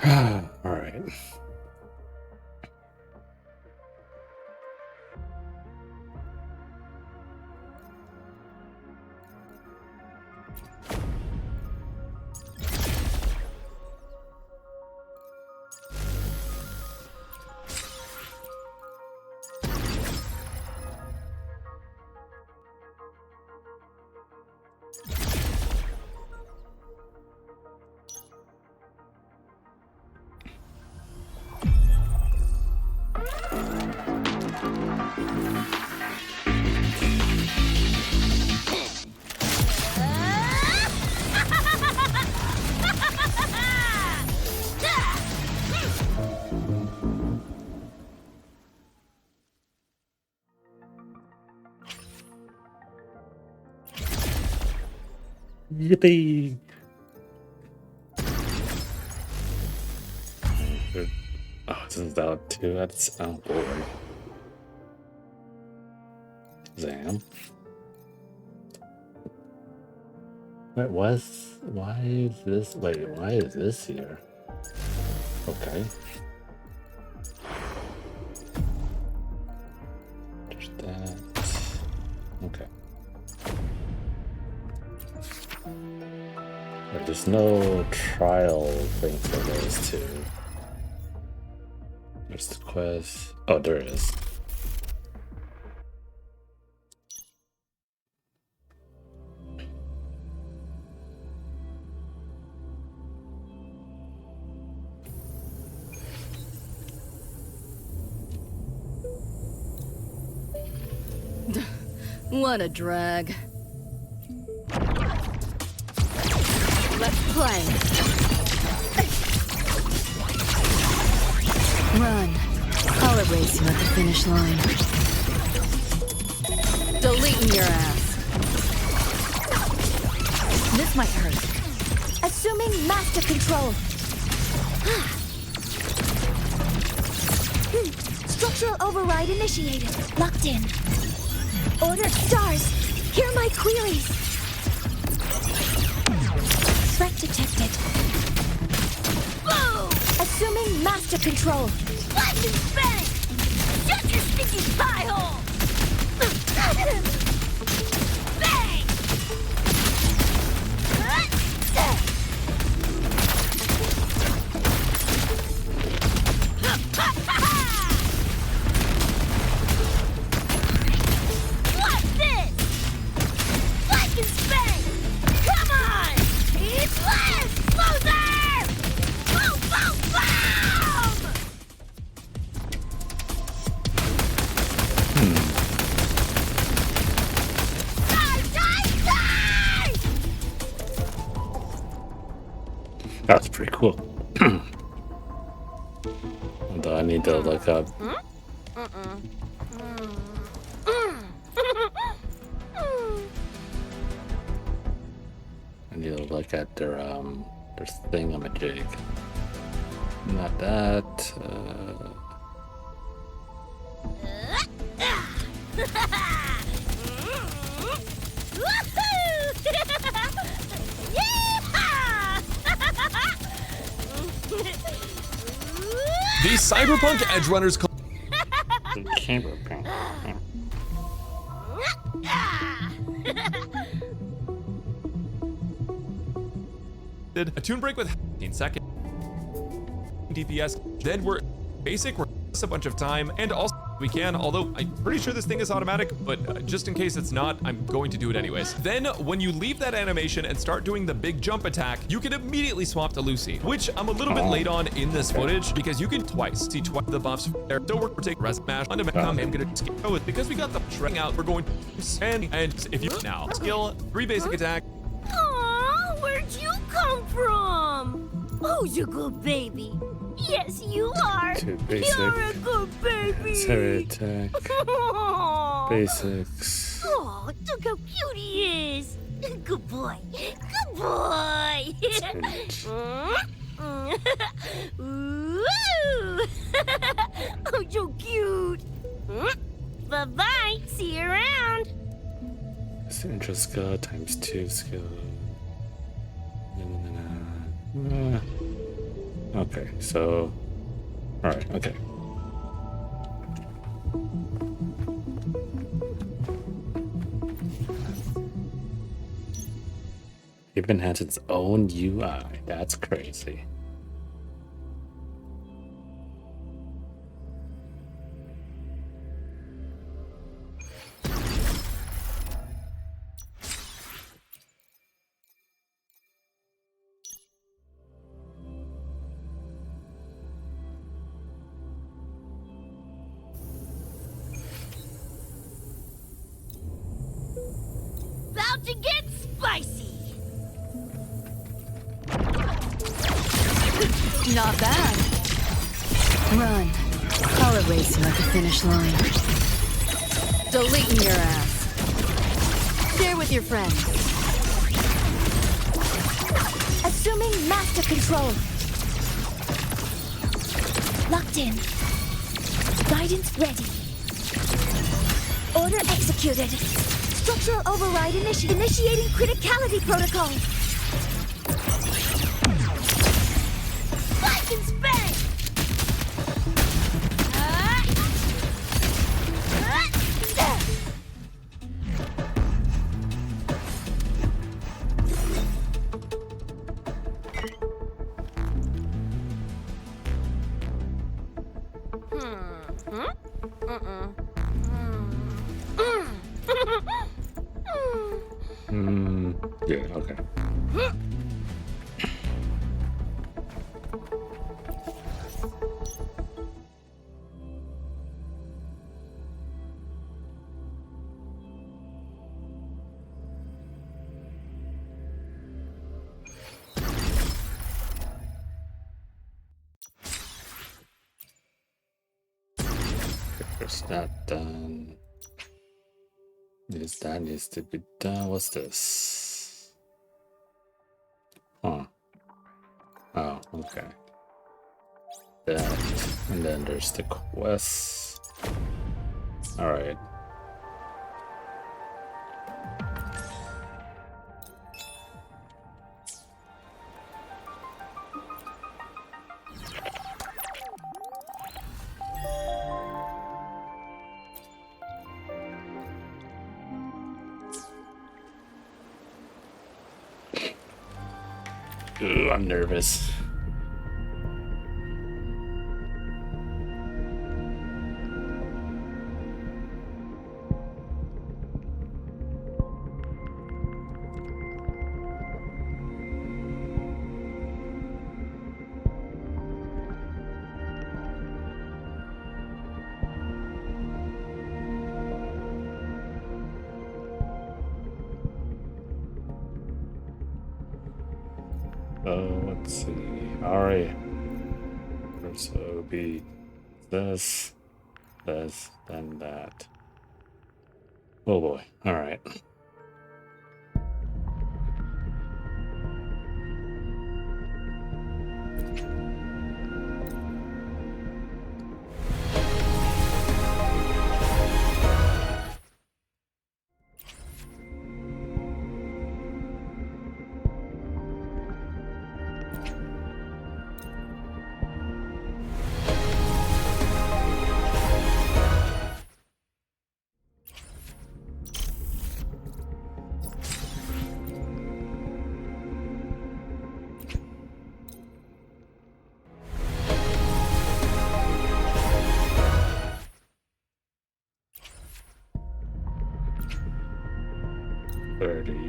All right. Yippee! Oh, isn't that too? That's boring. Zam. Wait, why is this? Wait, why is this here? Okay. There's that. Okay. There's no trial thing for those two. There's the quest. Oh, there is. What a drag. Let's play. Run. I'll erase you at the finish line. Deleting your ass. This might hurt. Assuming master control. Structural override initiated. Locked in. Order stars. Hear my queries. Threat detected. Whoa! Assuming master control. Lightning bang! Shut your sticky pie hole! Bang! What's this? Like and bang! Come on! It's less! Closer! Boom, boom, boom! Die, die, die! That's pretty cool. Although I need to look up. I need to look at their thingamajig. Not that. The Cyberpunk Edgerunners Cyberpunk. did a tune break with 15 seconds DPS. Then we're basic. We're a bunch of time, and also we can. Although I'm pretty sure this thing is automatic, but just in case it's not, I'm going to do it anyways. Then when you leave that animation and start doing the big jump attack, you can immediately swap to Lucy, which I'm a little bit late on in this footage because you can see twice the buffs there. So we're taking rest mash on the I'm gonna skip it because we got the training out. We're going and if you now skill 3 basic attack. Aw, where'd you come from? Who's a good baby? Yes, you are. Two basic. You're a good baby. Sorry, attack. Aw. Basics. Oh, look how cute he is. Good boy. Good boy. Woo! Oh, so cute. Bye-bye. See you around. Central skill times 2 skill. Okay, so... Alright, okay. Even has its own UI. That's crazy. About to get spicy. Not bad. Run. I'll erase you at the finish line. Deleting your ass. Share with your friends. Assuming master control. Locked in. Guidance ready. Order executed. Structural override initiating criticality protocol. Spike and spank. Yeah, okay. There's that done. This that needs to be done. What's this? Huh. Oh, okay. That. And then there's the quest. Alright. Ooh, I'm nervous. Let's see. Alright. So it'll be this, then that. Oh boy. Alright.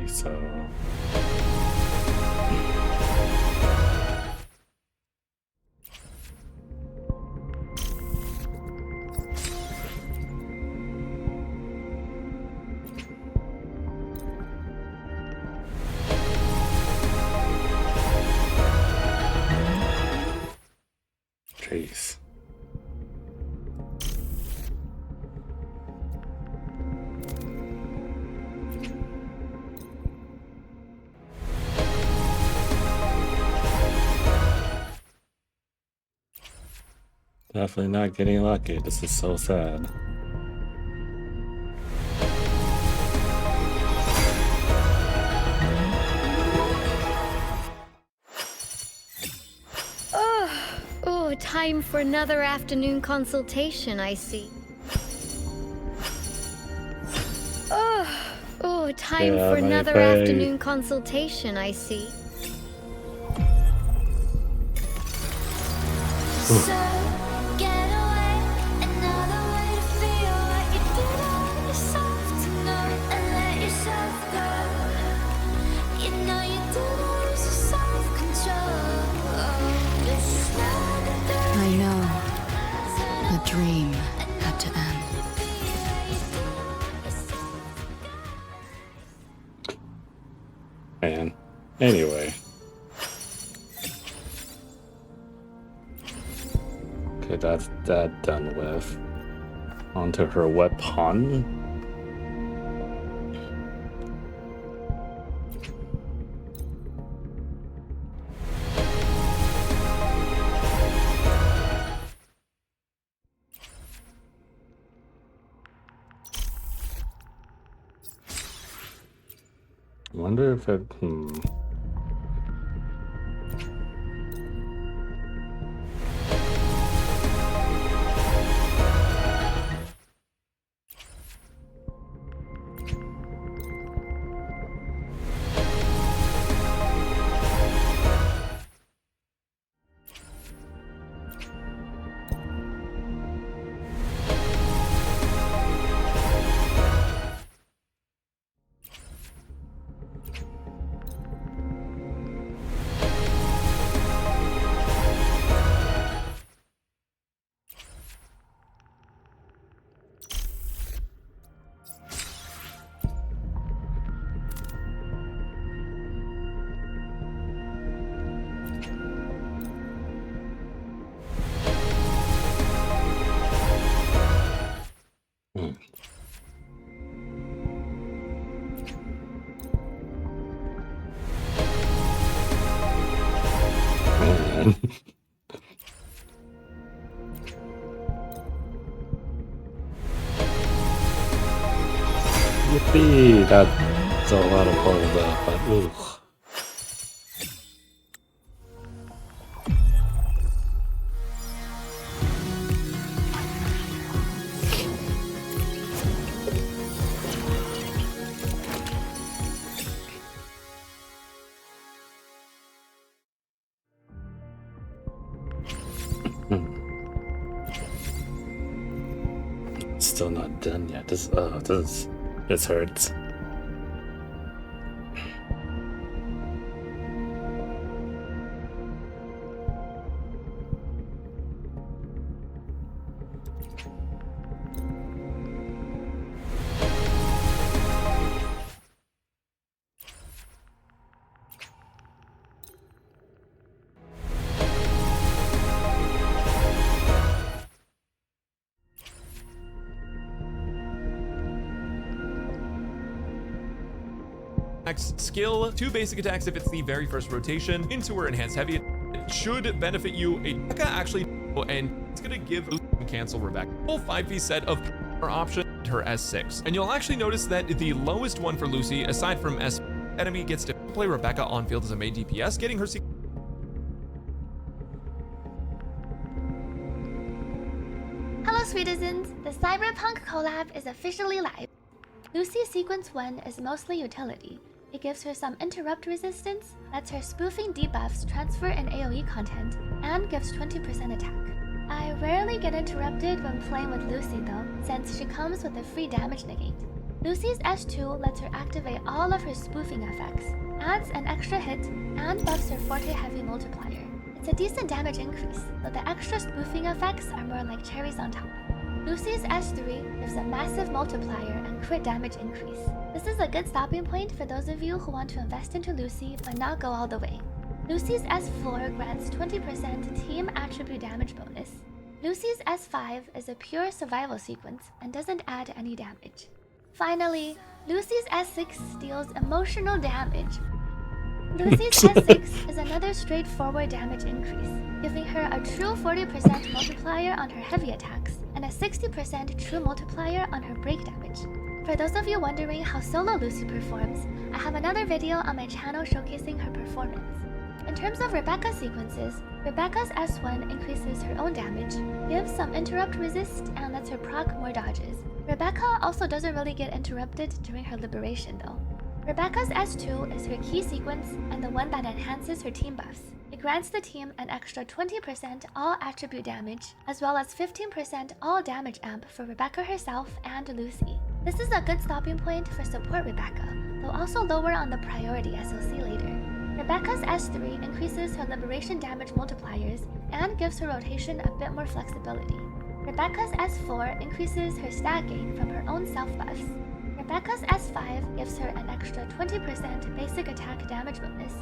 So jeez. Definitely not getting lucky. This is so sad. Oh, time for another afternoon consultation, I see. Oh, time Yeah, for my another face. afternoon consultation, I see. So get away, another way to feel what you did on yourself tonight, and let yourself go. You know you didn't lose your self-control. This is not a I know. The dream had to end. Man. Anyway. Okay, that's that done with. Onto her weapon. I wonder if it. Man. Yippee! That's a lot of hold up, but ooh. Still not done yet. This hurts. Skill, 2 basic attacks if it's the very first rotation, into her enhanced heavy. It should benefit you. Rebecca actually, and it's gonna give and cancel Rebecca. Full 5V set of her option, her S6. And you'll actually notice that the lowest one for Lucy, aside from S, enemy gets to play Rebecca on field as a main DPS, getting her Hello, citizens! The Cyberpunk collab is officially live. Lucy's Sequence 1 is mostly utility. It gives her some interrupt resistance, lets her spoofing debuffs transfer in AoE content, and gives 20% attack. I rarely get interrupted when playing with Lucy though, since she comes with a free damage negate. Lucy's S2 lets her activate all of her spoofing effects, adds an extra hit, and buffs her Forte Heavy multiplier. It's a decent damage increase, though the extra spoofing effects are more like cherries on top. Lucy's S3 gives a massive multiplier and crit damage increase. This is a good stopping point for those of you who want to invest into Lucy but not go all the way. Lucy's S4 grants 20% team attribute damage bonus. Lucy's S5 is a pure survival sequence and doesn't add any damage. Finally, Lucy's S6 deals emotional damage. Lucy's S6 is another straightforward damage increase, giving her a true 40% multiplier on her heavy attacks and a 60% true multiplier on her break damage. For those of you wondering how solo Lucy performs, I have another video on my channel showcasing her performance. In terms of Rebecca sequences, Rebecca's S1 increases her own damage, gives some interrupt resist, and lets her proc more dodges. Rebecca also doesn't really get interrupted during her liberation though. Rebecca's S2 is her key sequence and the one that enhances her team buffs. It grants the team an extra 20% all attribute damage, as well as 15% all damage amp for Rebecca herself and Lucy. This is a good stopping point for support Rebecca, though also lower on the priority as you'll see later. Rebecca's S3 increases her liberation damage multipliers and gives her rotation a bit more flexibility. Rebecca's S4 increases her stat gain from her own self buffs. Rebecca's S5 gives her an extra 20% basic attack damage bonus.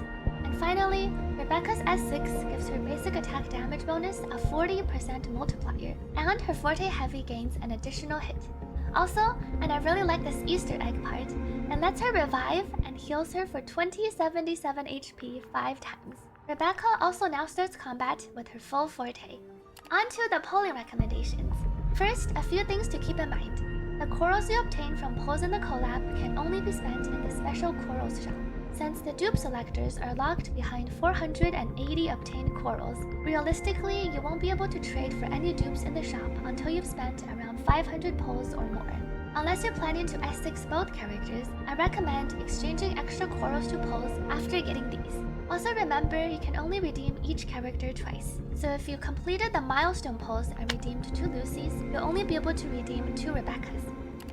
And finally, Rebecca's S6 gives her basic attack damage bonus a 40% multiplier, and her Forte Heavy gains an additional hit. Also, and I really like this Easter egg part, it lets her revive and heals her for 2077 HP 5 times. Rebecca also now starts combat with her full Forte. On to the polling recommendations. First, a few things to keep in mind. The corals you obtain from polls in the collab can only be spent in the special corals shop. Since the dupe selectors are locked behind 480 obtained corals, realistically, you won't be able to trade for any dupes in the shop until you've spent around 500 polls or more. Unless you're planning to S6 both characters, I recommend exchanging extra corals to polls after getting these. Also remember, you can only redeem each character twice. So if you completed the milestone polls and redeemed 2 Lucys, you'll only be able to redeem 2 Rebeccas.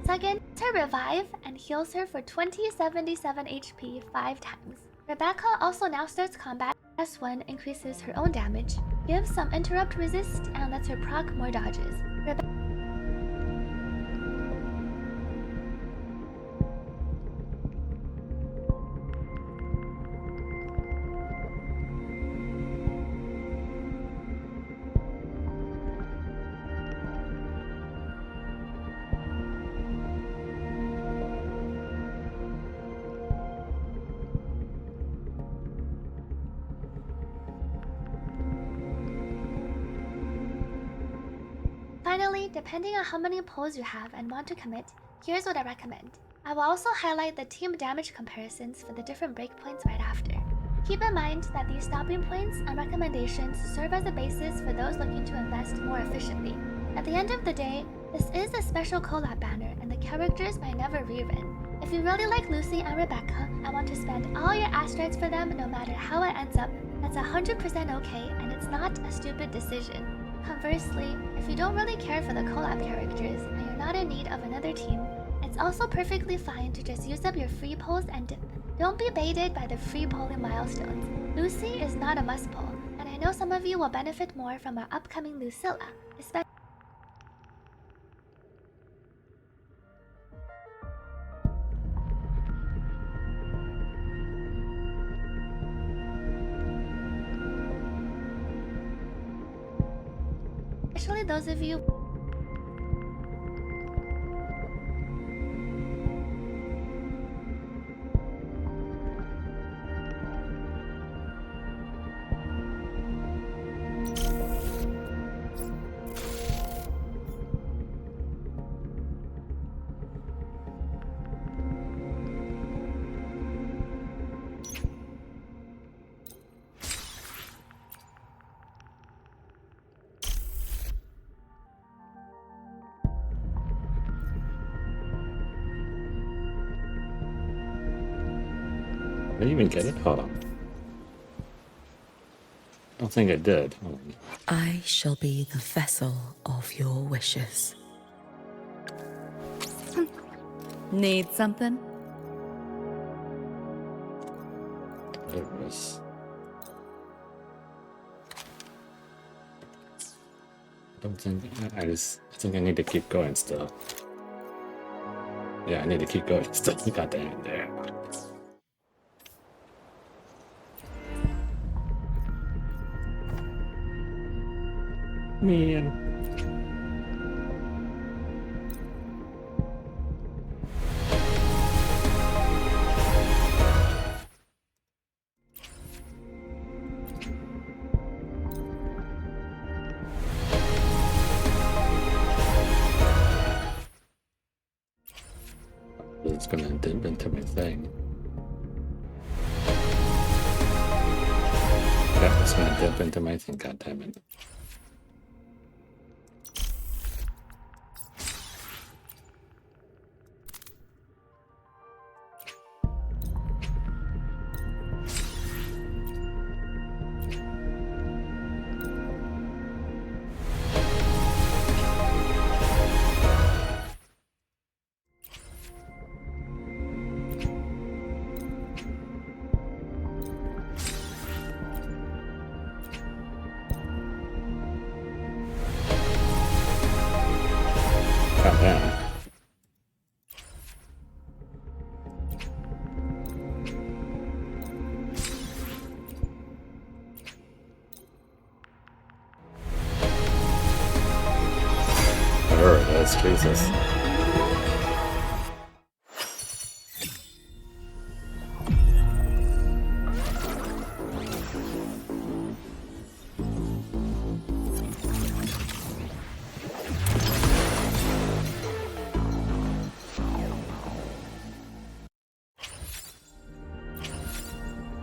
Second, her revive and heals her for 2077 HP 5 times. Rebecca also now starts combat. S1 increases her own damage, gives some interrupt resist, and lets her proc more dodges. Finally, depending on how many polls you have and want to commit, here's what I recommend. I will also highlight the team damage comparisons for the different breakpoints right after. Keep in mind that these stopping points and recommendations serve as a basis for those looking to invest more efficiently. At the end of the day, this is a special collab banner and the characters might never rerun. If you really like Lucy and Rebecca and want to spend all your asteroids for them no matter how it ends up, that's 100% okay and it's not a stupid decision. Conversely, if you don't really care for the collab characters and you're not in need of another team, it's also perfectly fine to just use up your free polls and dip. Don't be baited by the free polling milestones. Lucy is not a must poll, and I know some of you will benefit more from our upcoming Lucilla, especially those of you Did I even get it? Hold on. I don't think I did. Hold on. I shall be the vessel of your wishes. Need something? There it was. I don't think I think I need to keep going still. Yeah, I need to keep going still. God damn it, there. Man. It's gonna dip into my thing. Yeah, it's gonna dip into my thing, god damn it. God damn. Whatever it is, Jesus.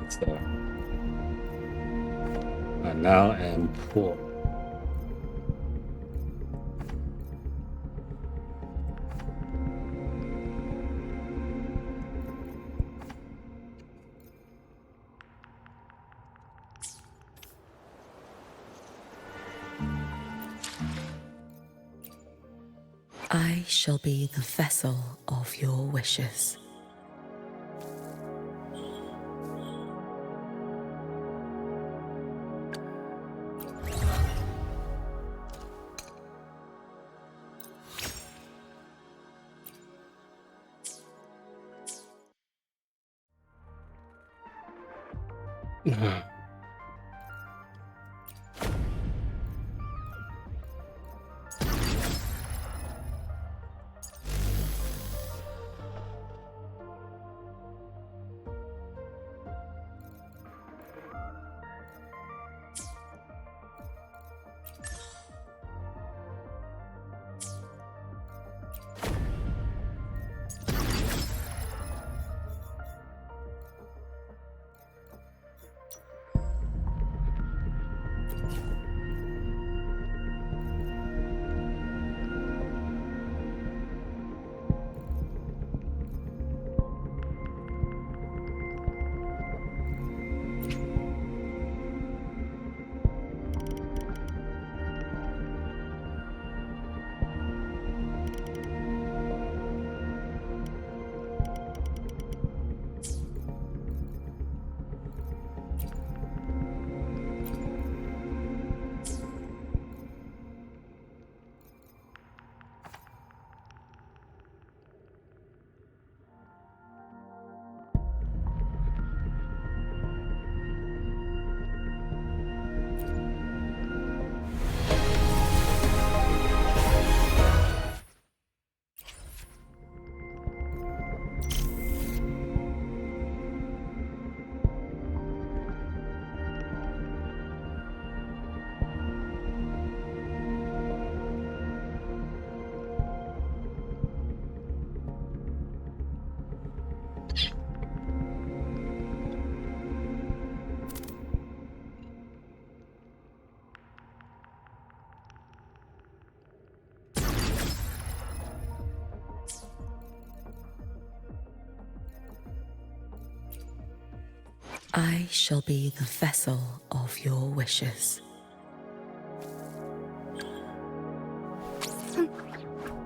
So I now am poor. I shall be the vessel of your wishes. I shall be the vessel of your wishes.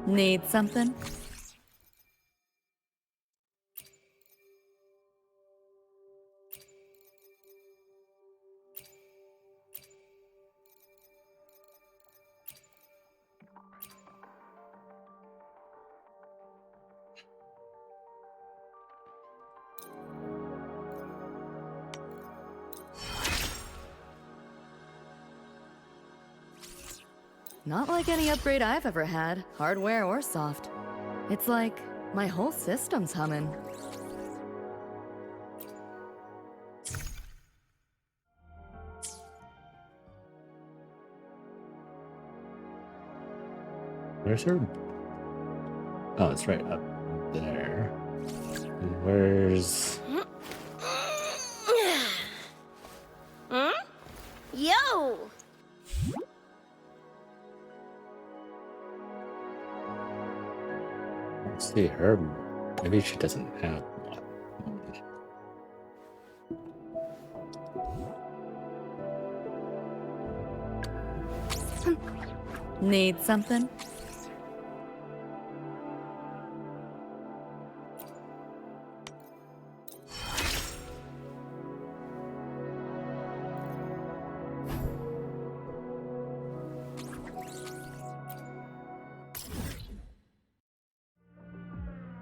Need something? Not like any upgrade I've ever had, hardware or soft. It's like my whole system's humming. Where's her? Oh, it's right up there. And where's... Huh? yo! See her. Maybe she doesn't have one. Need something?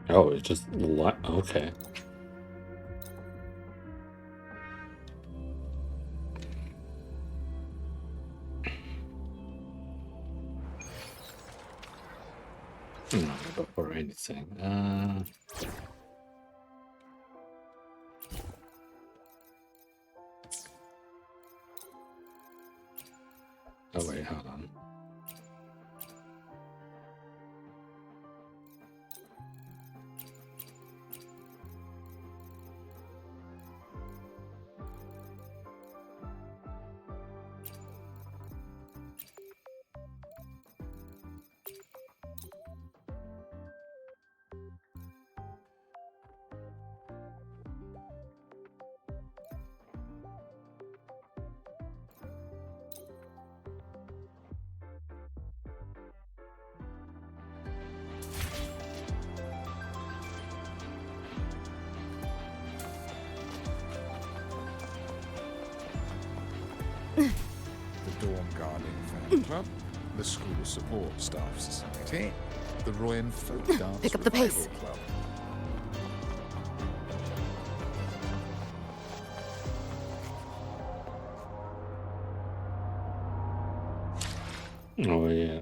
Oh, it's just okay. No, before anything. Oh wait, hold on. The Dawn Guarding Fan Club, the School Support Staff Society, the Royan Folk Dance Pick up the Revival pace. Club. Oh yeah.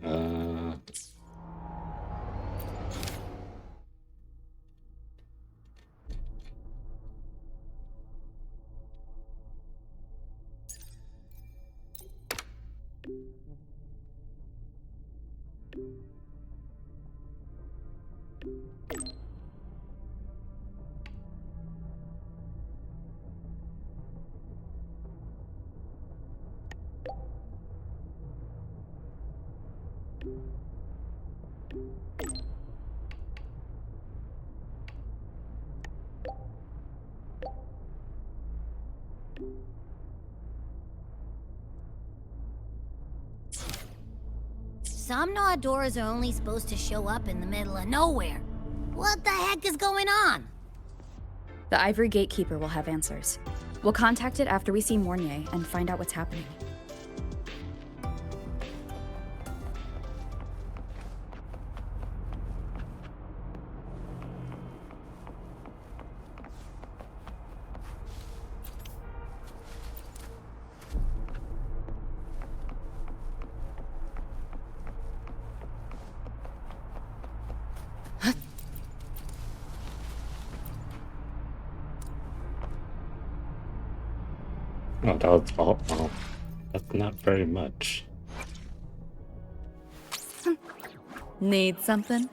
Some Naudoras are only supposed to show up in the middle of nowhere. What the heck is going on? The Ivory Gatekeeper will have answers. We'll contact it after we see Mornier and find out what's happening. Oh, that was all. Oh, that's not very much. Need something?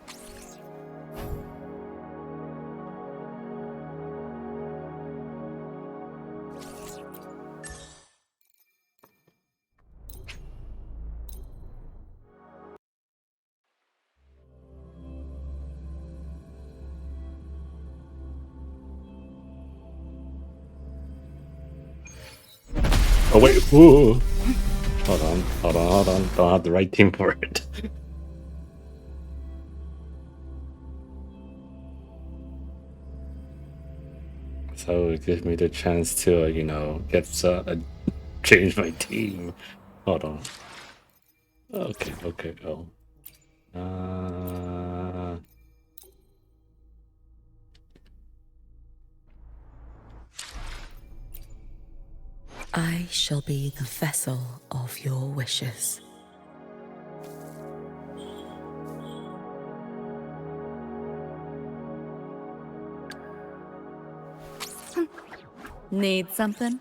Oh wait, ooh. Hold on. Don't have the right team for it. So it gives me the chance to, get change my team. Hold on. Okay. Oh. I shall be the vessel of your wishes. Need something?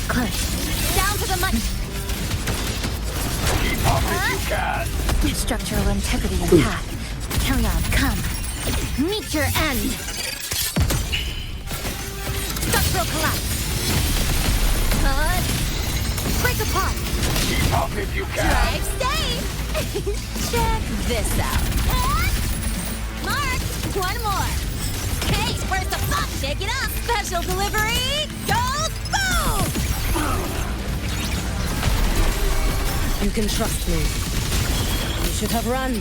Close. Down to the money. Keep up if you can. Structural integrity intact. Carry on, come. Meet your end. Structural collapse. Break apart. Keep up if you can. Drive safe. Check this out. Mark, one more. Hey, where's the pop? Shake it up. Special delivery. Goes boom. You can trust me. You should have run.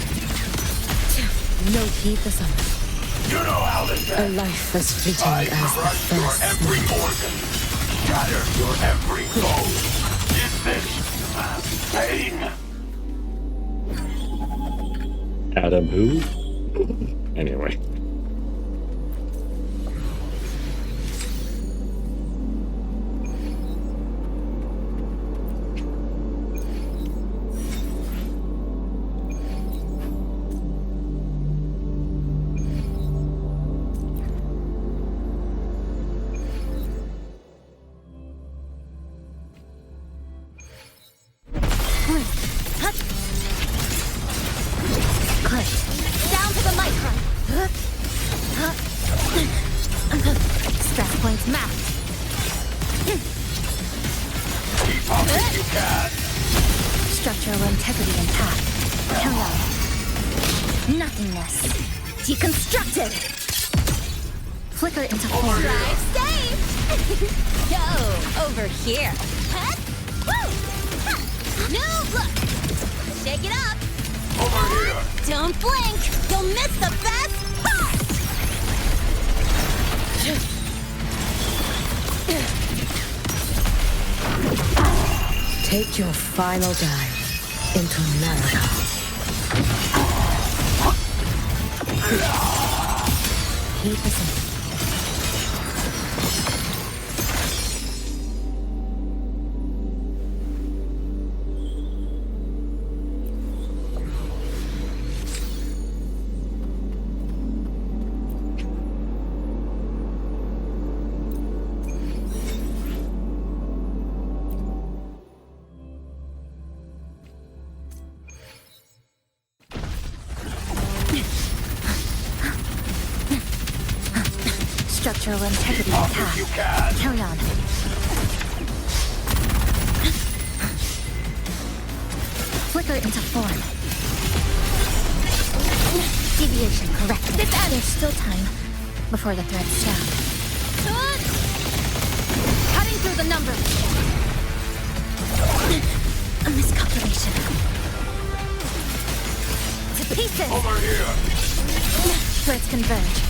No heed the sun. You know how this A ends. life as fleeting I as the crush your first every night. organ. Shatter your every bone. Is this pain? Adam who? Anyway. Close. Down to the micron. Stress points mapped. Keep up if you can. Structural integrity intact. Carry on. Nothingness. Deconstructed. Flicker into form. Drive safe. Yo, over here. Woo! New look. Shake it up. Over here. Don't blink. You'll miss the best part. Take your final dive into America. Keep us in. Structural integrity Up if you intact. can. Carry on. Flicker into form. Deviation corrected. There's still time before the thread stab. Cutting through the numbers. A miscalculation. To pieces. Over here. Threads converge.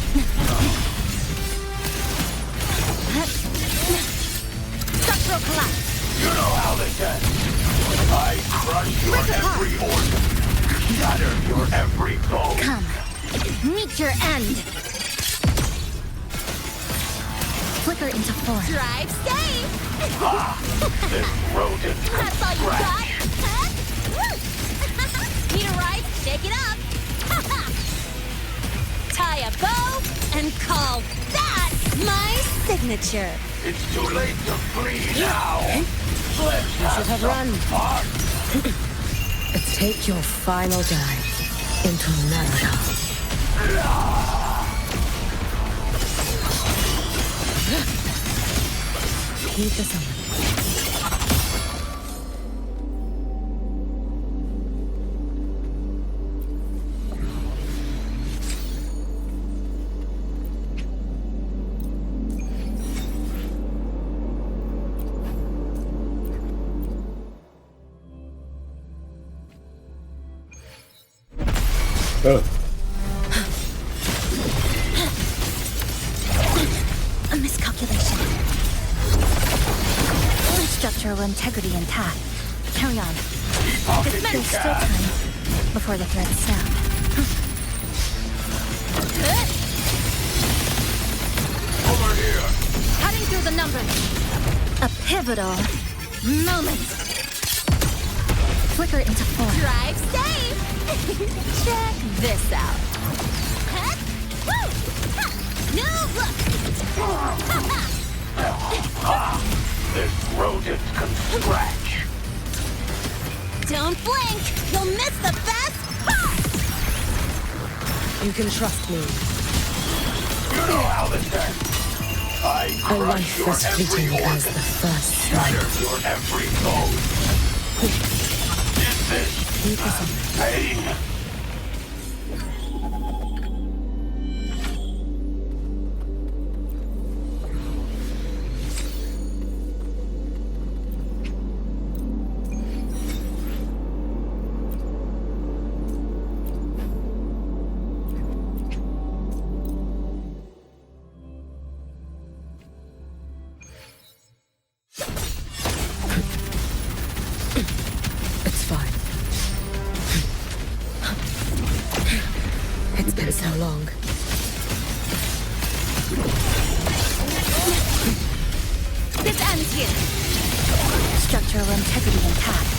Structural collapse. You know how this ends. I crush your every organ. Shatter your every bone. Come. Meet your end. Flicker into form. Drive safe. This rodent. That's all you got? Need a ride? Shake it up. Tie a bow and call that my signature. It's too late to flee now. Let's should have run. fun. Take your final dive into America. Keep the summer. Oh. A miscalculation. Structural integrity intact. Carry on. There's still time before the thread snap. Over here. Cutting through the numbers. A pivotal moment. Flicker into form. Drive safe. Check this out. New look. This rodent can scratch. Don't blink! You'll miss the best part! You can trust me. You know how this ends. I A crush life your as every fleeting organ, as the first shatter night. your every bone. Is this Keep us on. pain? It's fine. It's been so long. This ends here. Structural integrity intact.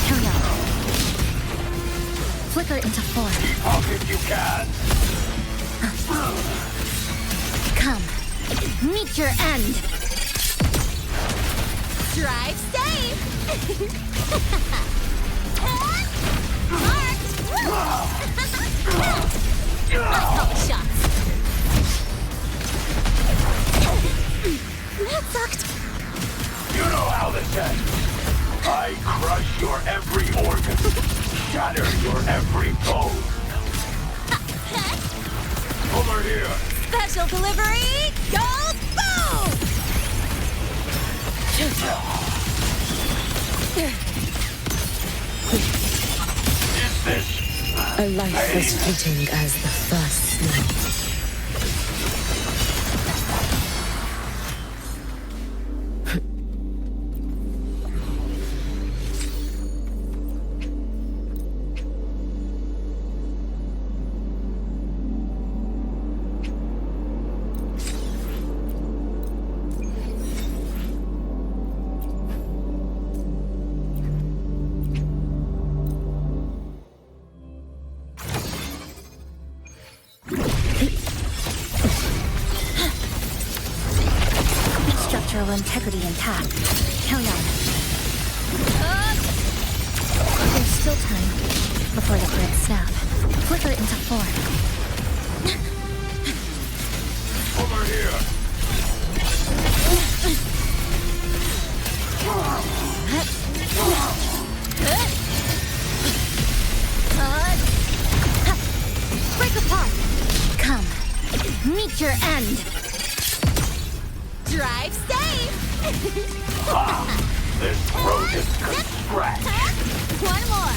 Carry on. Flicker into form. Talk if you can. Come. Meet your end. Drive safe. Marked. Let's call the shots. That sucked. You know how this ends. I crush your every organ, shatter your every bone. Over here. Special delivery goes boom! Is this A life as fleeting as the first night. Structural integrity intact. Carry on. There's still time before the grid snap. Flicker into form. over here? Break apart. Come, meet your end. Drive safe. This road is scratch. One more.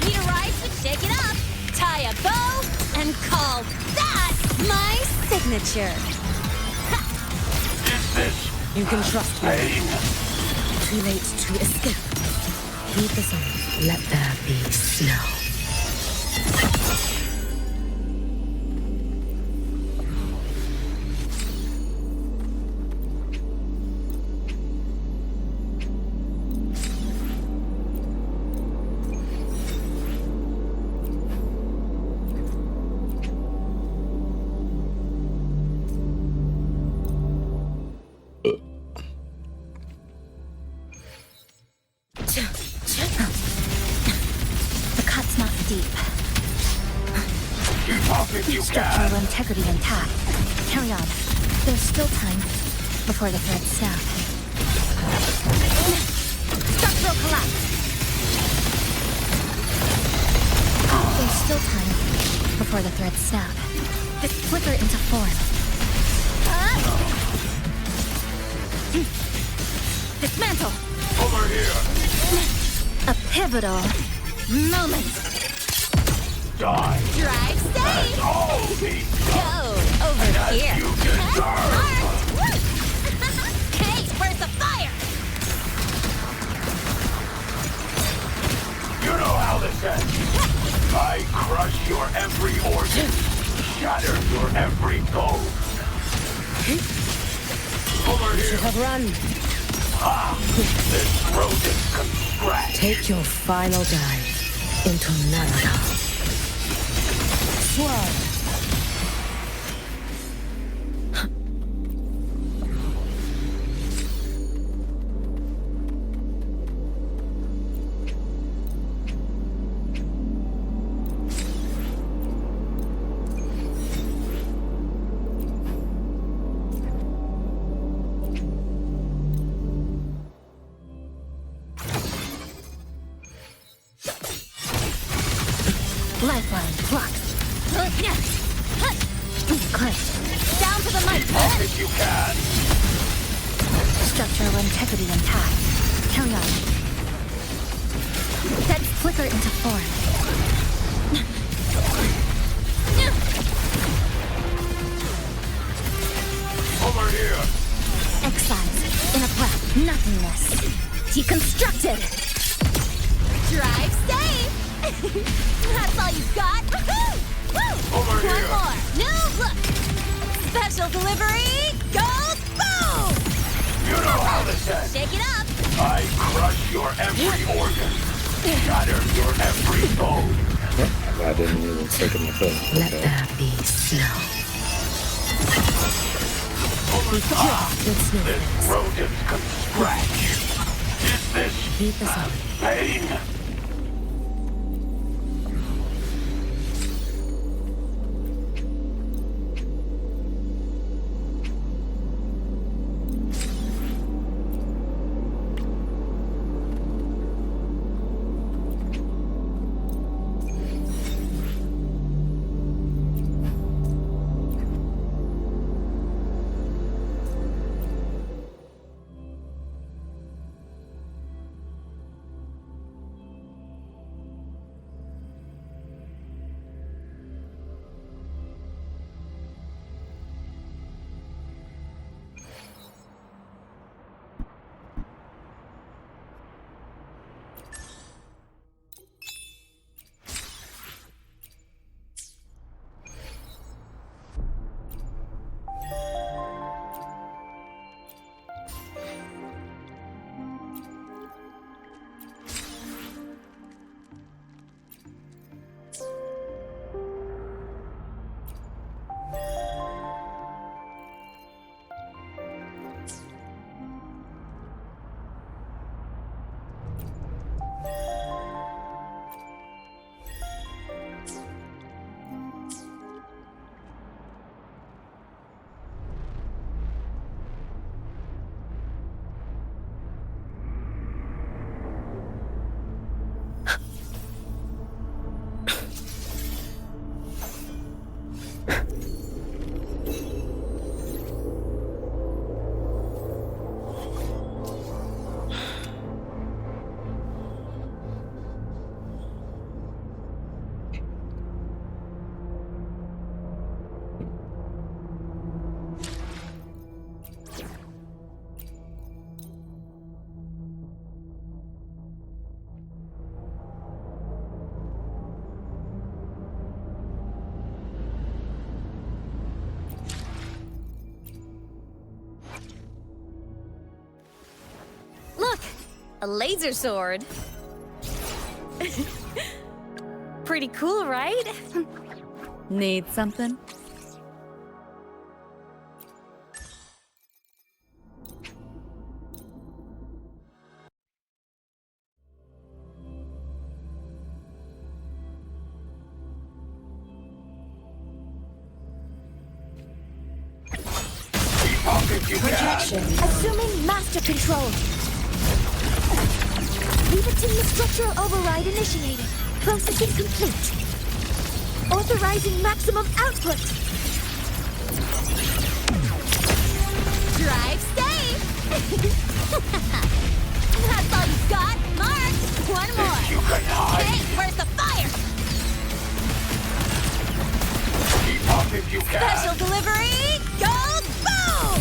Need a ride to shake it up. Tie a bow and call that my signature. Is this You can trust me. pain? Too late to escape. Keep us on. Let there be snow. The cut's not deep. Keep up if you Structural can. integrity intact. Carry on. There's still time before the threads snap. Structural collapse. There's still time before the threads snap. Just flicker into form. Dismantle. Over here. A pivotal moment. Die. Drive safe. All these Go over here. you deserve. Hey, where's the fire? You know how this ends. I crush your every organ, shatter your every bone. Over Should here. have run. This rodent can scratch. Take your final dive into Narada. Swerve. Lifeline blocked. Cleansed. Down to the mic. If you can. Structural integrity intact. Carry on. Set flicker into form. Over here. Excised. In a breath. Nothingness. Deconstructed. Drive safe. That's all you got. Woohoo! Woo! Over One here. more. New look. Special delivery. Goes boom. You know how this ends. Shake it up. I crush your every organ. Shatter your every bone. I didn't even take my phone. Let there be snow. This rodent can scratch. Is this Keep us on. pain? Look, a laser sword. Pretty cool, right? Need something? Assuming master control. Reverting the structural override initiated. Processing complete. Authorizing maximum output. Drive safe. That's all you got, Mark. One more. You can hide. Hey, where's the fire? Keep up if you can. Special delivery. Goes boom.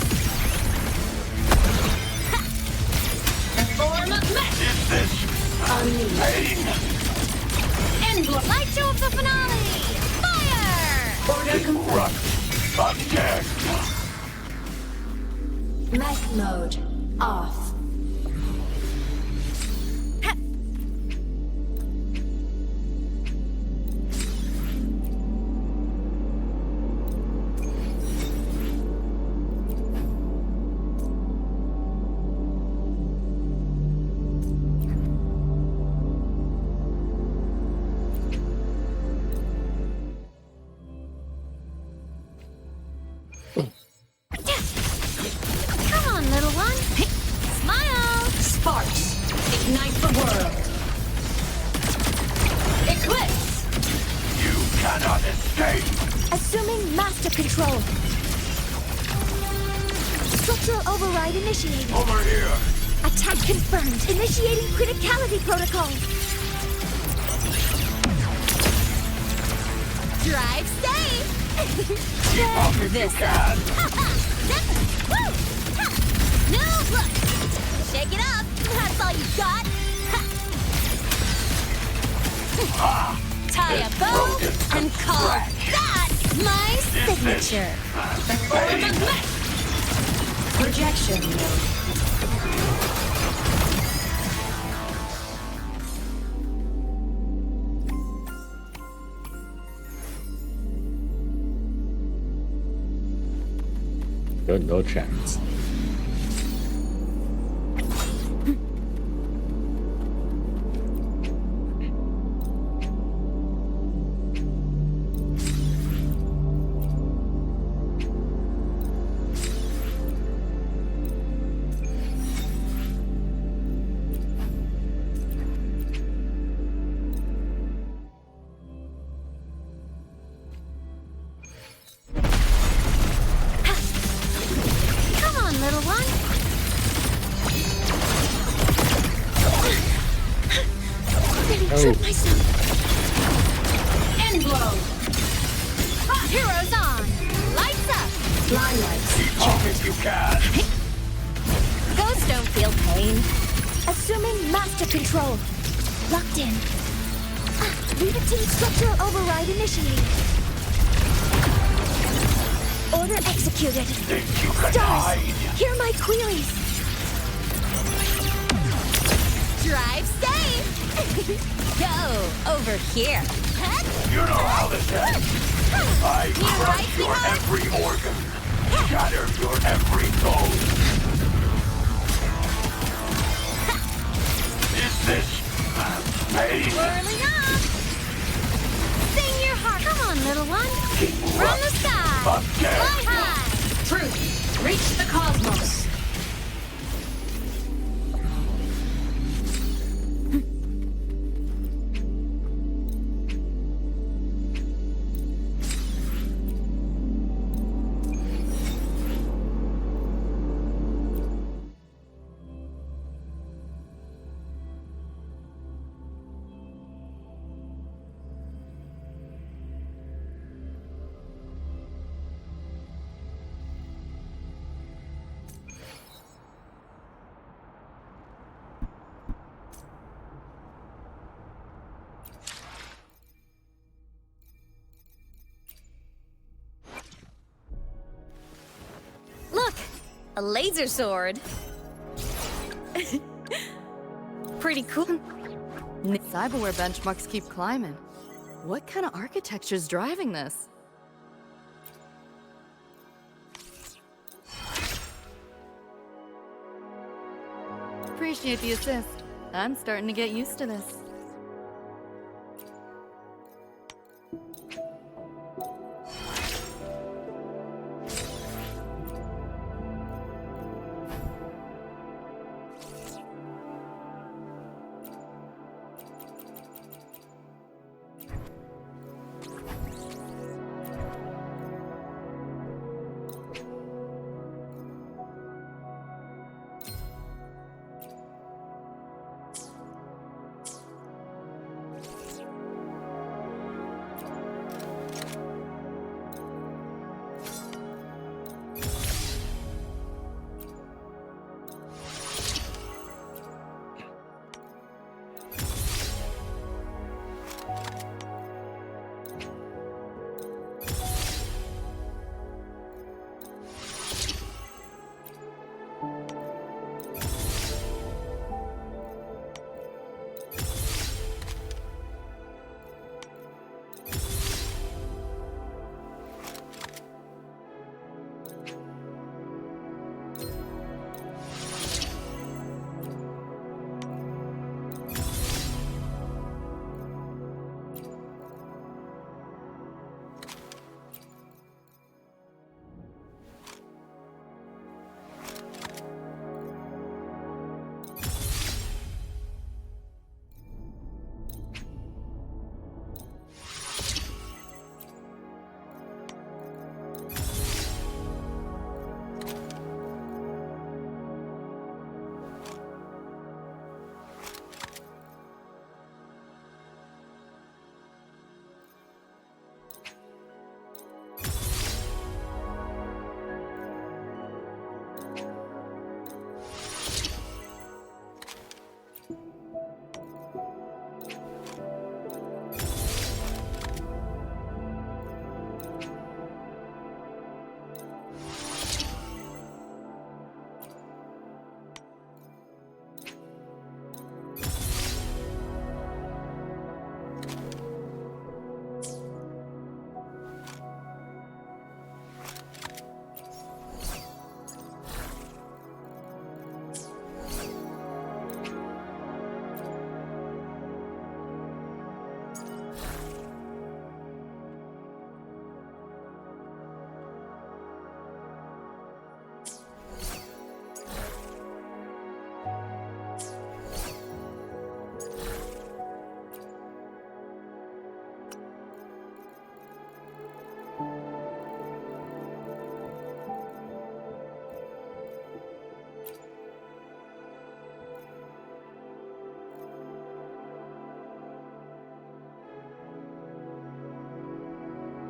Form of mesh. Is this pain? Light show of the finale. Fire. Run again. Mech mode off. Come on, little one. Smile. Sparks. Ignite the world. Eclipse. escape! Assuming master control. Structural override initiated. Over here! Attack confirmed. Initiating criticality protocol. Drive safe! Keep up if you can! Woo! No, look! Shake it up! That's all you got! Tie a bow and call that my signature! Projection mode. Good, no chance. Come on, little one. Really tripped myself. End blow. Heroes on! Lights up! Limelight. Keep up if you can! Ghosts don't feel pain. Assuming master control. Locked in. Levitate structural override initiated. Order executed. Think you can Stars, hide? hear my queries. Drive safe! Go over here. You know how this ends. I crush your every organ, shatter your every bone. Is this pain? Whirling up! Sing your heart. Come on, little one. From the sky. Again. Fly high. Truth. Reach the cosmos. Look! A laser sword. Pretty cool. Cyberware benchmarks keep climbing. What kind of architecture's driving this? Appreciate the assist. I'm starting to get used to this.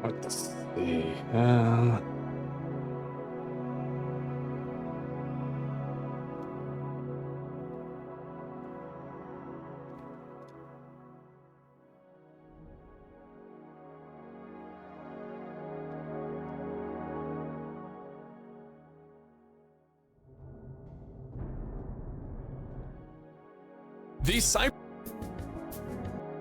Let's see. These Cyber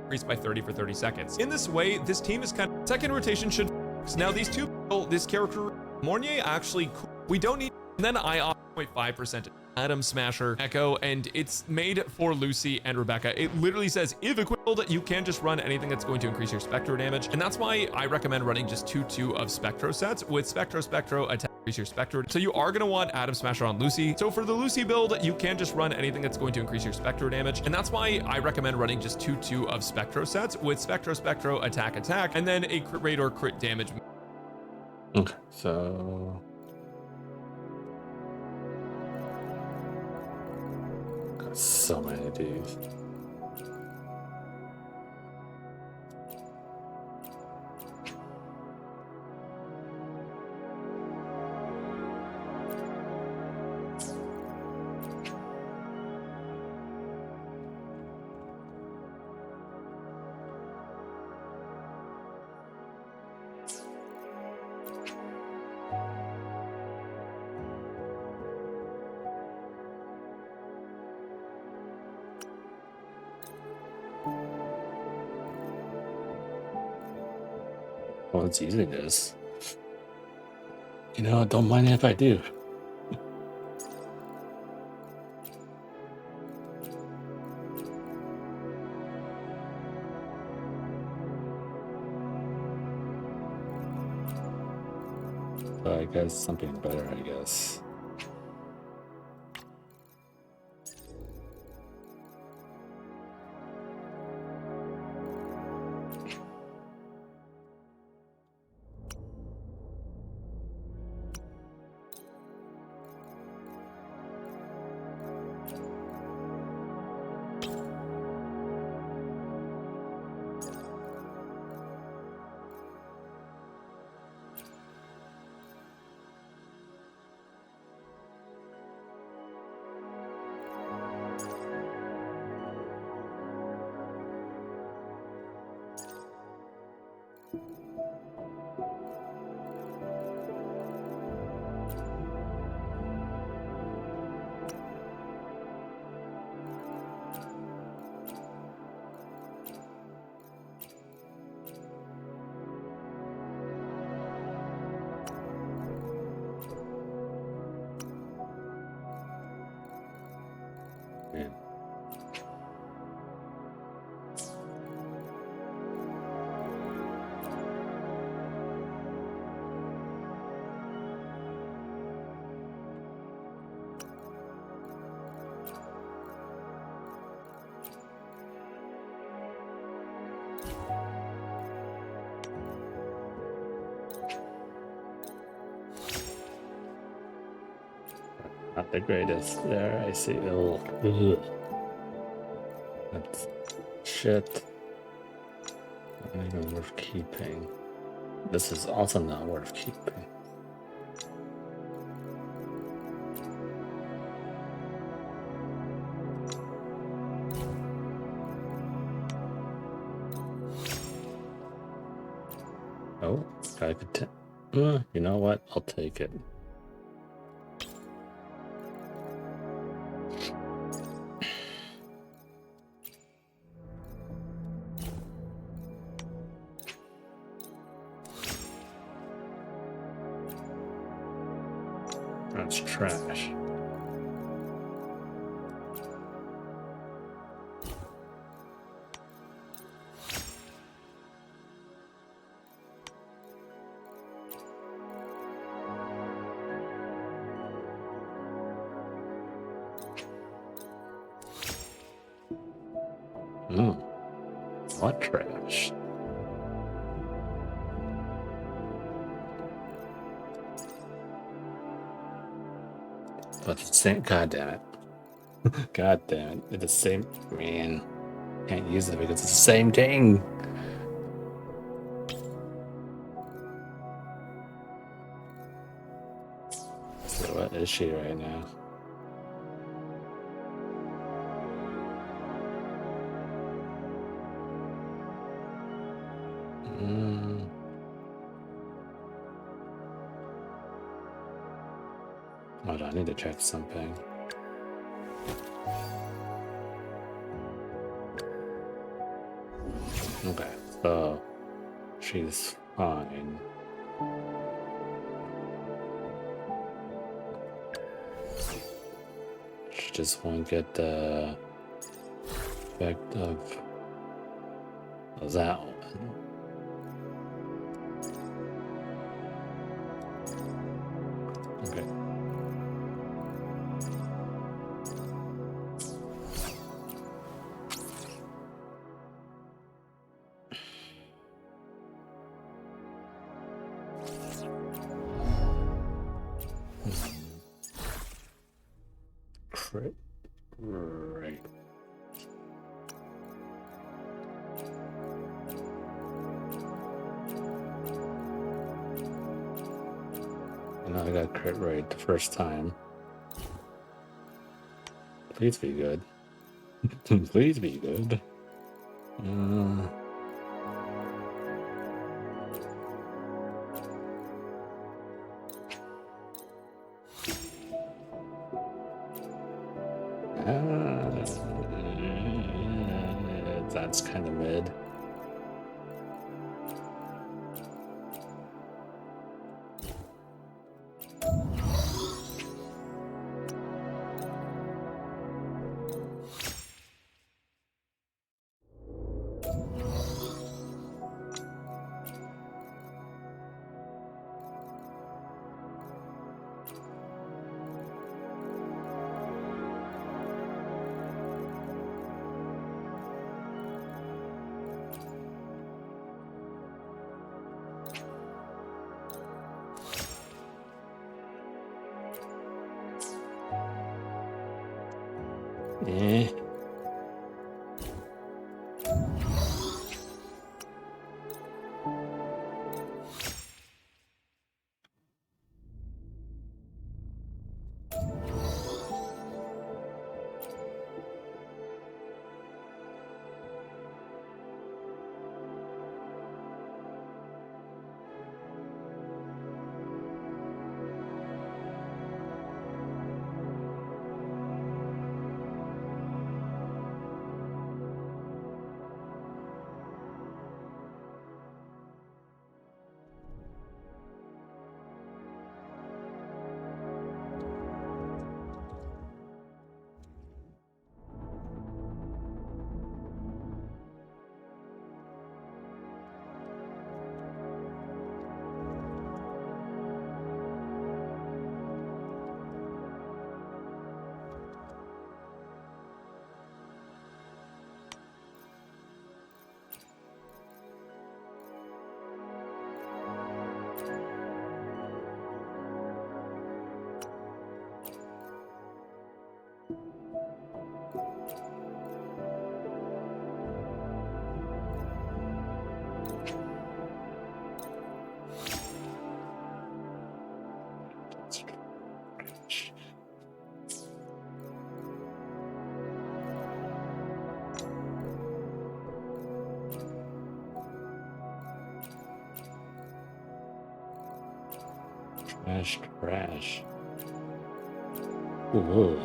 increased by 30 for 30 seconds. In this way, this team is kind of second rotation should. Now these two people, this character Mornier actually we don't need. And then I off 0.5% Atom Smasher Echo, and it's made for Lucy and Rebecca. It literally says if equipped, you can just run anything that's going to increase your Spectro damage, and that's why I recommend running just 2 of Spectro sets with Spectro attack. Increase your Spectre. So you are going to want Atom Smasher on Lucy. So for the Lucy build, you can just run anything that's going to increase your Spectre damage. And that's why I recommend running just 2 of Spectro sets with Spectro, attack, and then a crit rate or crit damage. Okay, so got so many of these. One's using this. You know, don't mind if I do. So I guess something better, I guess. Man. Not the greatest. There, I see. Oh, ugh. That's shit. Not even worth keeping. This is also not worth keeping. Oh, gotta continue. You know what? I'll take it. That's trash. What trash? But it's the same. God damn it. God damn it. It's the same. Man. Can't use it because it's the same thing. is she right now? Hold on, I need to check something. Okay, so she's fine. She just won't get the effect of that one. Okay. Crit rate. And I got crit rate the first time. Please be good. Please be good. That's kind of mid. Eh. Trash. Ooh.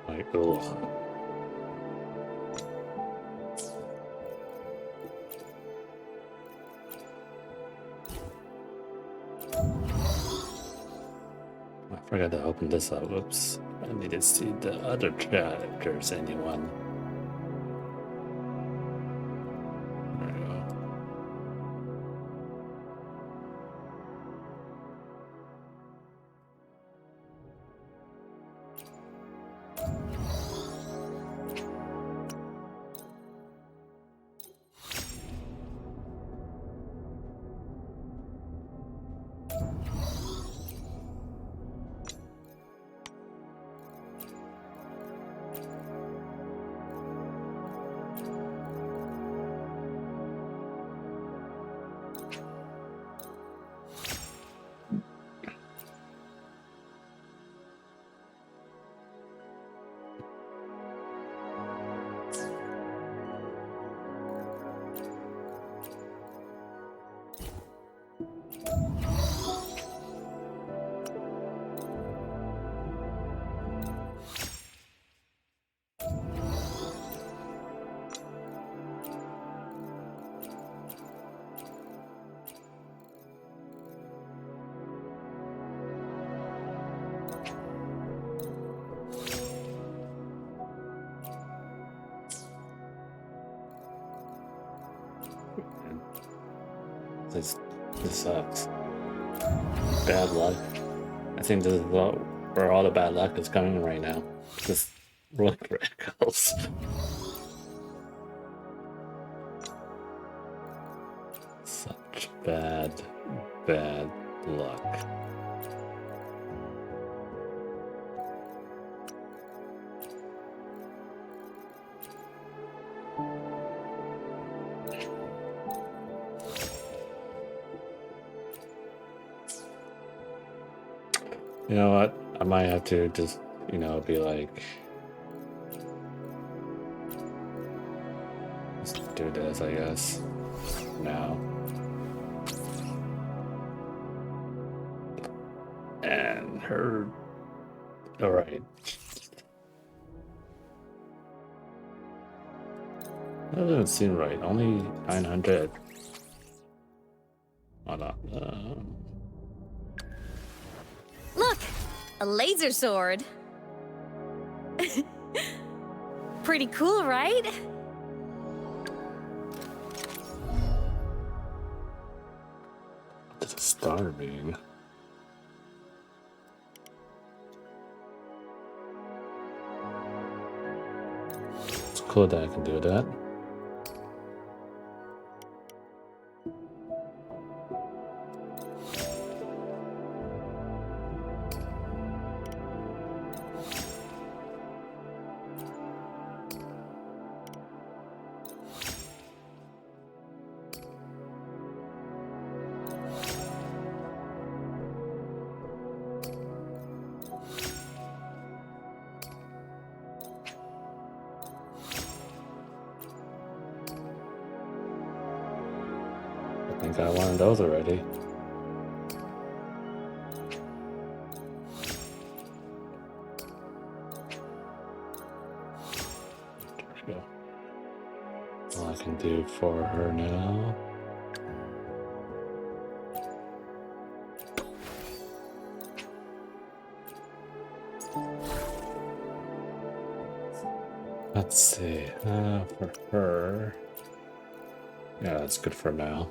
Like, ugh. I forgot to open this up. Whoops. I need to see the other characters. Anyone? There we go. This sucks. Bad luck. I think this is where all the bad luck is coming right now. Just really criticals. Such bad luck. You know what? I might have to just, be like, let's do this, I guess. Now. And her. Alright. That doesn't seem right. Only 900. Hold on. Look! A laser sword! Pretty cool, right? It's starving. It's cool that I can do that. I think I got one of those already. There we go. All I can do for her now. Let's see. For her. Yeah, that's good for now.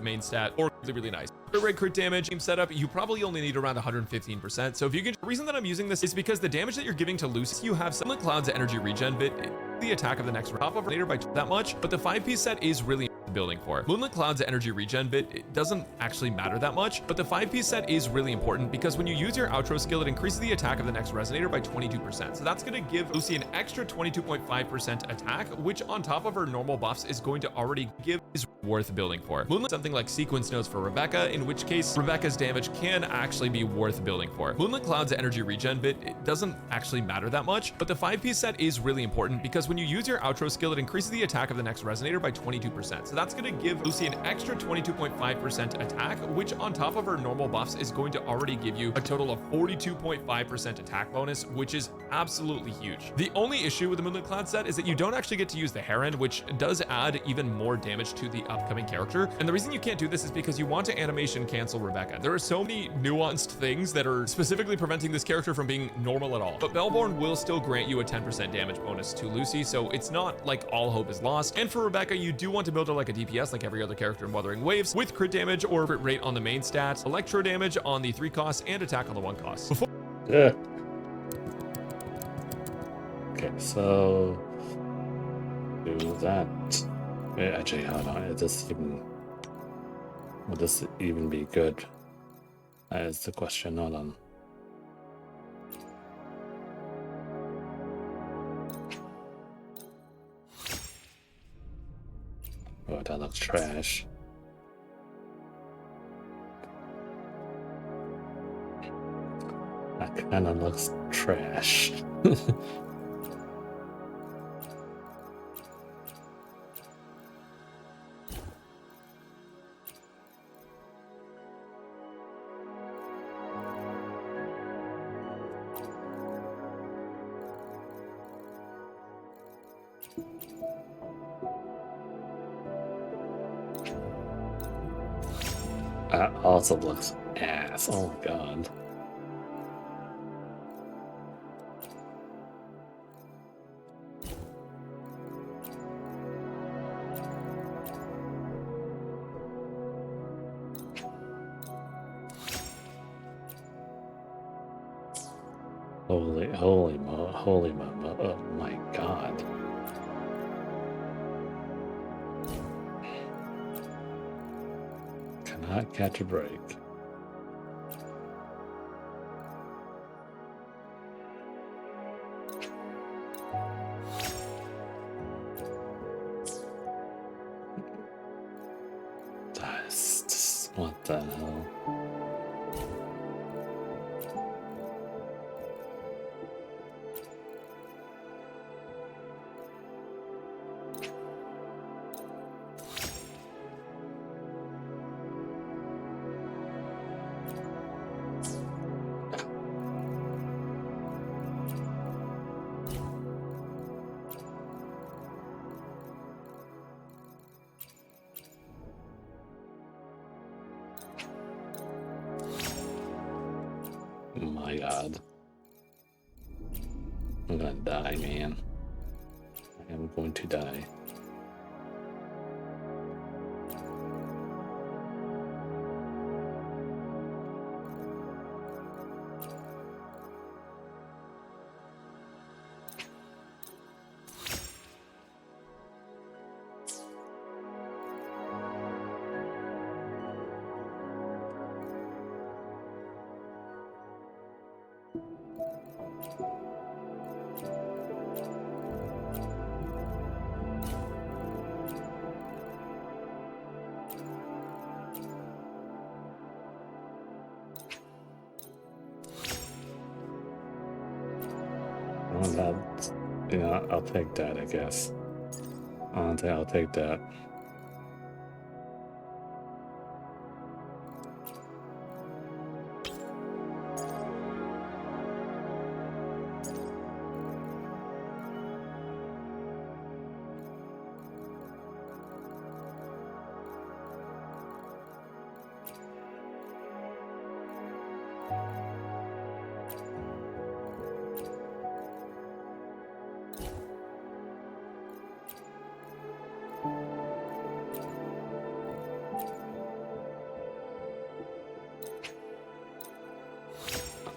Main stat or really nice. Rate crit damage game setup, you probably only need around 115%. So if you can, the reason that I'm using this is because the damage that you're giving to Lucy, you have some Cloud's energy regen bit, the attack of the next top of later by that much, but the 5-piece set is really building for. Moonlit Cloud's energy regen bit, it doesn't actually matter that much, but the 5-piece set is really important because when you use your outro skill, it increases the attack of the next resonator by 22%. So that's going to give Lucy an extra 22.5% attack, which on top of her normal buffs is going to already give is worth building for. Moonlit something like sequence nodes for Rebecca, in which case Rebecca's damage can actually be worth building for. Moonlit Cloud's energy regen bit, it doesn't actually matter that much, but the 5-piece set is really important because when you use your outro skill, it increases the attack of the next resonator by 22%. So that's going to give Lucy an extra 22.5% attack, which on top of her normal buffs is going to already give you a total of 42.5% attack bonus, which is absolutely huge. The only issue with the Moonlit Cloud set is that you don't actually get to use the Heron, which does add even more damage to the upcoming character. And the reason you can't do this is because you want to animation cancel Rebecca. There are so many nuanced things that are specifically preventing this character from being normal at all. But Bellborn will still grant you a 10% damage bonus to Lucy, so it's not like all hope is lost. And for Rebecca, you do want to build her like a DPS like every other character in Wuthering Waves, with crit damage or crit rate on the main stats, electro damage on the 3 costs, and attack on the 1 cost. Yeah. Okay, so do that. Wait, actually, hold on. Will this even be good? That is the question. Hold on. Oh, that looks trash. Okay. Kinda looks trash. That also looks ass. Oh my god. Holy mama, oh my god. Cannot catch a break. What the hell? My god. I'm gonna die, man. I am going to die. That, you know, I'll take that, I guess. Honestly, I'll take that.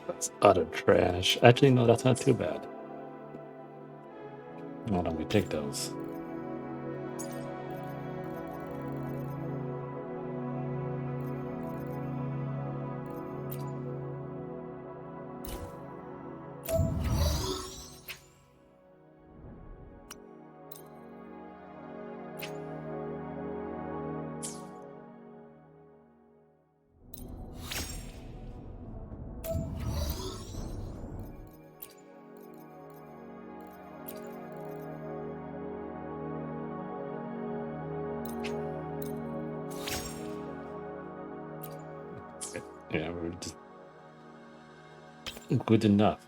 That's utter trash. Actually, no, that's not too bad. Why don't we take those? Yeah, we're just good enough.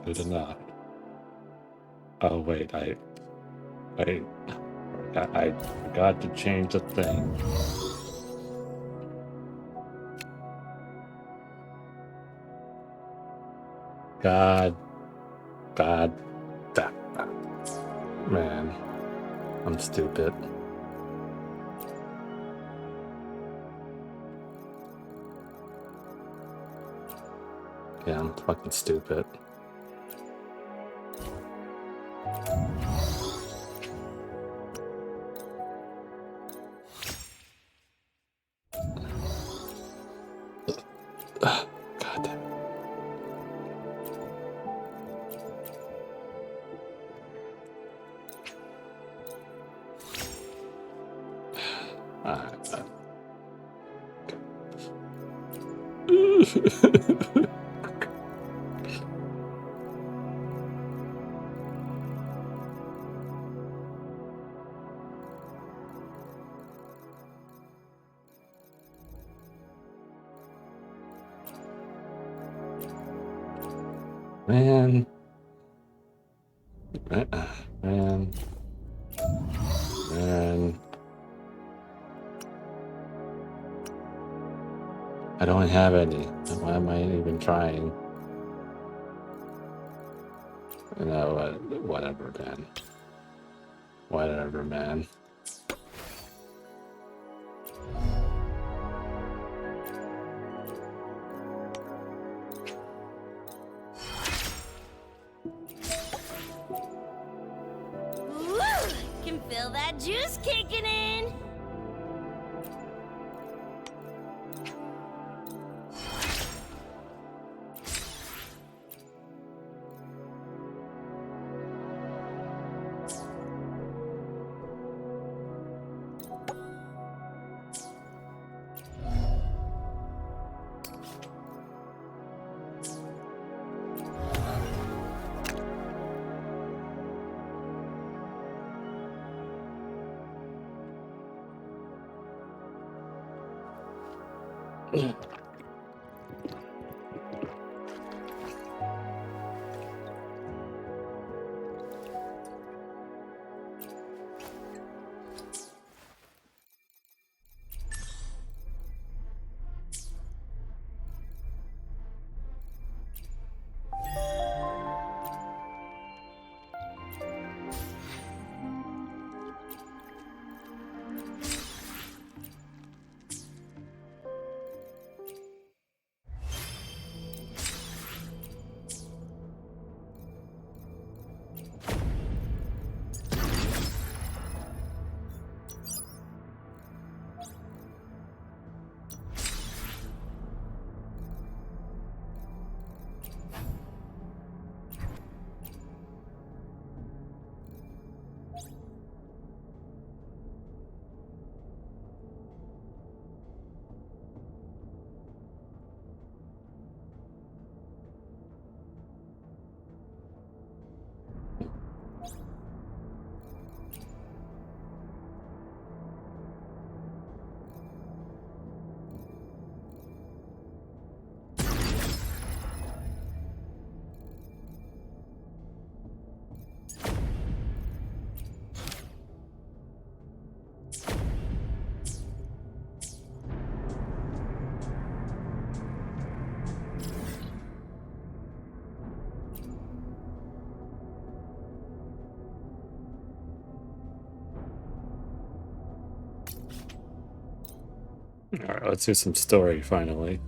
Good enough. Oh wait, I forgot to change the thing. God, man, I'm stupid. Yeah, I'm fucking stupid. God damn it. Alright. Man. Man. Man. I don't have any. Why am I even trying? No, whatever, man. Whatever, man. Woo! Can feel that juice kicking in. Alright, let's do some story finally.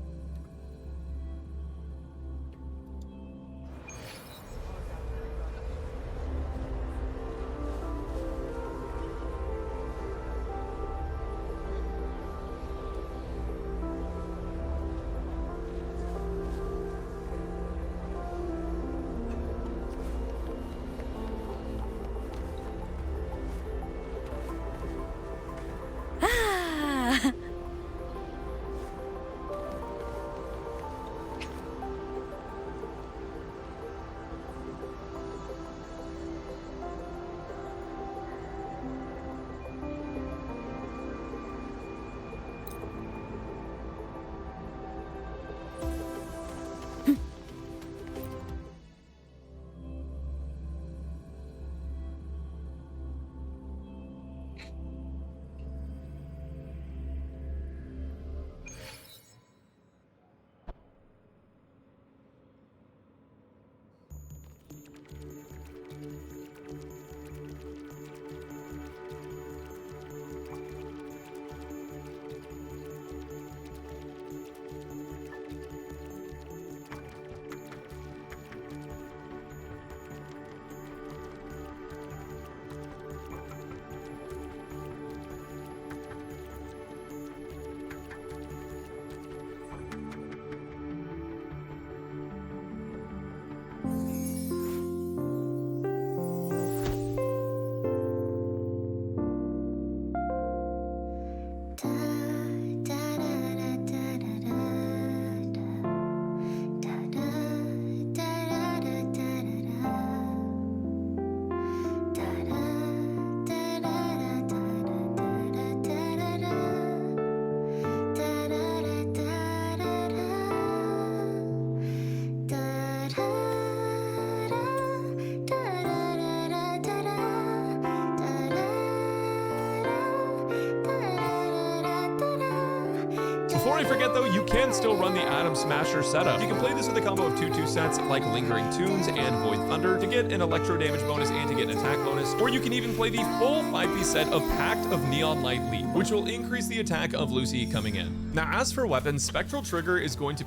forget though, you can still run the Atom Smasher setup. You can play this with a combo of 2 sets like Lingering Tunes and Void Thunder to get an electro damage bonus and to get an attack bonus, or you can even play the full 5-piece set of Pact of Neon Light Leap, which will increase the attack of Lucy coming in. Now as for weapons, Spectral Trigger is going to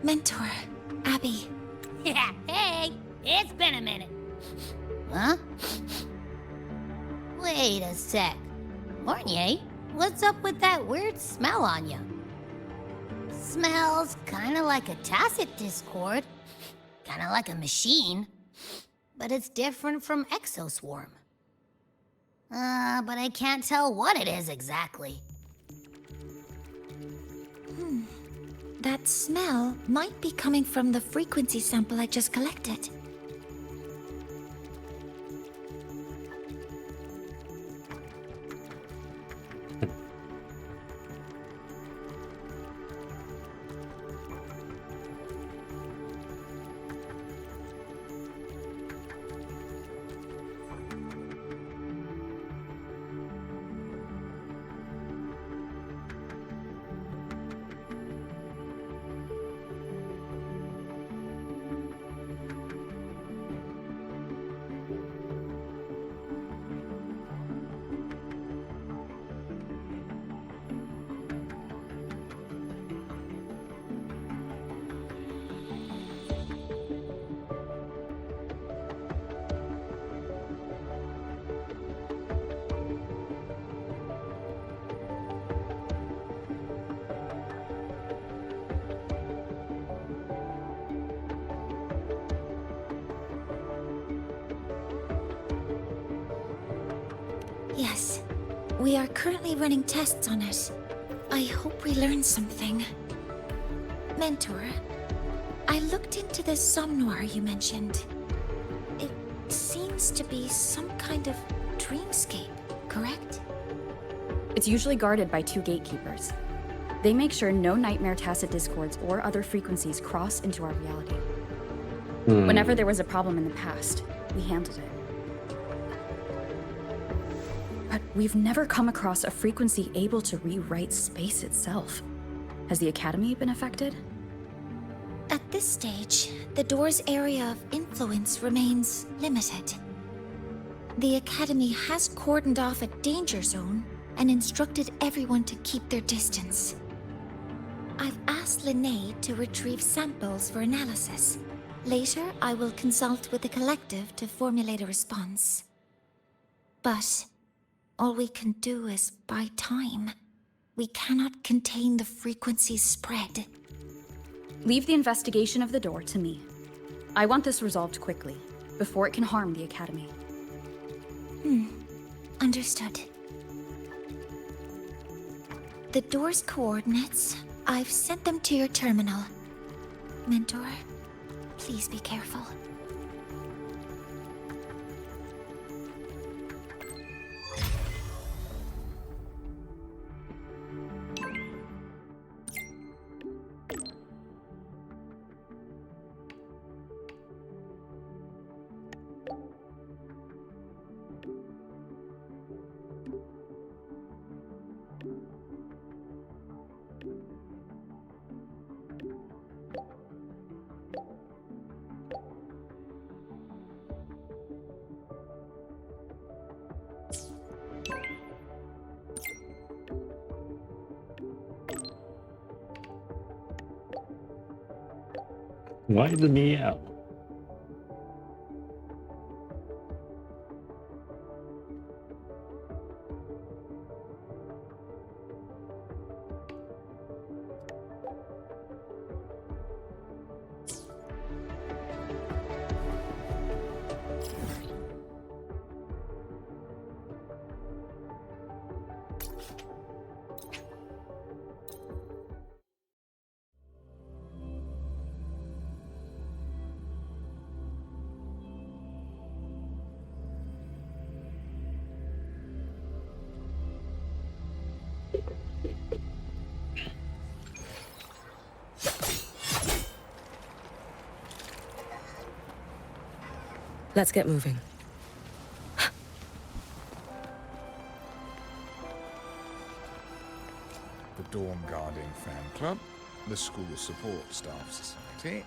Mentor, Abby. Yeah, hey, it's been a minute. Huh? Wait a sec. Mornier, what's up with that weird smell on you? Smells kinda like a tacit discord. Kinda like a machine. But it's different from Exoswarm. But I can't tell what it is exactly. That smell might be coming from the frequency sample I just collected. Yes, we are currently running tests on it. I hope we learn something. Mentor, I looked into the somnoir you mentioned. It seems to be some kind of dreamscape, correct? It's usually guarded by 2 gatekeepers. They make sure no nightmare tacit discords or other frequencies cross into our reality. Whenever there was a problem in the past, we handled it. But we've never come across a frequency able to rewrite space itself. Has the Academy been affected? At this stage, the door's area of influence remains limited. The Academy has cordoned off a danger zone and instructed everyone to keep their distance. I've asked Linnae to retrieve samples for analysis. Later, I will consult with the collective to formulate a response. But all we can do is buy time. We cannot contain the frequency's spread. Leave the investigation of the door to me. I want this resolved quickly, before it can harm the Academy. Understood. The door's coordinates, I've sent them to your terminal. Mentor, please be careful. Why the meow? Let's get moving. The Dorm Guarding Fan Club, the School Support Staff Society.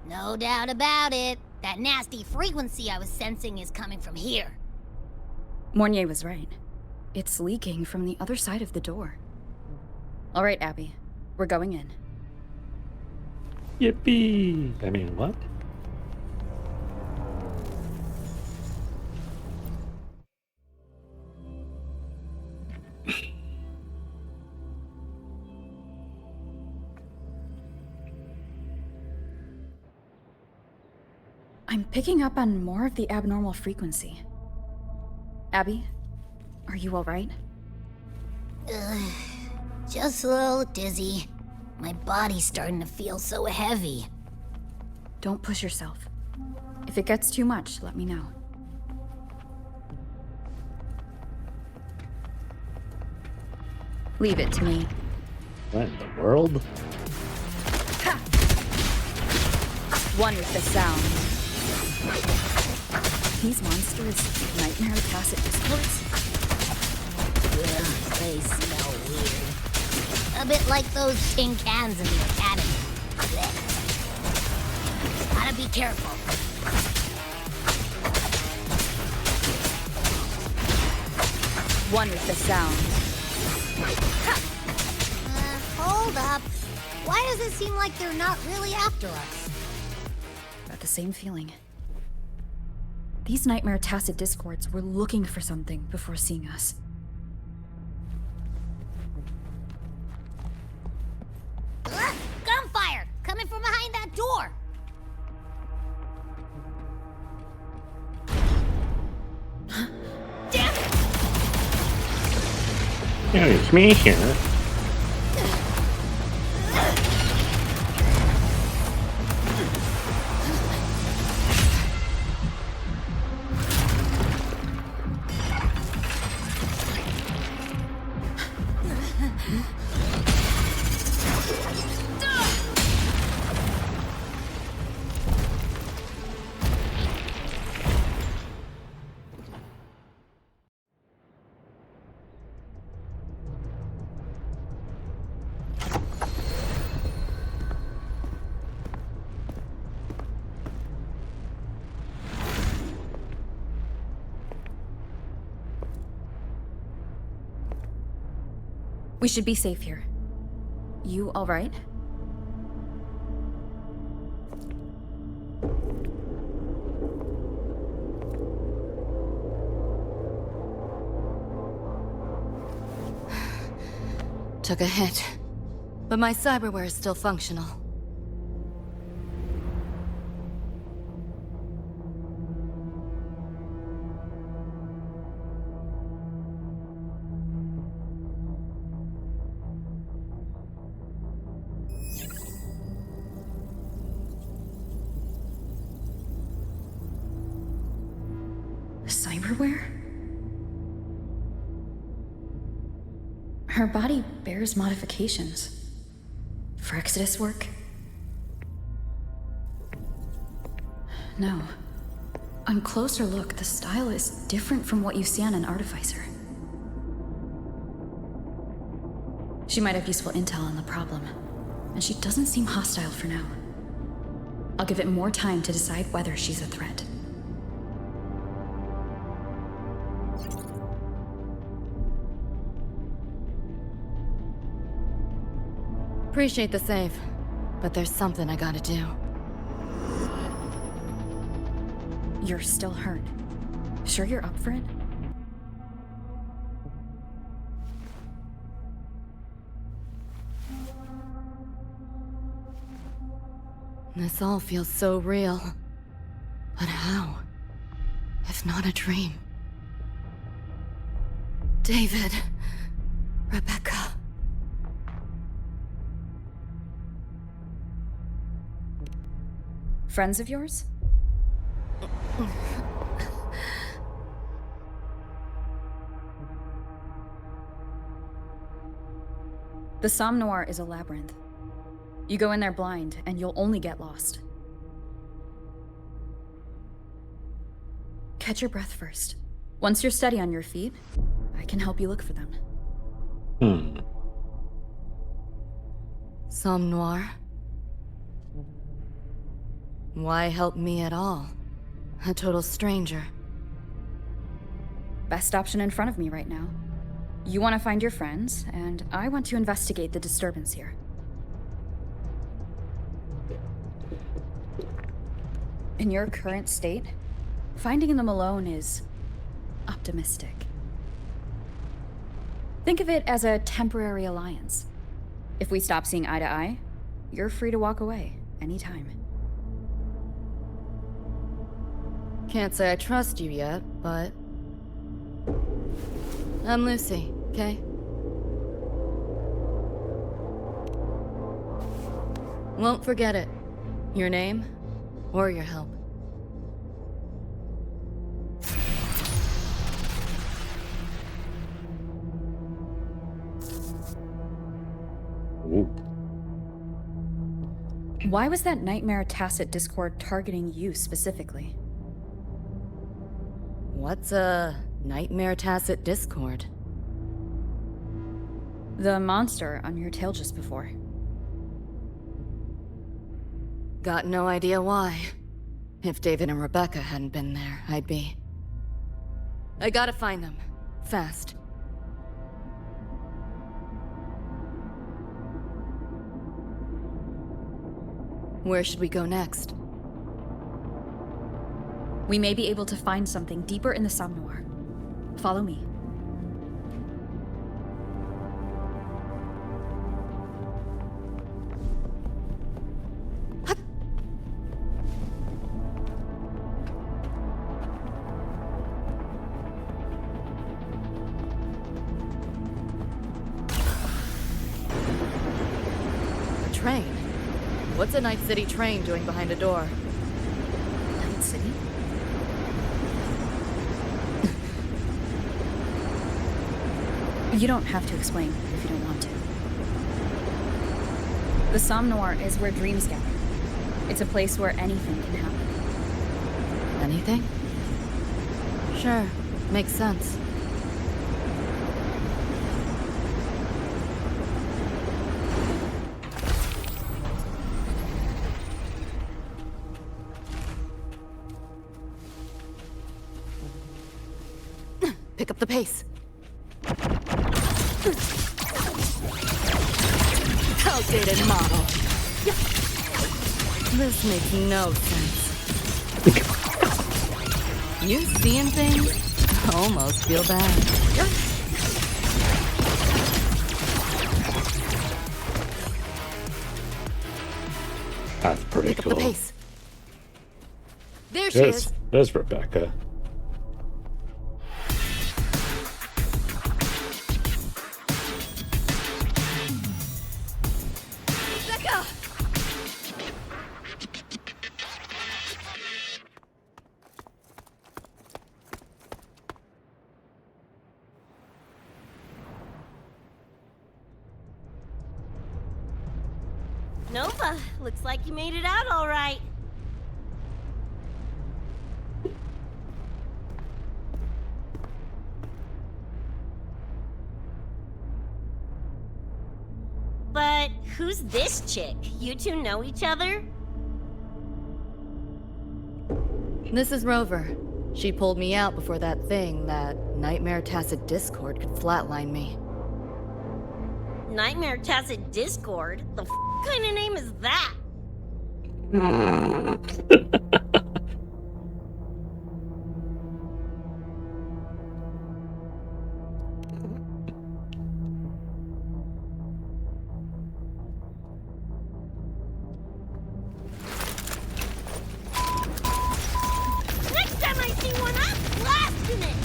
No doubt about it. That nasty frequency I was sensing is coming from here. Mornier was right. It's leaking from the other side of the door. All right, Abby. We're going in. Yippee! I mean, what? I'm picking up on more of the abnormal frequency. Abby, are you all right? Just a little dizzy. My body's starting to feel so heavy. Don't push yourself. If it gets too much, let me know. Leave it to me. What in the world? Ha! One with the sound. These monsters, nightmare tacit discords? Ugh, they smell weird. A bit like those tin cans in the academy. Blech. Gotta be careful. One with the sound. Hold up. Why does it seem like they're not really after us? Got the same feeling. These nightmare tacit discords were looking for something before seeing us. Gunfire! Coming from behind that door! Damn it! Yeah, it's me here. We should be safe here. You all right? Took a hit, but my cyberware is still functional. Cyberware? Her body bears modifications. For Exodus work? No. On closer look, the style is different from what you see on an artificer. She might have useful intel on the problem, and she doesn't seem hostile for now. I'll give it more time to decide whether she's a threat. Appreciate the save, but there's something I gotta do. You're still hurt. Sure you're up for it? This all feels so real. But how? If not a dream? David. Rebecca. Friends of yours? The Somme Noir is a labyrinth. You go in there blind, and you'll only get lost. Catch your breath first. Once you're steady on your feet, I can help you look for them. Somme Noir? Why help me at all? A total stranger. Best option in front of me right now. You want to find your friends, and I want to investigate the disturbance here. In your current state, finding them alone is optimistic. Think of it as a temporary alliance. If we stop seeing eye to eye, you're free to walk away anytime. Can't say I trust you yet, but... I'm Lucy, okay? Won't forget it. Your name, or your help. Ooh. Why was that Nightmare Tacit Discord targeting you specifically? What's a Nightmare Tacit Discord? The monster on your tail just before. Got no idea why. If David and Rebecca hadn't been there, I'd be... I gotta find them. Fast. Where should we go next? We may be able to find something deeper in the Somme Noir. Follow me. A train? What's a Night City train doing behind a door? Night City? You don't have to explain if you don't want to. The Somme Noir is where dreams gather. It's a place where anything can happen. Anything? Sure, makes sense. Pick up the pace. Outdated model. This makes no sense. You seeing things? I almost feel bad. That's pretty Pick cool. up the pace. There she is. There's Rebecca. Rebecca! Nova, looks like you made it out all right. But who's this chick? You two know each other? This is Rover. She pulled me out before that thing, that Nightmare Tacit Discord, could flatline me. Nightmare Tacit Discord? The kind of name is that? Next time I see one, I'm blasting it!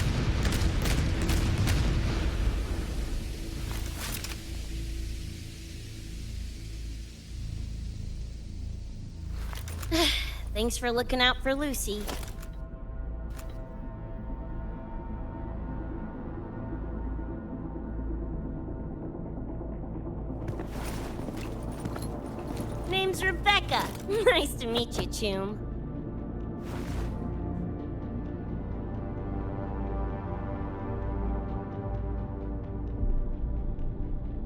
Thanks for looking out for Lucy. name's Rebecca. Nice to meet you, Choom.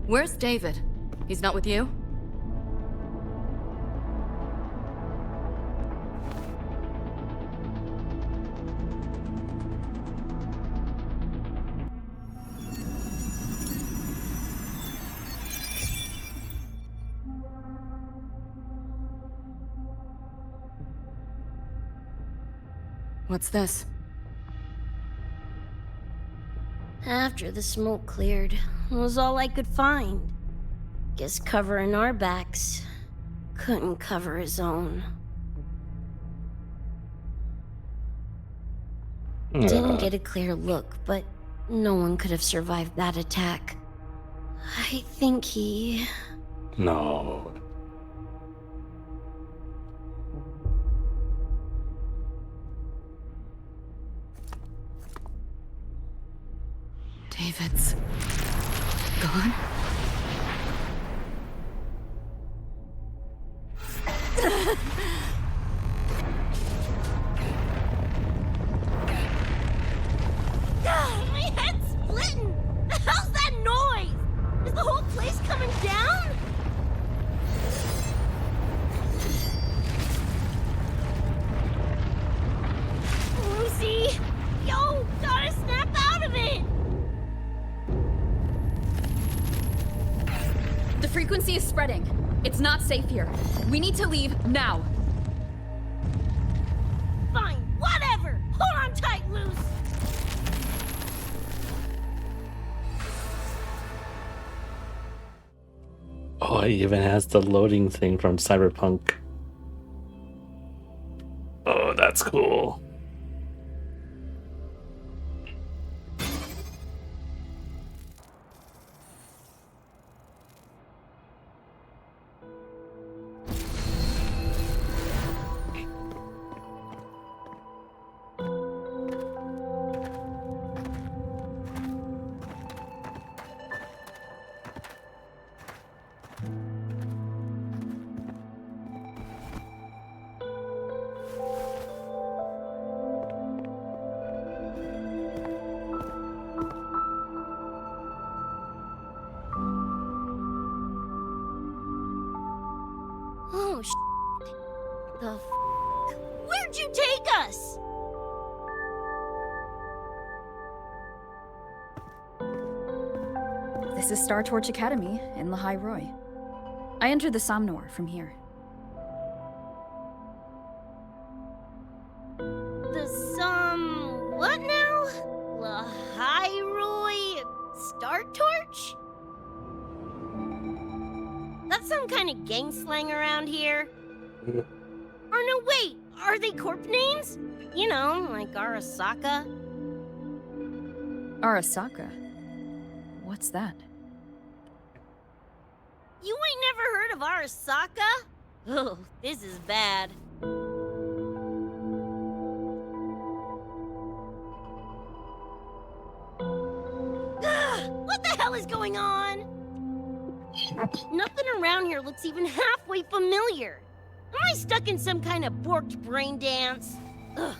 Where's David? He's not with you? What's this? After the smoke cleared, it was all I could find. Guess covering our backs couldn't cover his own. Didn't get a clear look, but no one could have survived that attack. I think he... No. David's gone? My head's splitting! The hell's that noise? Is the whole place coming down? Lucy! Yo, gotta snap out of it! The frequency is spreading. It's not safe here. We need to leave now. Fine, whatever! Hold on tight, Luce! Oh, it even has the loading thing from Cyberpunk. Oh, that's cool. Oh, the f***? Where'd you take us? This is Star Torch Academy in Lahai Roy. I entered the Somnor from here. What now? Lahai Star Torch? That's some kind of gang slang around here. Or no, wait, are they corp names? You know, like Arasaka? Arasaka? What's that? You ain't never heard of Arasaka? Oh, this is bad. What the hell is going on? Nothing around here looks even halfway familiar. Am I stuck in some kind of borked brain dance? Ugh.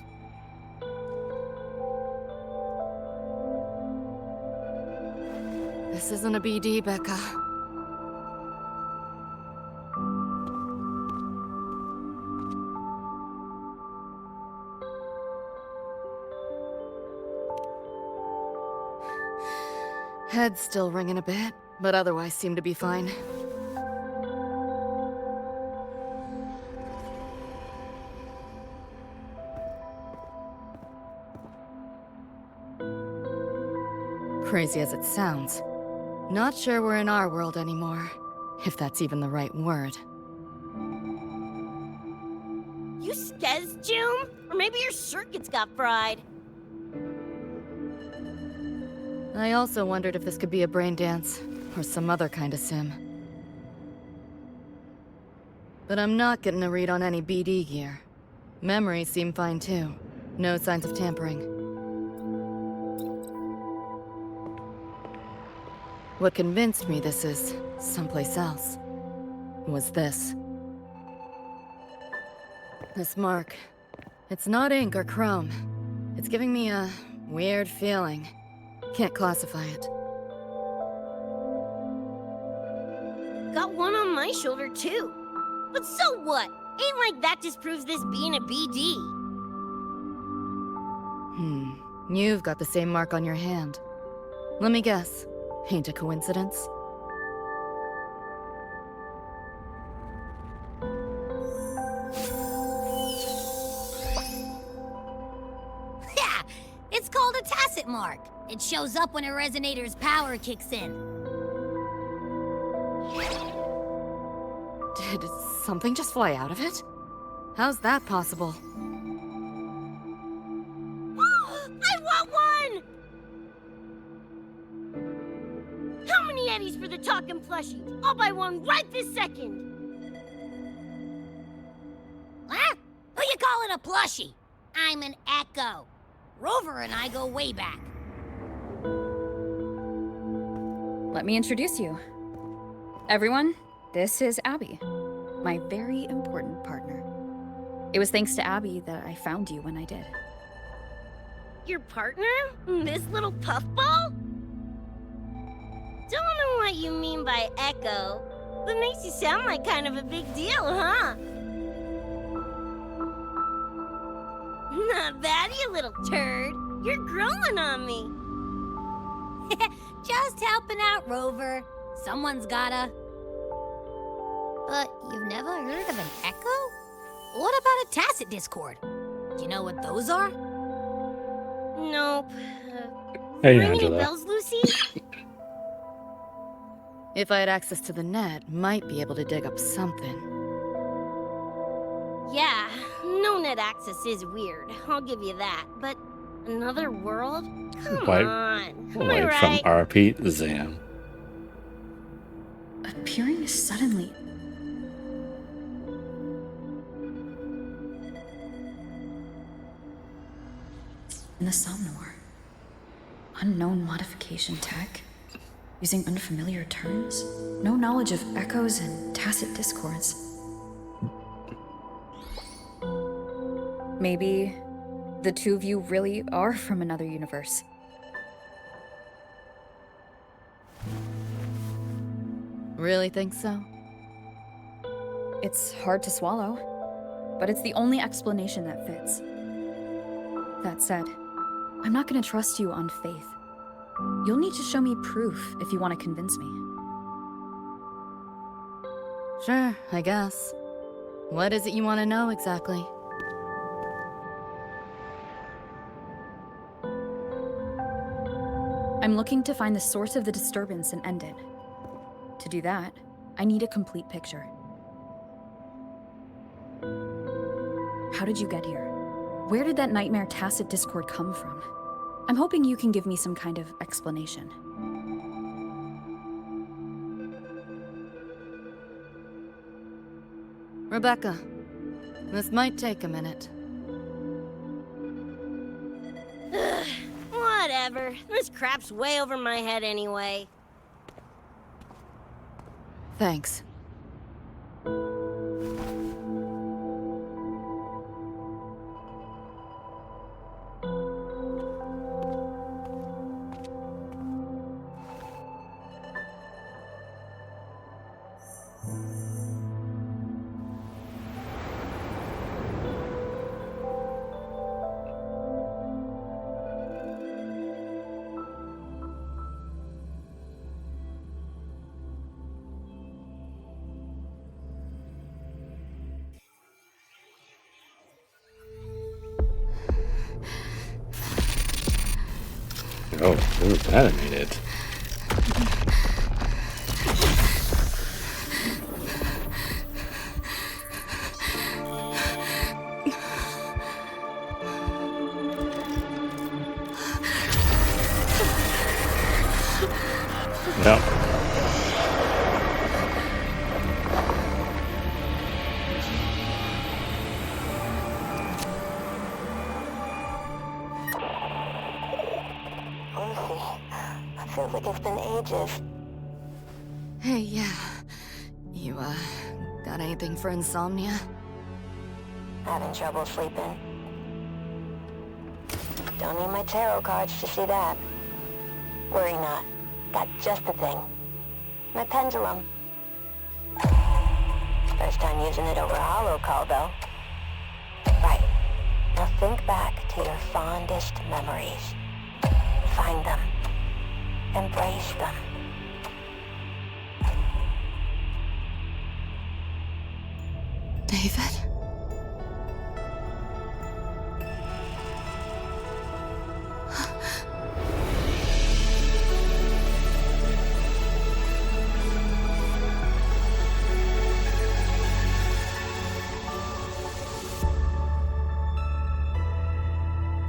This isn't a BD, Becca. Head's still ringing a bit, but otherwise seem to be fine. Crazy as it sounds, not sure we're in our world anymore, if that's even the right word. You skez, June? Or maybe your circuits got fried. I also wondered if this could be a brain dance, or some other kind of sim. But I'm not getting a read on any BD gear. Memories seem fine too. No signs of tampering. What convinced me this is someplace else was this. This mark. It's not ink or chrome. It's giving me a weird feeling. Can't classify it. Got one on my shoulder, too. But so what? Ain't like that disproves this being a BD. You've got the same mark on your hand. Let me guess. Ain't a coincidence? Yeah, it's called a tacit mark. It shows up when a resonator's power kicks in. Did something just fly out of it? How's that possible? I want one! How many eddies for the talking plushie? I'll buy one right this second! Huh? Who you calling a plushie? I'm an Echo. Rover and I go way back. Let me introduce you. Everyone, this is Abby, my very important partner. It was thanks to Abby that I found you when I did. Your partner? This little puffball? Don't know what you mean by Echo, but makes you sound like kind of a big deal, huh? Not bad, you little turd. You're growing on me. Just helping out, Rover. Someone's gotta. But you've never heard of an Echo? What about a tacit discord? Do you know what those are? Nope. Hey, Ring any Angela. bells, Lucy? If I had access to the net, might be able to dig up something. Yeah, no net access is weird. I'll give you that. But another world? Come Like- on. Am I Like right? from RP Zam. Appearing suddenly. In the Somnor. Unknown modification tech. Using unfamiliar terms. No knowledge of echoes and tacit discords. Maybe the two of you really are from another universe. Really think so? It's hard to swallow, but it's the only explanation that fits. That said, I'm not gonna trust you on faith. You'll need to show me proof if you want to convince me. Sure, I guess. What is it you want to know exactly? I'm looking to find the source of the disturbance and end it. To do that, I need a complete picture. How did you get here? Where did that nightmare tacit discord come from? I'm hoping you can give me some kind of explanation. Rebecca, this might take a minute. Whatever. This crap's way over my head anyway. Thanks. Oh, it was animated. Yep. Feels like it's been ages. Hey, yeah. You, got anything for insomnia? Having trouble sleeping? Don't need my tarot cards to see that. Worry not. Got just the thing. My pendulum. First time using it over a holo call, though. Right. Now think back to your fondest memories. Find them. Embrace them. David?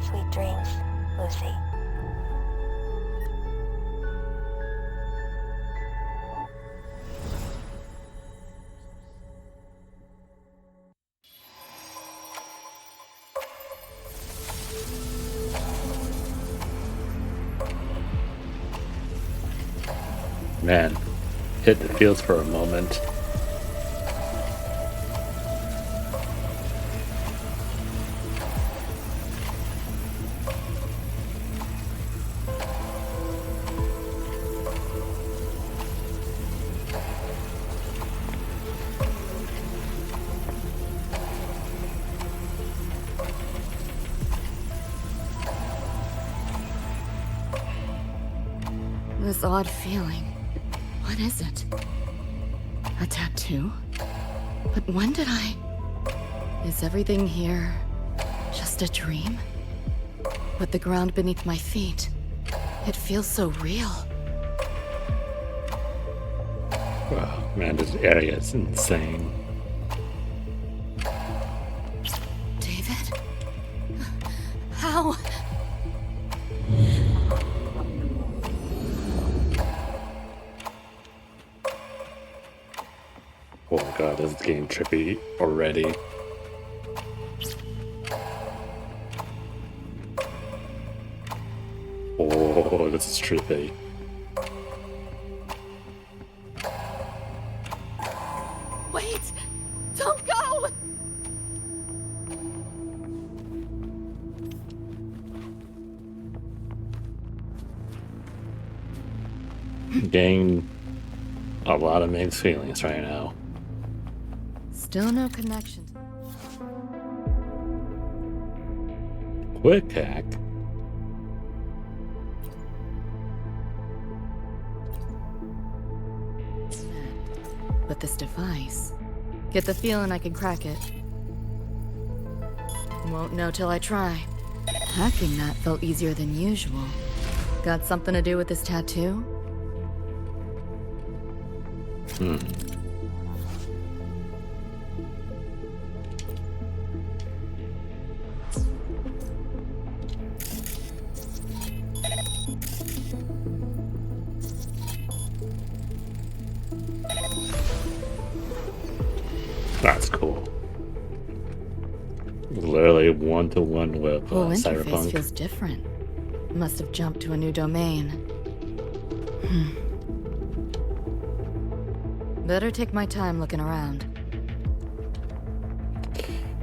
Sweet dreams, Lucy. Man, hit the fields for a moment. This odd feeling. What is it? A tattoo? But when did I... Is everything here just a dream? But the ground beneath my feet, it feels so real. Oh, man, this area is insane. David? How? Oh my god, this is getting trippy already. Oh, this is trippy. Wait! Don't go! Getting a lot of mixed feelings right now. Still no connection. Quick hack. But this device... Get the feeling I can crack it. Won't know till I try. Hacking that felt easier than usual. Got something to do with this tattoo? That's cool. Literally one-to-one with Whole interface Cyberpunk. feels different. Must have jumped to a new domain. Better take my time looking around.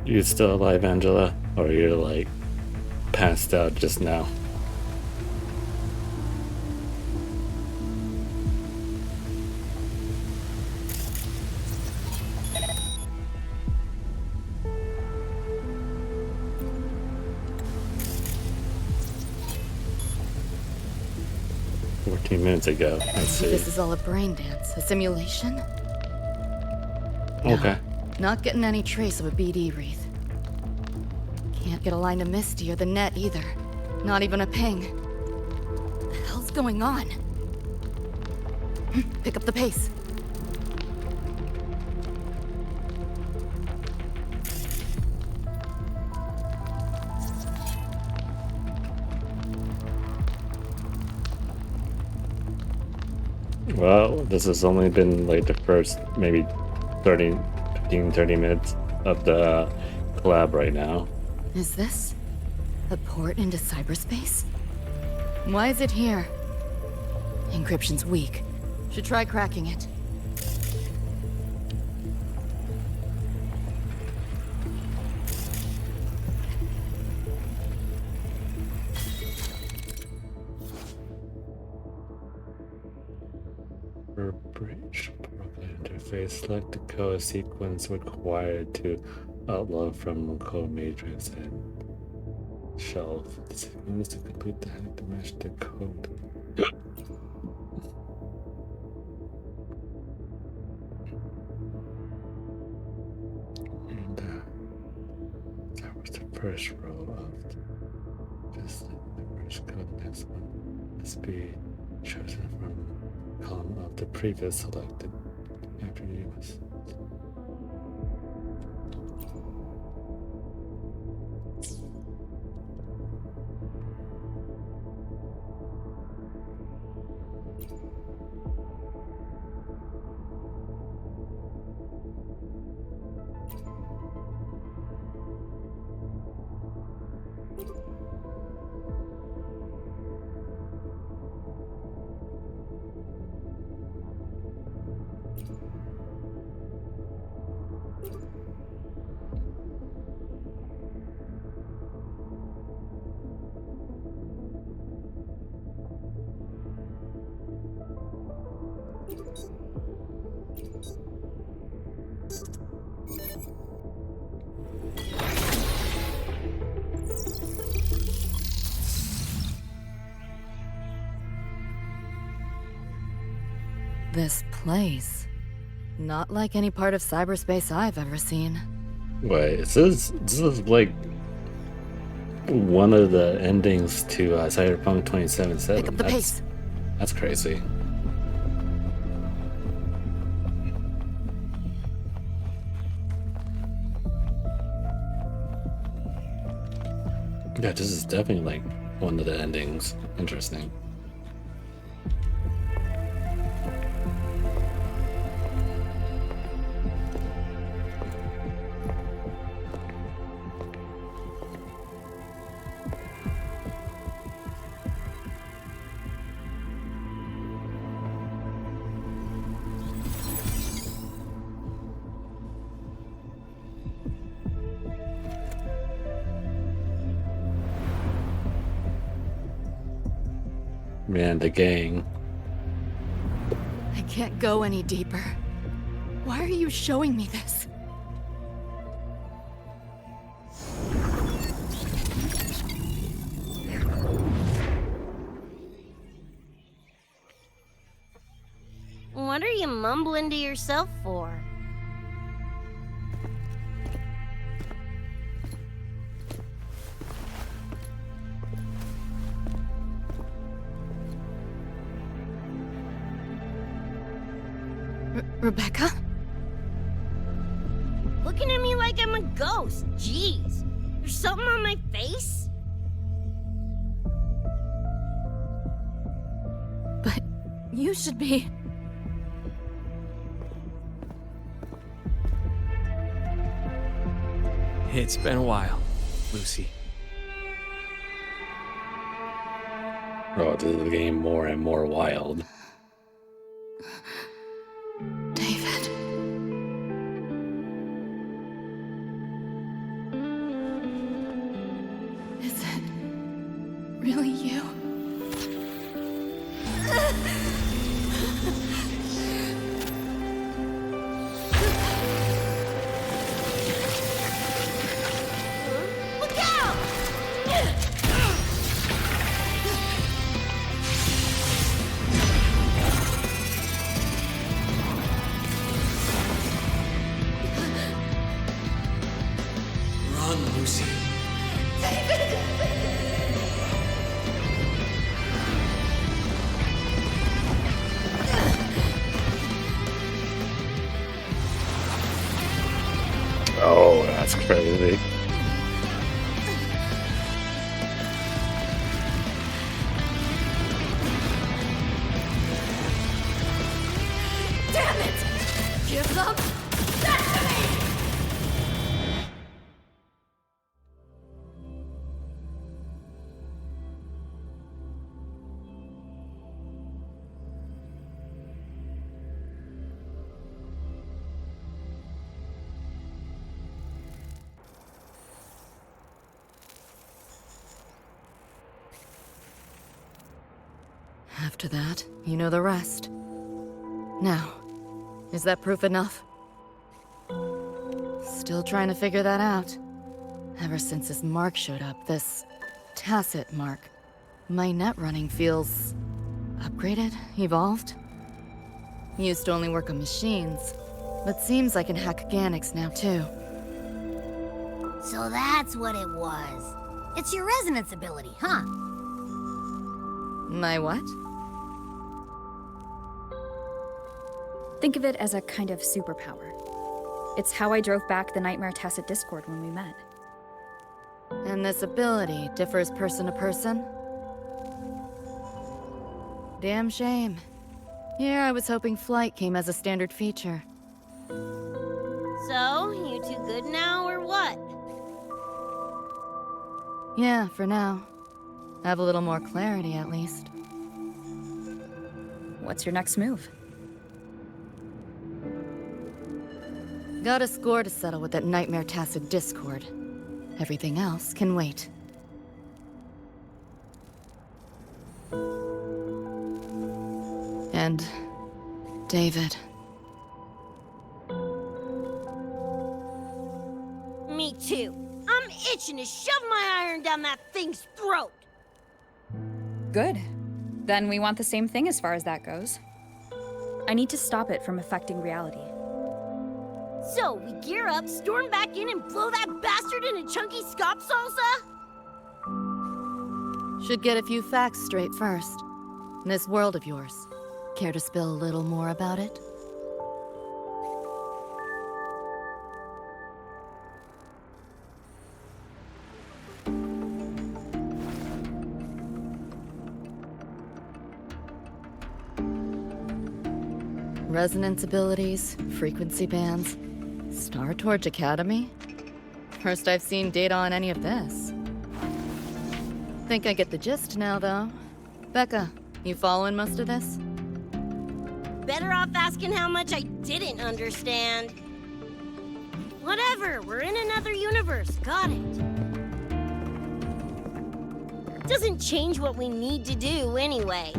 You still alive, Angela? Or you're like passed out just now? Minutes ago. Let's see. This is all a brain dance, a simulation? Okay. Not getting any trace of a BD wreath. Can't get a line to Misty or the net either. Not even a ping. What the hell's going on? Pick up the pace. Well, this has only been like the first maybe 30 minutes of the collab right now. Is this a port into cyberspace? Why is it here? Encryption's weak. Should try cracking it. For bridge program interface, select the code sequence required to upload from code matrix and shelf. The sequence to complete the hack to match the code. And that was the first row of just the first code. The next one must be chosen from column of the previous selected after you was. This place. Not like any part of cyberspace I've ever seen. Wait, this is like one of the endings to Cyberpunk 2077. Pick up the pace. That's crazy. Yeah, this is definitely like one of the endings. Interesting. Man, the gang. I can't go any deeper. Why are you showing me this? What are you mumbling to yourself for? Rebecca? Looking at me like I'm a ghost. Jeez. There's something on my face? But you should be... It's been a while, Lucy. Oh, this is getting more and more wild. David. Is it really you? Look out! Run, Lucy. Oh, that's crazy. Damn it! Give them that to me! After that, you know the rest. Now, is that proof enough? Still trying to figure that out. Ever since this mark showed up, this tacit mark, my net running feels upgraded, evolved. Used to only work on machines, but seems I can hack organics now too. So that's what it was. It's your resonance ability, huh? My what? Think of it as a kind of superpower. It's how I drove back the Nightmare Tacit Discord when we met. And this ability differs person to person? Damn shame. Here I was hoping flight came as a standard feature. So, you two good now, or what? Yeah, for now. Have a little more clarity, at least. What's your next move? Got a score to settle with that Nightmare Tacit Discord. Everything else can wait. And David. Me too. I'm itching to shove my iron down that thing's throat. Good. Then we want the same thing as far as that goes. I need to stop it from affecting reality. So, we gear up, storm back in, and blow that bastard in a chunky scop salsa? Should get a few facts straight first. This world of yours. Care to spill a little more about it? Resonance abilities, frequency bands, Star Torch Academy? First I've seen data on any of this. Think I get the gist now, though. Becca, you following most of this? Better off asking how much I didn't understand. Whatever, we're in another universe, got it. Doesn't change what we need to do anyway.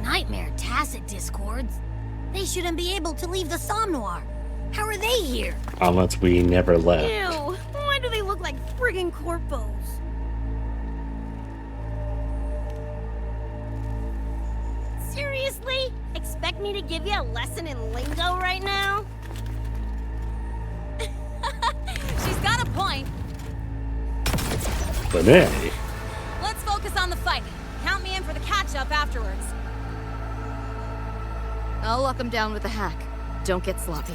Nightmare Tacit Discords? They shouldn't be able to leave the Somnoir. How are they here? Unless we never left. Ew, why do they look like friggin' corpos? Seriously? Expect me to give you a lesson in lingo right now? She's got a point. Lene. Let's focus on the fight. Count me in for the catch-up afterwards. I'll lock him down with a hack. Don't get sloppy.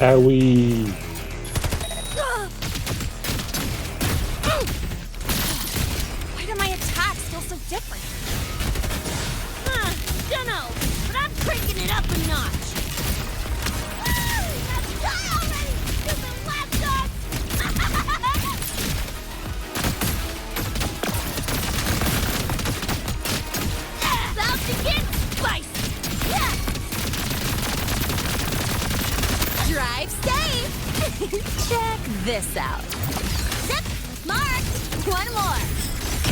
Owie. Why do my attacks feel so different? Dunno, but I'm cranking it up a notch. Now die already, stupid lapdog! About to get spicy! Drive safe! Check this out. Zip! Mark! One more.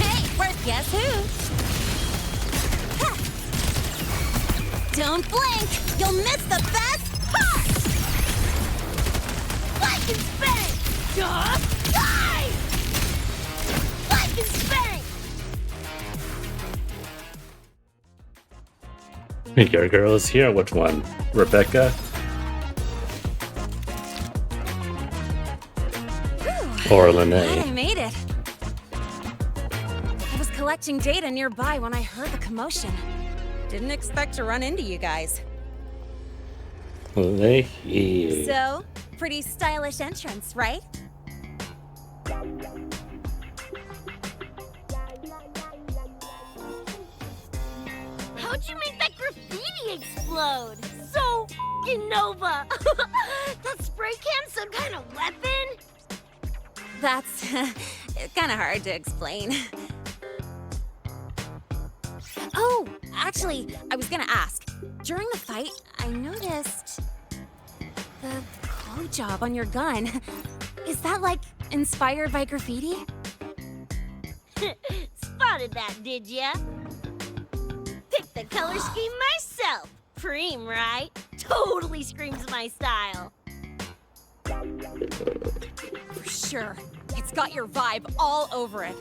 Hey, first guess who? Don't blink! You'll miss the best part! Like and spank! Die! Like and spank! Your girl is here. Which one? Rebecca? Or Glad I Lene? made it. I was collecting data nearby when I heard the commotion. Didn't expect to run into you guys. Leahy. So, pretty stylish entrance, right? How'd you make that graffiti explode? So f***ing Nova! That spray can some kind of weapon? That's kind of hard to explain. Oh, actually, I was gonna ask. During the fight, I noticed the glow job on your gun. Is that, like, inspired by graffiti? Spotted that, did ya? Picked the color scheme myself. Preem, right? Totally screams my style. For sure. It's got your vibe all over it.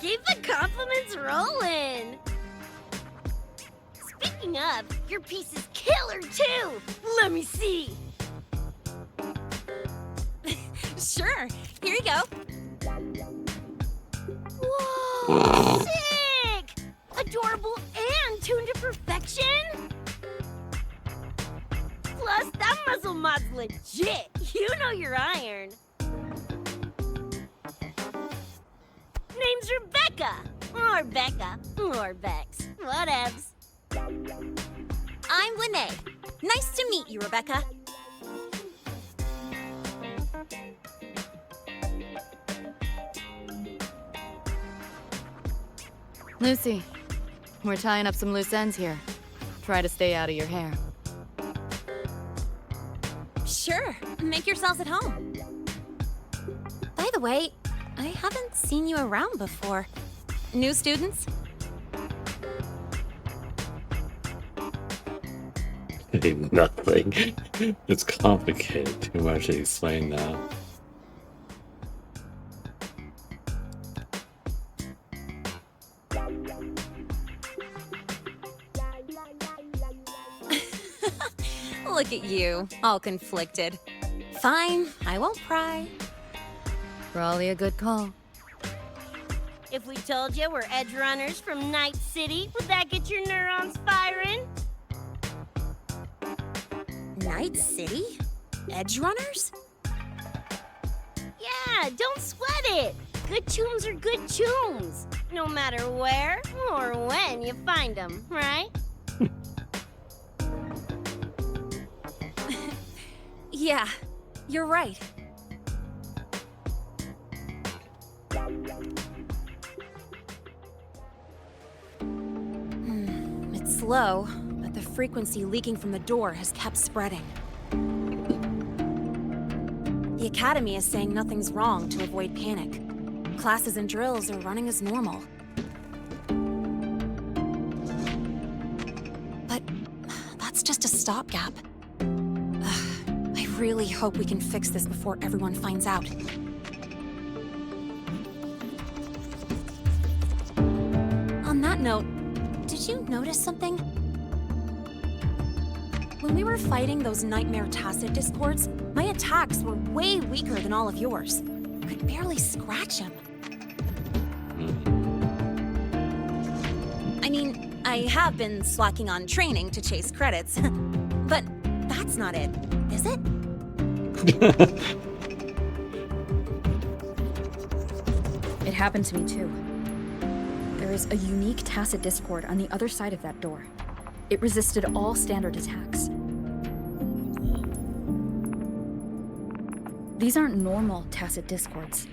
Keep the compliments rolling. Speaking of, your piece is killer too. Let me see. Sure. Here you go. Whoa, sick! Adorable and tuned to perfection. Plus, that muzzle mod's legit. You know your iron. Name's Rebecca. Or Becca. Or Bex. Whatevs. I'm Lene. Nice to meet you, Rebecca. Lucy, we're tying up some loose ends here. Try to stay out of your hair. Sure. Make yourselves at home. By the way, I haven't seen you around before. New students? Nothing. It's complicated. Too much to explain now. Look at you, all conflicted. Fine, I won't pry. Probably a good call. If we told you we're edge runners from Night City, would that get your neurons firing? Night City? Edge runners? Yeah, don't sweat it. Good tunes are good tunes. No matter where or when you find them, right? Yeah, you're right. It's slow, but the frequency leaking from the door has kept spreading. The Academy is saying nothing's wrong to avoid panic. Classes and drills are running as normal. But that's just a stopgap. I really hope we can fix this before everyone finds out. On that note, did you notice something? When we were fighting those nightmare tacit discords, my attacks were way weaker than all of yours. Could barely scratch him. I mean, I have been slacking on training to chase credits, but that's not it, is it? It happened to me too. There is a unique tacit discord on the other side of that door. It resisted all standard attacks. These aren't normal tacit discords.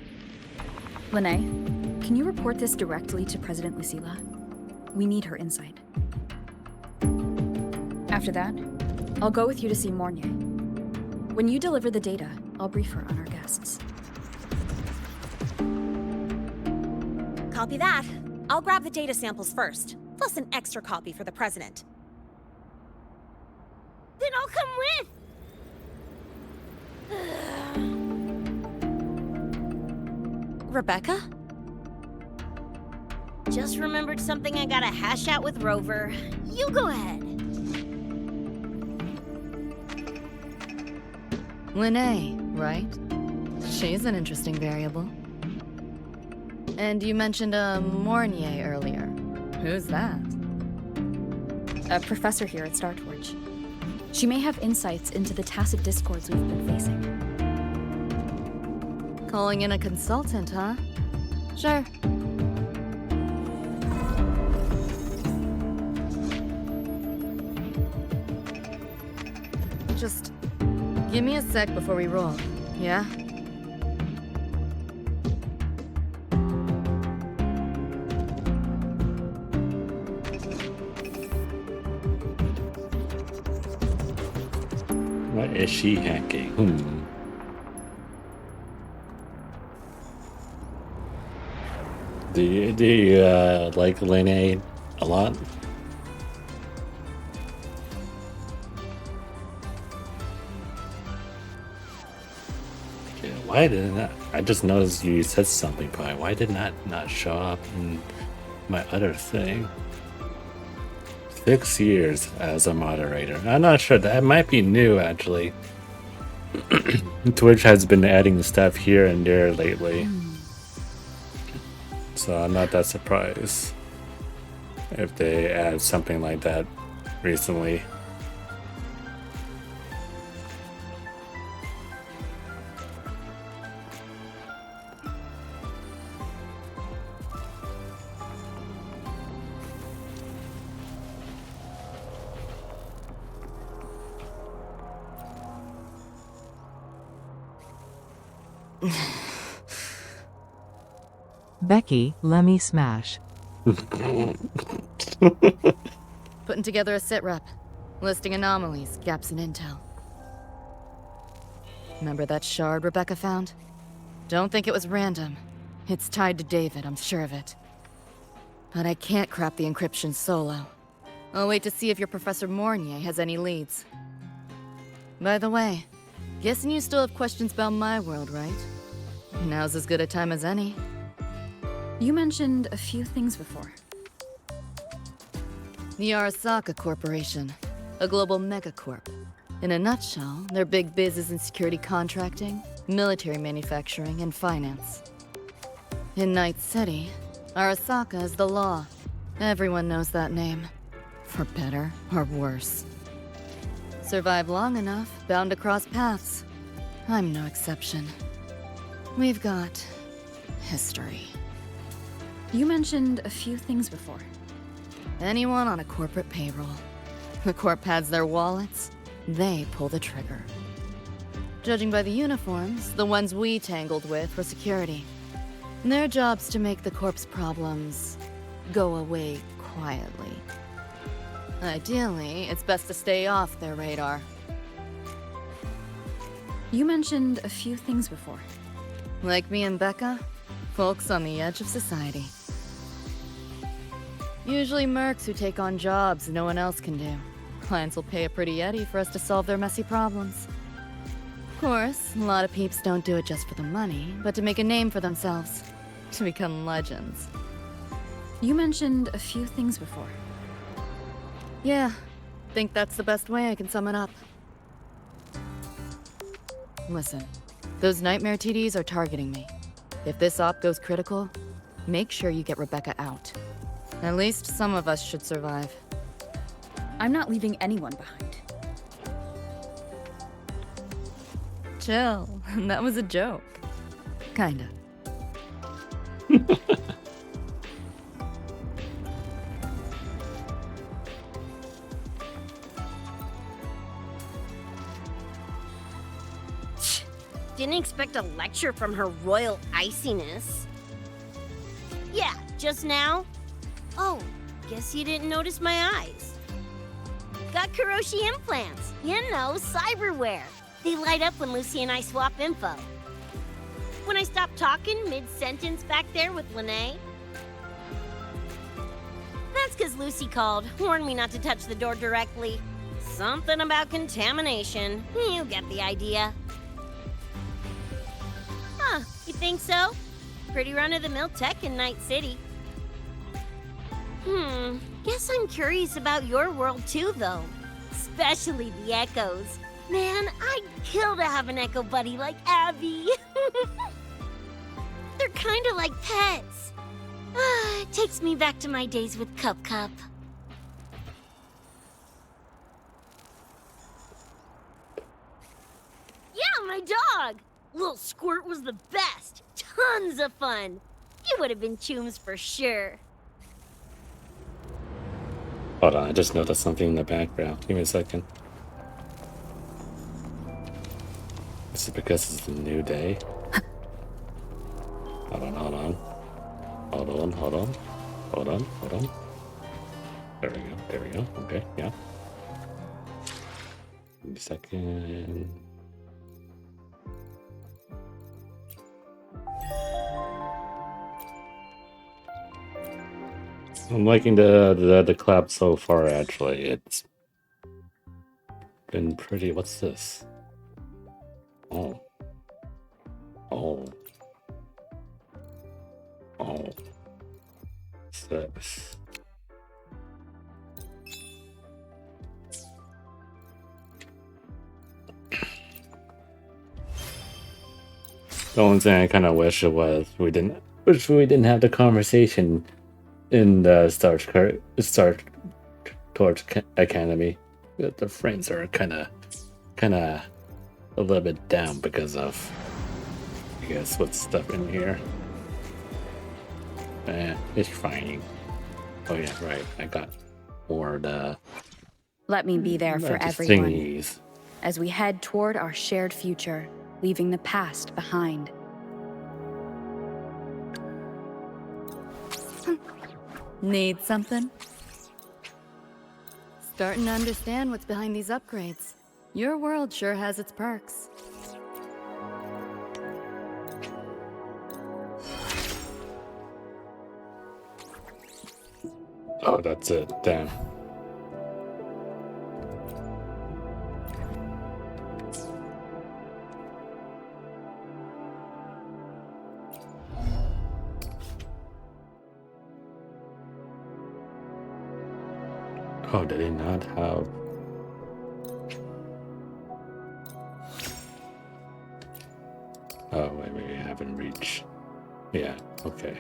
Lene, can you report this directly to President Lucilla? We need her insight. After that, I'll go with you to see Mornier. When you deliver the data, I'll brief her on our guests. Copy that. I'll grab the data samples first, plus an extra copy for the president. Then I'll come with! Rebecca? Just remembered something I gotta hash out with Rover. You go ahead. Lene, right? She's an interesting variable. And you mentioned a Mornier earlier. Who's that? A professor here at StarTorch. She may have insights into the tacit discords we've been facing. Calling in a consultant, huh? Sure. Just give me a sec before we roll, yeah? What is she hacking? Do you like Lene a lot? Okay, why didn't I just noticed you said something, but why did that not show up in my other thing? 6 years as a moderator. I'm not sure. That might be new, actually. Twitch has been adding stuff here and there lately. So I'm not that surprised if they add something like that recently. Becky, lemme smash. Putting together a sit rep, listing anomalies, gaps in intel. Remember that shard Rebecca found? Don't think it was random. It's tied to David, I'm sure of it. But I can't crack the encryption solo. I'll wait to see if your Professor Mornier has any leads. By the way, guessing you still have questions about my world, right? Now's as good a time as any. You mentioned a few things before. The Arasaka Corporation, a global megacorp. In a nutshell, their big biz is in security contracting, military manufacturing, and finance. In Night City, Arasaka is the law. Everyone knows that name. For better or worse. Survive long enough, bound to cross paths. I'm no exception. We've got history. You mentioned a few things before. Anyone on a corporate payroll. The corp pads their wallets, they pull the trigger. Judging by the uniforms, the ones we tangled with were security. Their job's to make the corp's problems go away quietly. Ideally, it's best to stay off their radar. You mentioned a few things before. Like me and Becca, folks on the edge of society. Usually mercs who take on jobs no one else can do. Clients will pay a pretty eddy for us to solve their messy problems. Of course, a lot of peeps don't do it just for the money, but to make a name for themselves. To become legends. You mentioned a few things before. Yeah, think that's the best way I can sum it up. Listen, those nightmare TDs are targeting me. If this op goes critical, make sure you get Rebecca out. At least some of us should survive. I'm not leaving anyone behind. Chill, that was a joke. Kinda. Didn't expect a lecture from her royal iciness. Yeah, just now? Oh, guess you didn't notice my eyes. Got Kuroshi implants. You know, cyberware. They light up when Lucy and I swap info. When I stopped talking mid-sentence back there with Lene. That's because Lucy called, warned me not to touch the door directly. Something about contamination. You get the idea. Huh, you think so? Pretty run-of-the-mill tech in Night City. Guess I'm curious about your world too, though. Especially the echoes. Man, I'd kill to have an echo buddy like Abby. They're kind of like pets. It takes me back to my days with Cup. Yeah, my dog! Little Squirt was the best. Tons of fun. You would have been chooms for sure. Hold on, I just noticed something in the background. Give me a second. Is it because it's a new day? Hold on. There we go. Okay, yeah. Give me a second. I'm liking the collab so far, actually. It's been pretty... What's this? Oh. What's this? The only thing I kind of wish it was we didn't have the conversation in the Star Torch Academy. The frames are kind of a little bit down because of, I guess, what's stuff in here. It's fine. Oh yeah, right. I got more the. Let me be there for everyone as we head toward our shared future, leaving the past behind. Need something? Starting to understand what's behind these upgrades. Your world sure has its perks. Oh, that's it. Damn. Oh, did they not have... Oh, wait, I haven't reached... Yeah, okay.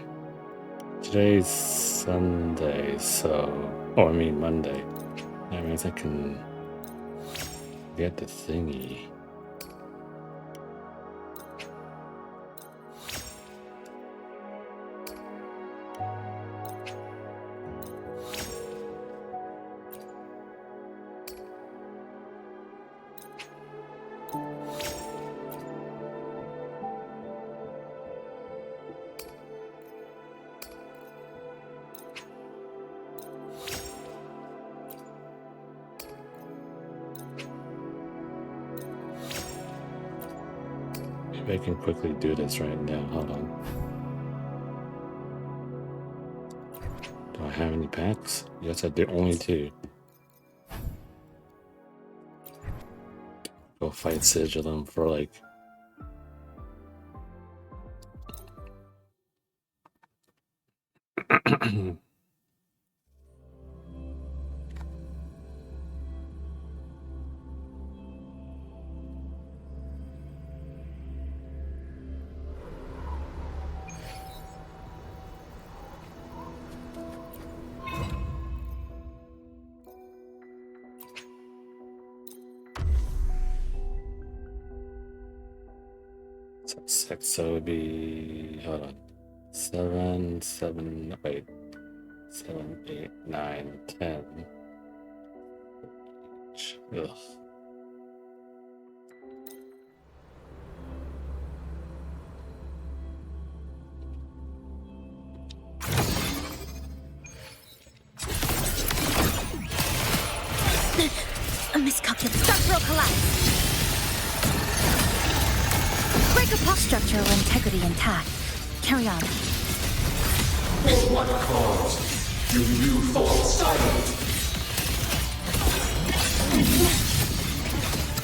Today's Sunday, so... Oh, I mean Monday. That means I can get the thingy. I can quickly do this right now. Hold on. Do I have any packs? Yes, I do. Only 2. Go fight Sigilum for like... So it would be, hold on, 7, 8, 9, 10. Ugh. A miscalculation. Structural collapse. Break a pop structural integrity intact. Carry on. What cause do you fall silent?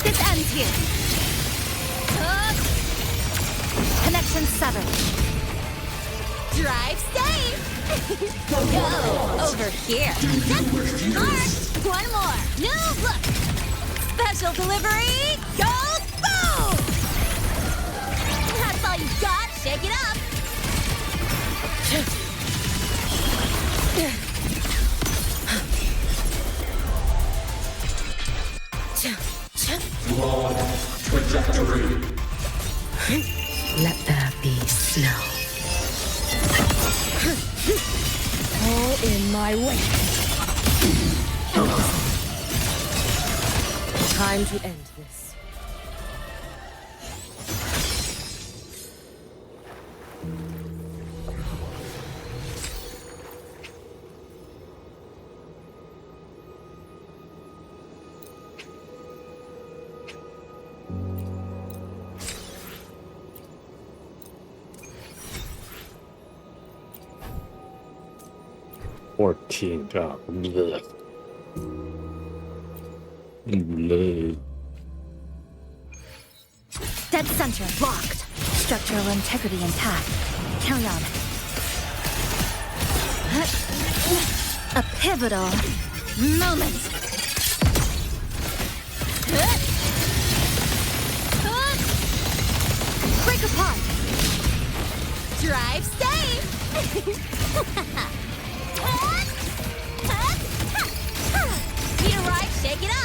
This ends here. Connection severed. Drive safe. Go over here. Mark. One more. New look. Special delivery. Go boom. That's all you got. Shake it up. Trajectory. Let there be snow. All in my way. Time to end this. $14. Blech. Blech. Dead center locked. Structural integrity intact. Carry on. A pivotal moment. Break apart. Drive safe. Need a ride? Shake it up.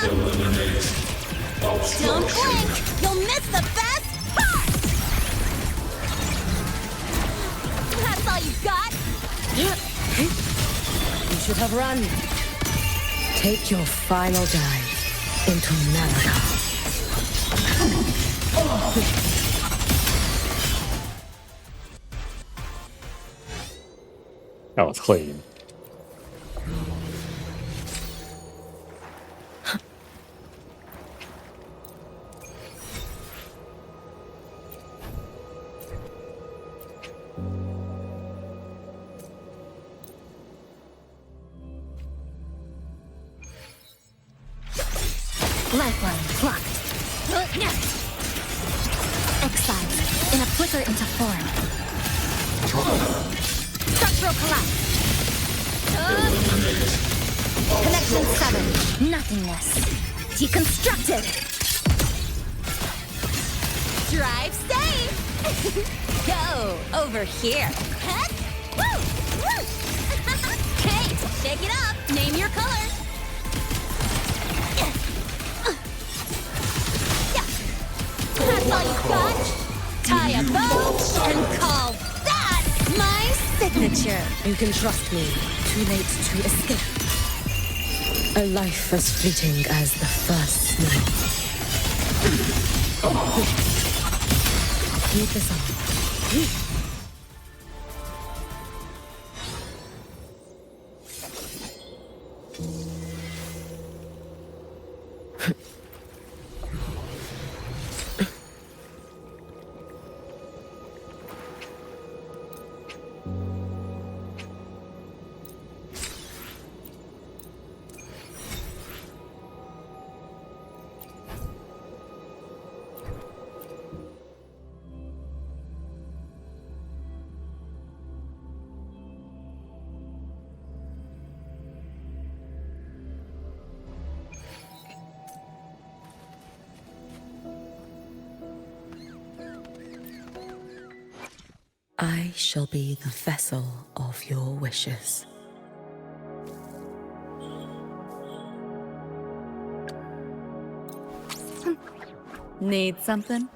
Don't blink. You'll miss the best part. That's all you got? You should have run. Take your final dive into America. That was clean. Lifeline blocked. Exile in a flicker into form. Structural collapse. Connection 7. Nothingness. Deconstructed. Drive safe. Go over here. Woo! Hey, shake it up. Name your color. That's all you got? Tie a bow and call that my signature. You can trust me. Too late to escape. A life as fleeting as the first snow. Keep this on. I shall be the vessel of your wishes. Need something?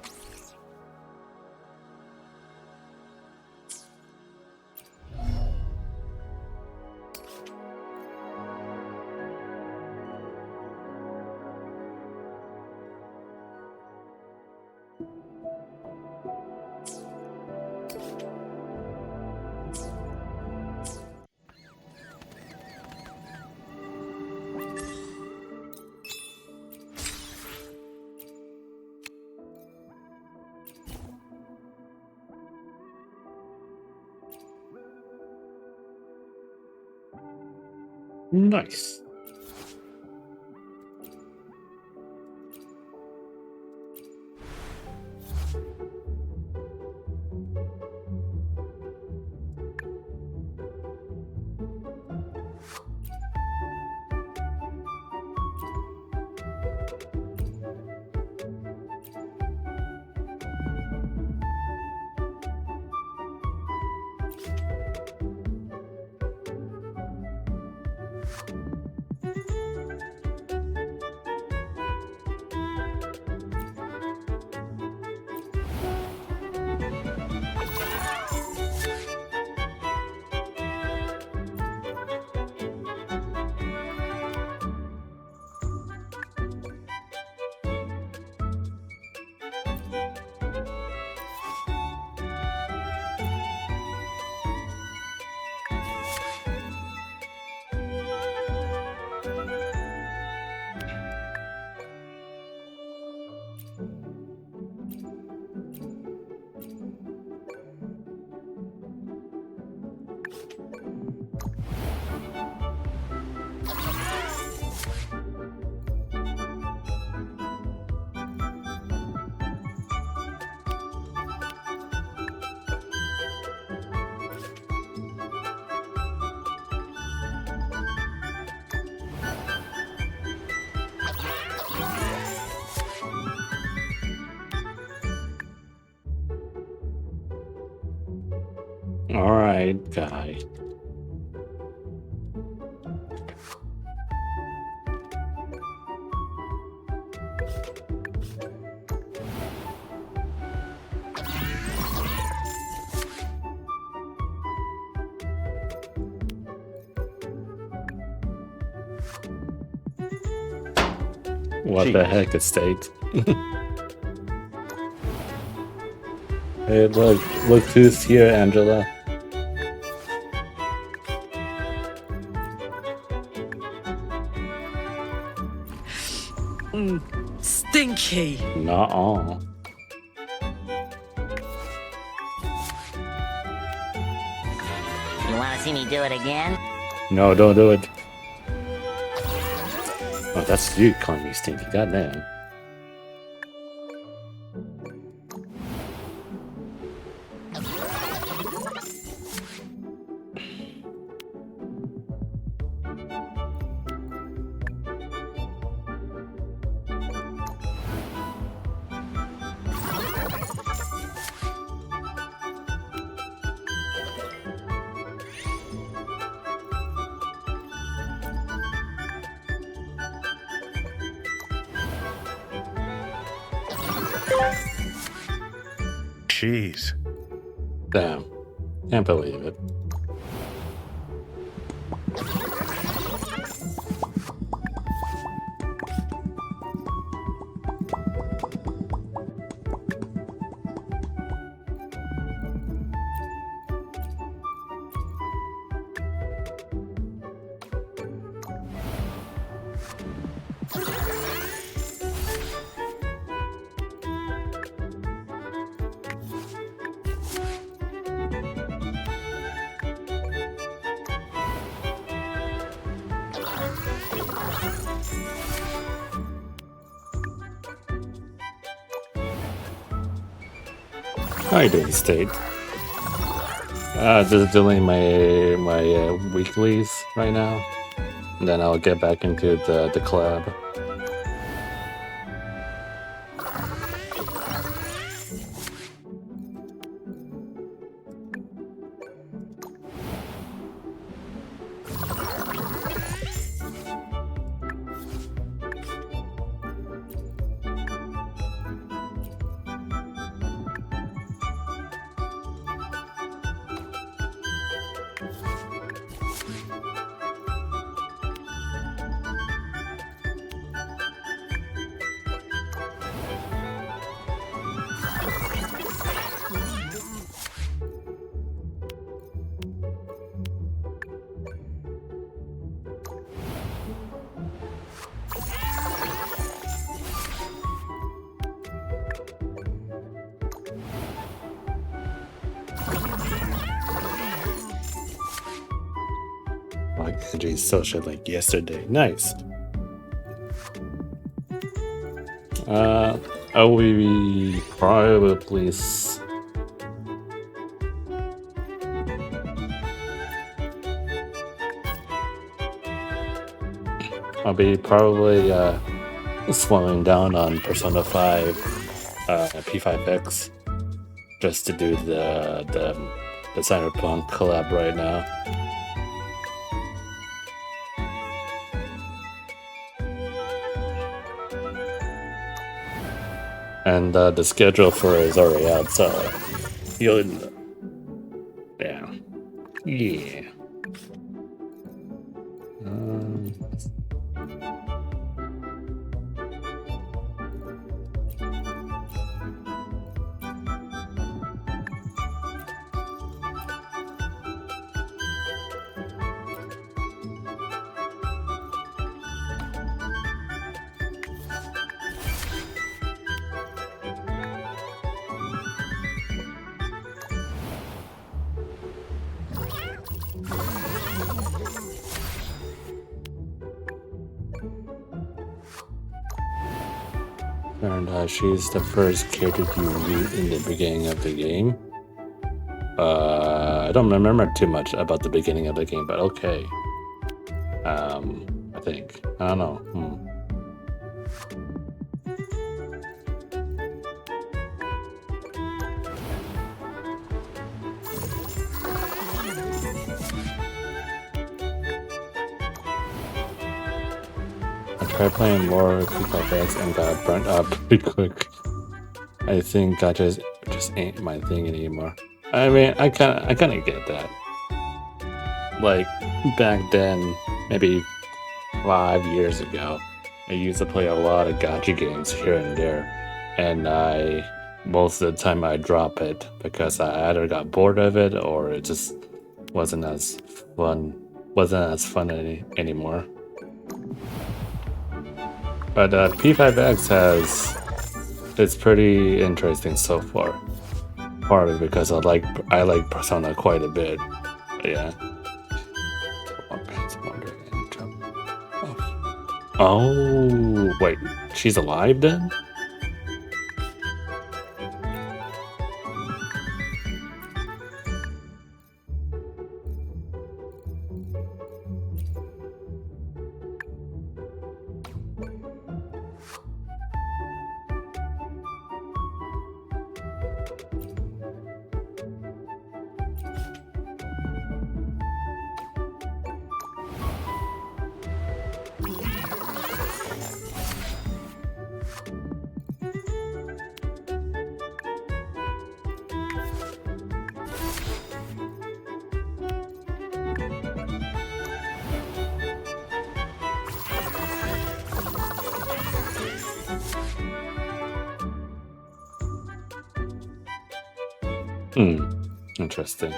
Nice. Alright, guy. What the heck, estate? Hey, look who's here, Angela. Stinky. Nuh-uh. You wanna see me do it again? No, don't do it. Oh, that's you calling me stinky. Goddamn. Jeez. Damn. Can't believe it. How you doing, State? Just doing my weeklies right now, and then I'll get back into the collab. Like social like yesterday. Nice. I will be probably slowing down on Persona 5 P5X just to do the Cyberpunk collab right now. And the schedule for it is already out, so you'll yeah. And she's the first character you meet in the beginning of the game. I don't remember too much about the beginning of the game, but okay. I think. I don't know. I tried playing more P5X and got burnt up pretty quick. I think gacha just ain't my thing anymore. I mean, I kind of get that. Like back then, maybe 5 years ago, I used to play a lot of gacha games here and there, and most of the time I drop it because I either got bored of it or it just wasn't as fun anymore. But P5X it's pretty interesting so far. Partly because I like Persona quite a bit. But yeah. Oh wait, she's alive then? Interesting.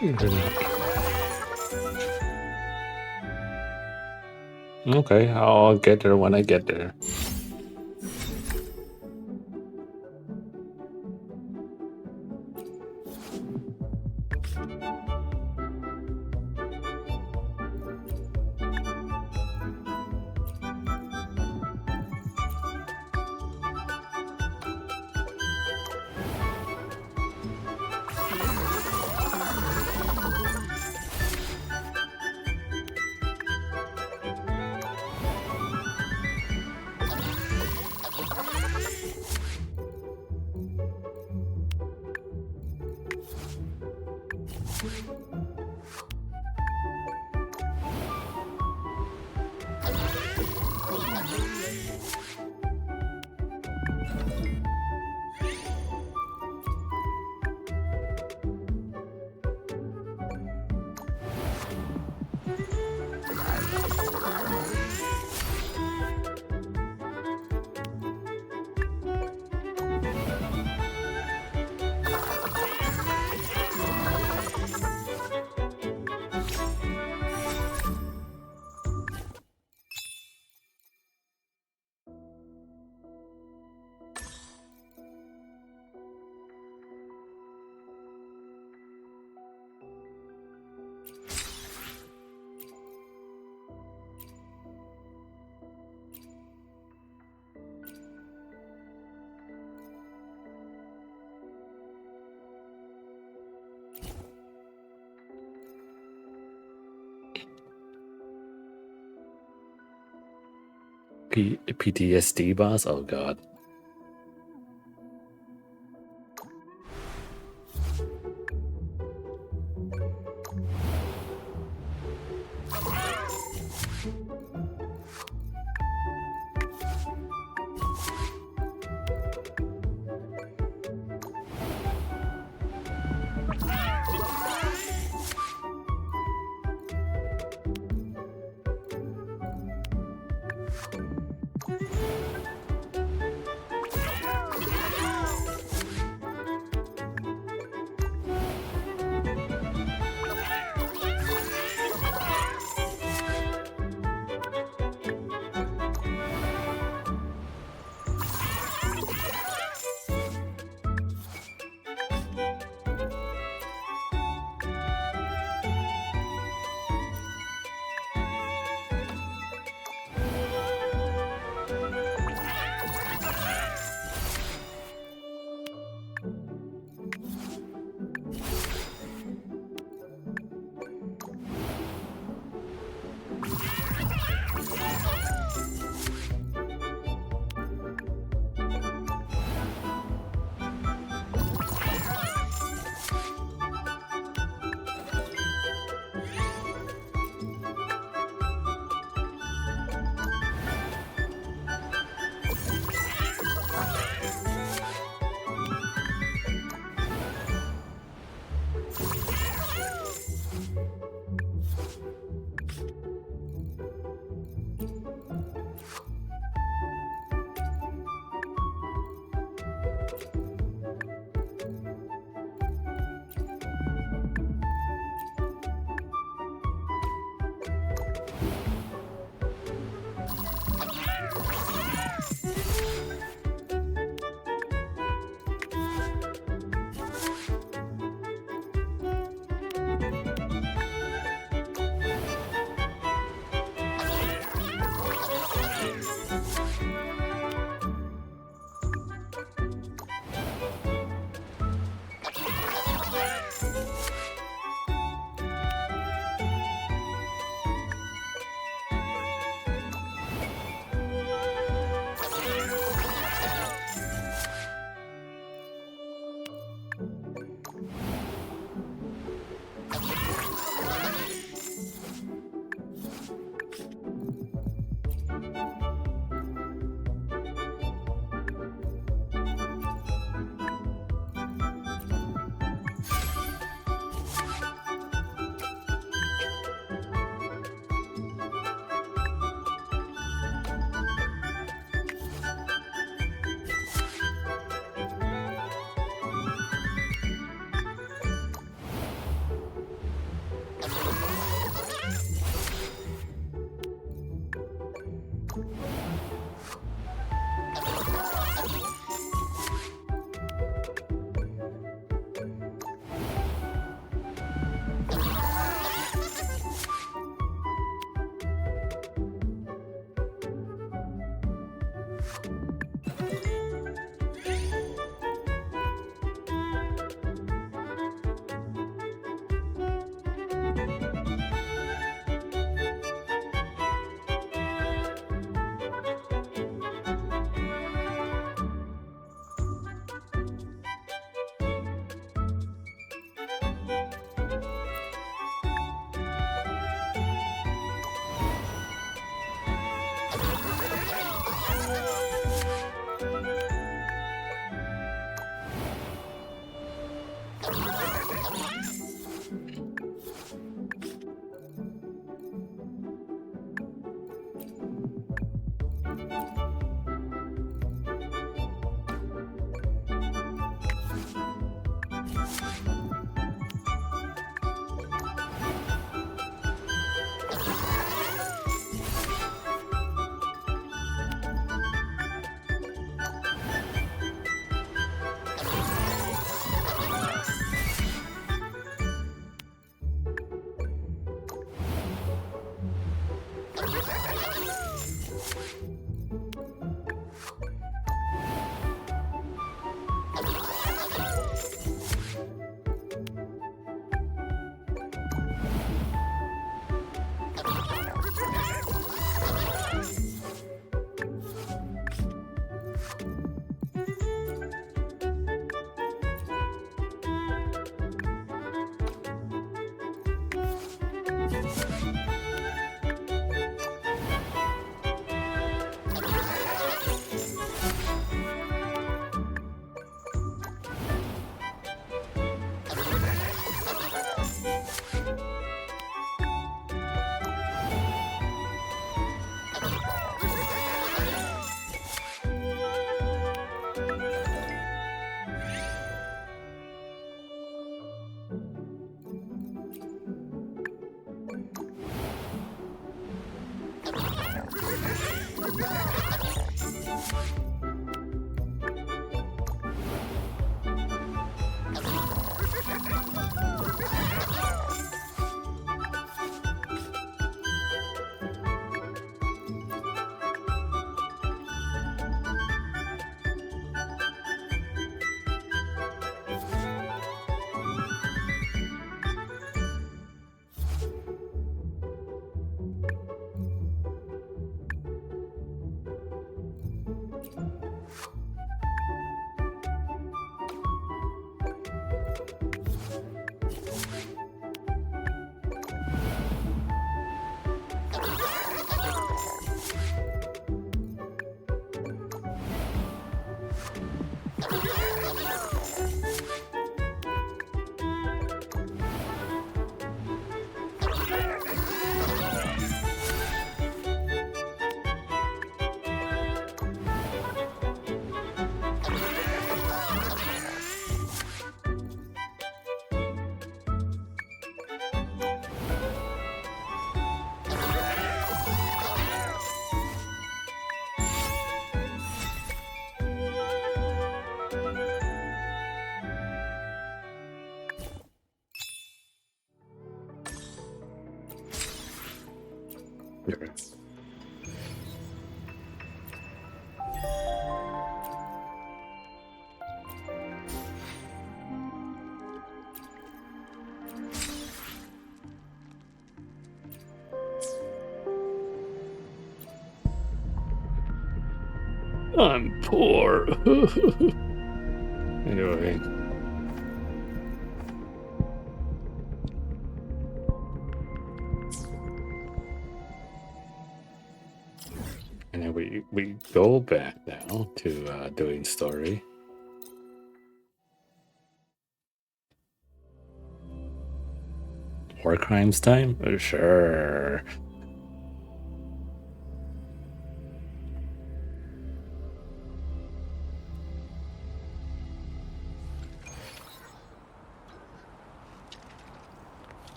Interesting. Okay, I'll get there when I get there. PTSD boss? Oh god. Yes. I'm poor. Anyway. And then we go back now to doing story. War crimes time? Sure.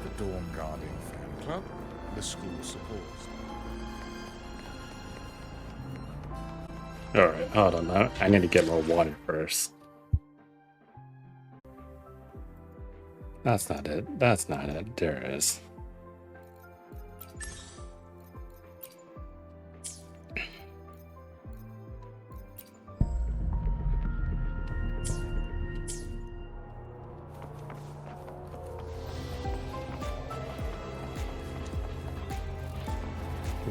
The Dawn Guardian Fan Club, the school supports. Alright, hold on. I need to get more water first. That's not it. That's not it. There it is.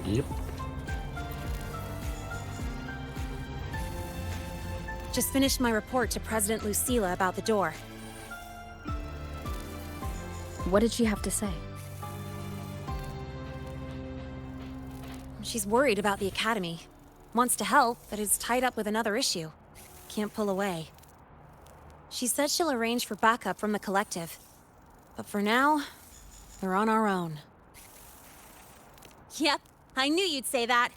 Yep. Just finished my report to President Lucilla about the door. What did she have to say? She's worried about the Academy. Wants to help, but is tied up with another issue. Can't pull away. She said she'll arrange for backup from the collective. But for now, we're on our own. Yep, I knew you'd say that.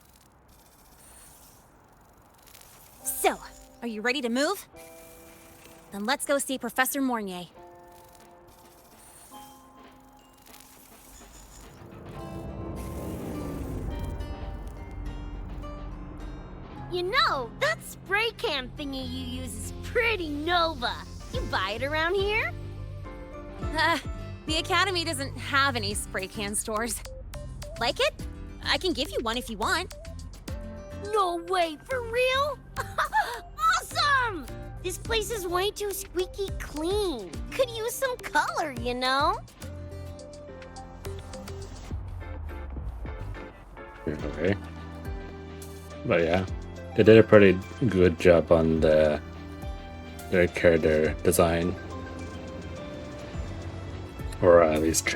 So, are you ready to move? Then let's go see Professor Mornier. You know, that spray can thingy you use is pretty Nova. You buy it around here? The Academy doesn't have any spray can stores. Like it? I can give you one if you want. No way, for real? Awesome! This place is way too squeaky clean. Could use some color, you know? Okay. But yeah, they did a pretty good job on their character design. Or at least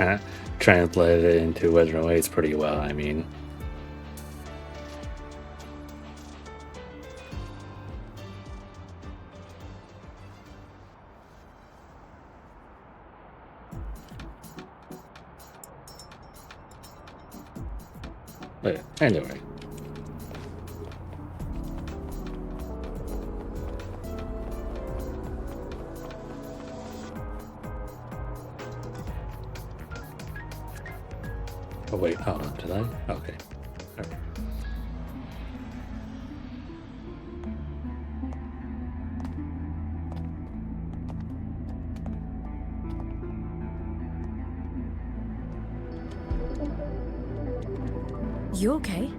translated it into Wuthering Waves pretty well, I mean. But anyway. Oh wait, hold on, did I? Okay. Okay. You okay?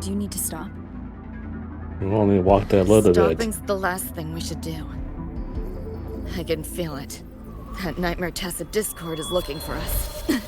Do you need to stop? We only walked a little bit. Stopping's the last thing we should do. I can feel it. That Nightmare Tacit Discord is looking for us. Lucy!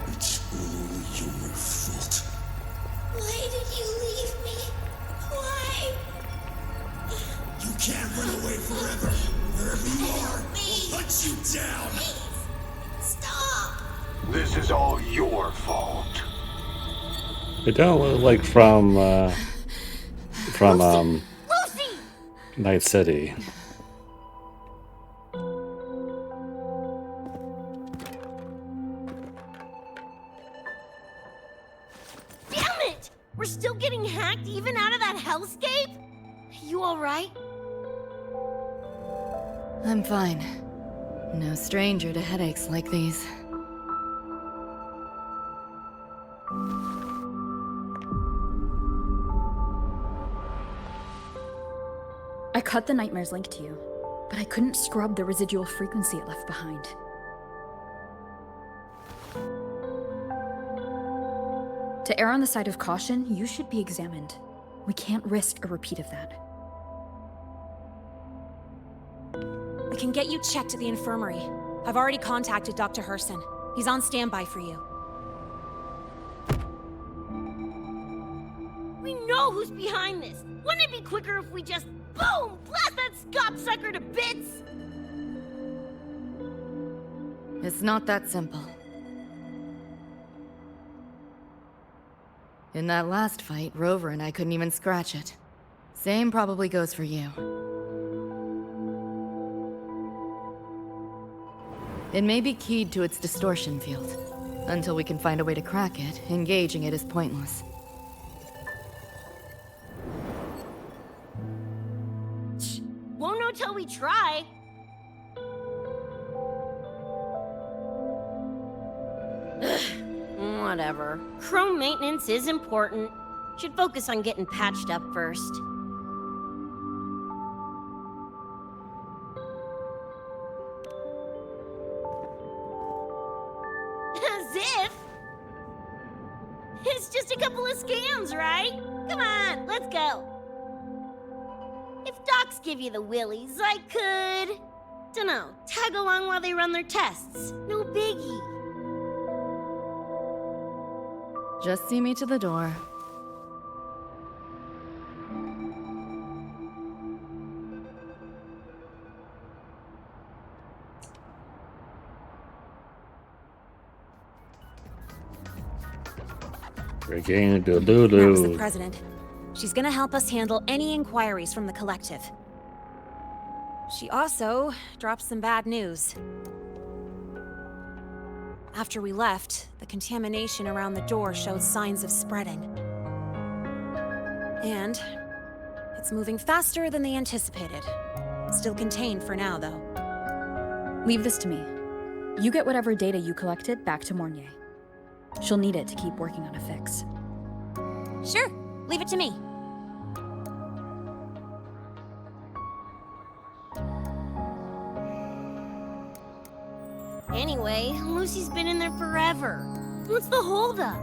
It's all your fault. Why did you leave me? Why? You can't run away forever. Wherever you are, we'll hunt you down. Stop! This is all your fault. They don't look like from Night City. Damn it! We're still getting hacked even out of that hellscape? You alright? I'm fine. No stranger to headaches like these. I cut the Nightmare's link to you, but I couldn't scrub the residual frequency it left behind. To err on the side of caution, you should be examined. We can't risk a repeat of that. We can get you checked at the infirmary. I've already contacted Dr. Herson. He's on standby for you. We know who's behind this! Wouldn't it be quicker if we just, boom, blast that Scop sucker to bits? It's not that simple. In that last fight, Rover and I couldn't even scratch it. Same probably goes for you. It may be keyed to its distortion field. Until we can find a way to crack it, engaging it is pointless. Won't know till we try. Whatever. Chrome maintenance is important. Should focus on getting patched up first. As if! It's just a couple of scams, right? Come on, let's go. If docs give you the willies, I could... dunno, tag along while they run their tests. No biggie. Just see me to the door. Freaking That was the doo-doo-doo. president. She's gonna help us handle any inquiries from the collective. She also dropped some bad news. After we left, the contamination around the door showed signs of spreading. And it's moving faster than they anticipated. Still contained for now, though. Leave this to me. You get whatever data you collected back to Mornier. She'll need it to keep working on a fix. Sure, leave it to me. Anyway, Lucy's been in there forever. What's the holdup?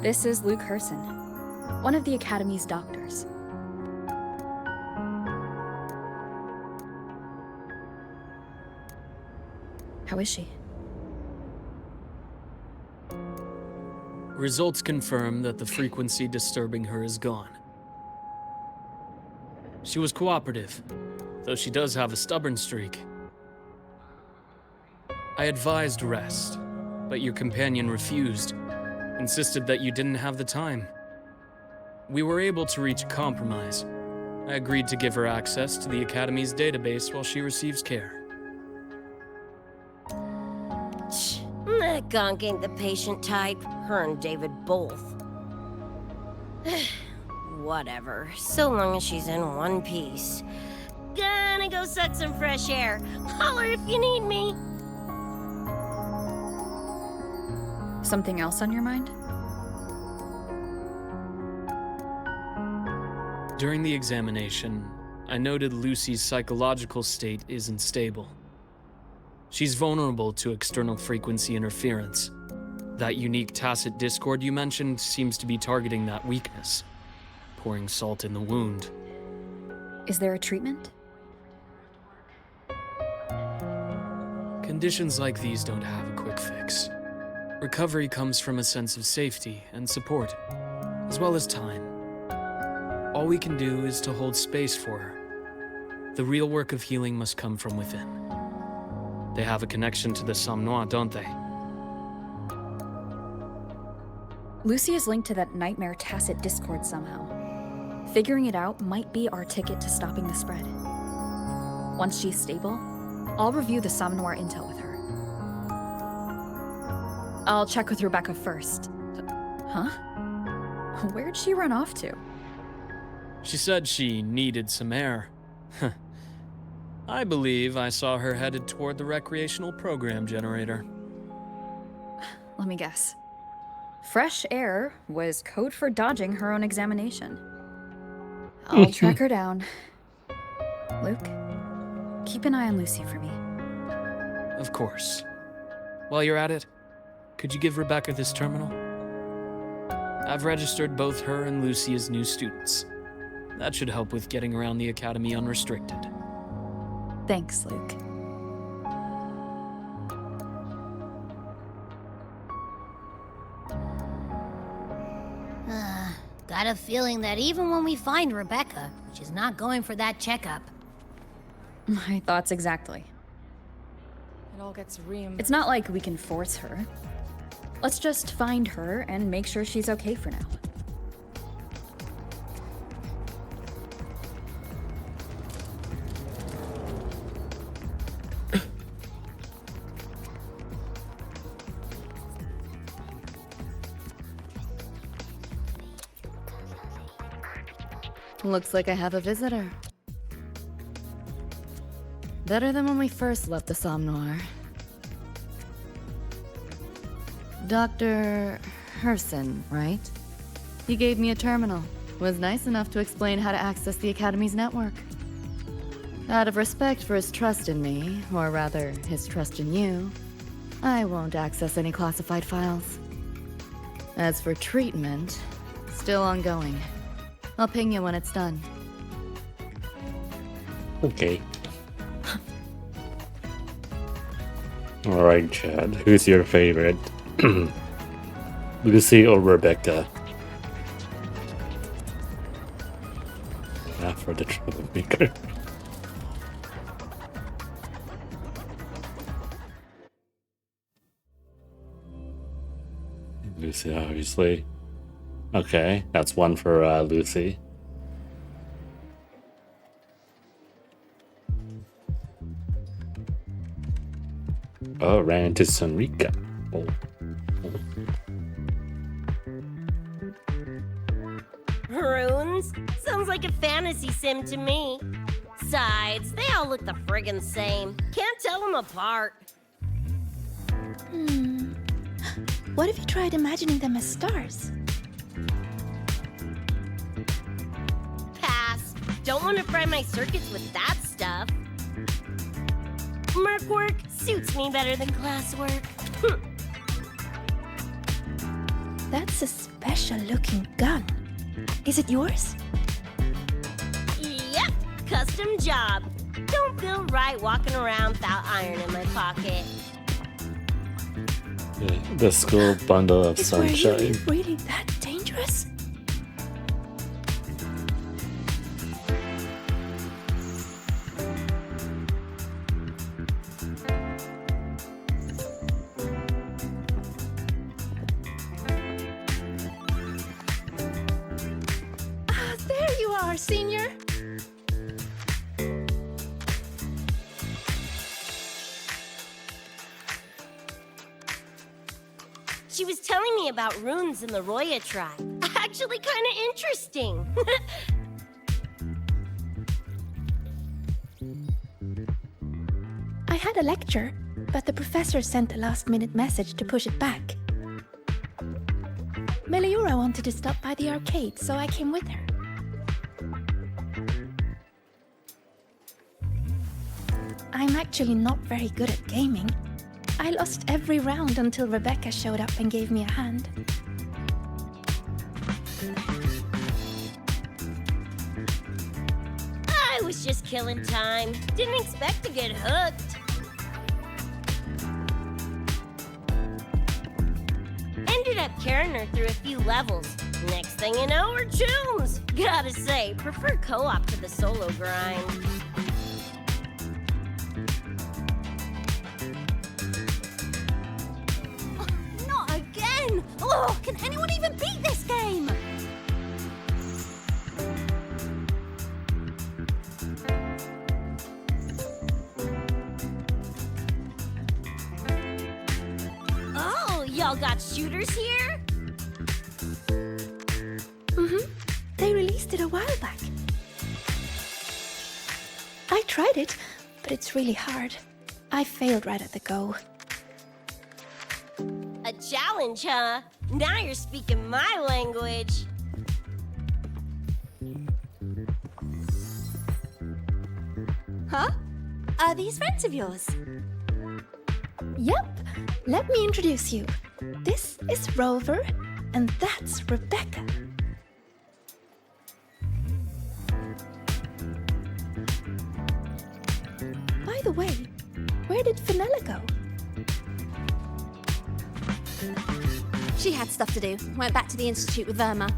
This is Luke Herson, one of the Academy's doctors. How is she? Results confirm that the frequency disturbing her is gone. She was cooperative, though she does have a stubborn streak. I advised rest, but your companion refused, insisted that you didn't have the time. We were able to reach a compromise. I agreed to give her access to the Academy's database while she receives care. That gunk ain't the patient type. Her and David both. Whatever, so long as she's in one piece. Gonna go suck some fresh air. Holler if you need me. Something else on your mind? During the examination, I noted Lucy's psychological state isn't stable. She's vulnerable to external frequency interference. That unique tacit discord you mentioned seems to be targeting that weakness, pouring salt in the wound. Is there a treatment? Conditions like these don't have a quick fix. Recovery comes from a sense of safety and support, as well as time. All we can do is to hold space for her. The real work of healing must come from within. They have a connection to the Somme Noire, don't they? Lucy is linked to that nightmare tacit discord somehow. Figuring it out might be our ticket to stopping the spread. Once she's stable, I'll review the Somme Noire intel with her. I'll check with Rebecca first. Huh? Where'd she run off to? She said she needed some air. I believe I saw her headed toward the recreational program generator. Let me guess. Fresh air was code for dodging her own examination. I'll track her down. Luke, keep an eye on Lucy for me. Of course. While you're at it, could you give Rebecca this terminal? I've registered both her and Lucy as new students. That should help with getting around the academy unrestricted. Thanks, Luke. Got a feeling that even when we find Rebecca, she's not going for that checkup. My thoughts exactly. It all gets reimbursed. It's not like we can force her. Let's just find her and make sure she's okay for now. Looks like I have a visitor. Better than when we first left the Somme Noire. Dr. Herson, right? He gave me a terminal. Was nice enough to explain how to access the Academy's network. Out of respect for his trust in me, or rather, his trust in you, I won't access any classified files. As for treatment, still ongoing. I'll ping you when it's done. Okay. Alright, Chad. Who's your favorite? Lucy or Rebecca? Not for the troublemaker. Lucy, obviously. Okay, that's one for Lucy. Oh, ran into Sunrika. Oh. Runes? Sounds like a fantasy sim to me. Besides, they all look the friggin' same. Can't tell them apart. What if you tried imagining them as stars? Pass. Don't want to fry my circuits with that stuff. Merc work suits me better than classwork. That's a special looking gun. Is it yours? Yep, custom job. Don't feel right walking around without iron in my pocket. The school bundle of Is where you sunshine. live really that dangerous? There you are, Senior. She was telling me about runes in the Roya tribe. Actually kind of interesting. I had a lecture, but the professor sent a last-minute message to push it back. Meliura wanted to stop by the arcade, so I came with her. I'm actually not very good at gaming. I lost every round until Rebecca showed up and gave me a hand. I was just killing time. Didn't expect to get hooked. Ended up carrying her through a few levels. Next thing you know, we're chums. Gotta say, prefer co-op to the solo grind. Not again! Oh, can anyone even beat this game? Oh, y'all got shooters here? Mm-hmm. They released it a while back. I tried it, but it's really hard. I failed right at the go. A challenge, huh? Now you're speaking my language. Huh? Are these friends of yours? Yep. Let me introduce you. This is Rover, and that's Rebecca. By the way, where did Fenella go? She had stuff to do. Went back to the Institute with Verma.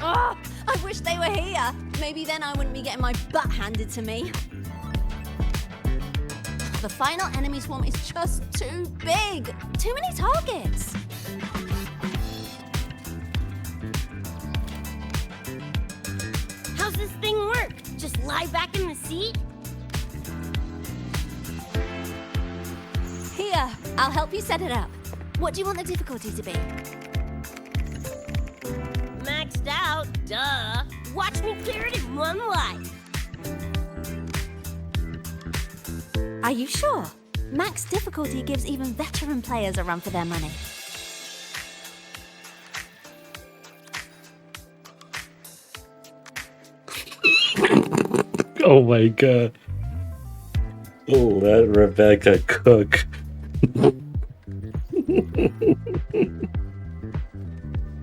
Oh, I wish they were here. Maybe then I wouldn't be getting my butt handed to me. The final enemy swarm is just too big. Too many targets. How's this thing work? Just lie back in the seat? Here, I'll help you set it up. What do you want the difficulty to be? Maxed out, duh. Watch me clear it in one life. Are you sure? Max difficulty gives even veteran players a run for their money. Oh my god. Let Rebecca cook. Oh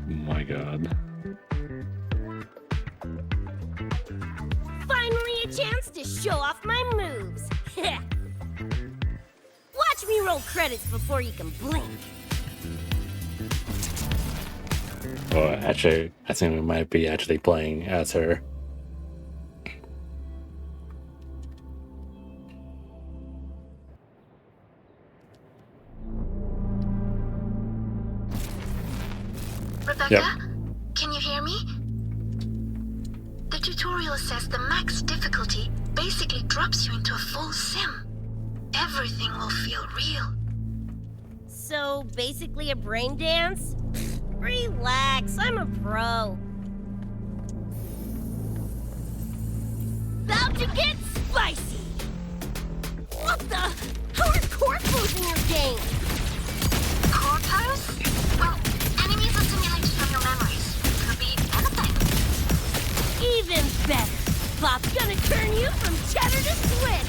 my god. Finally a chance to show off my moves. Watch me roll credits before you can blink. Oh, actually, I think we might be actually playing as her. Rebecca, yep. Can you hear me? The tutorial says the max difficulty basically drops you into a full sim. Everything will feel real. So, basically a brain dance? Relax, I'm a pro. About to get spicy! What the? How are core pose in your game? Core pose? Well, enemies are simulated from your memories. Could be anything. Even better. Bob's gonna turn you from cheddar to Swiss.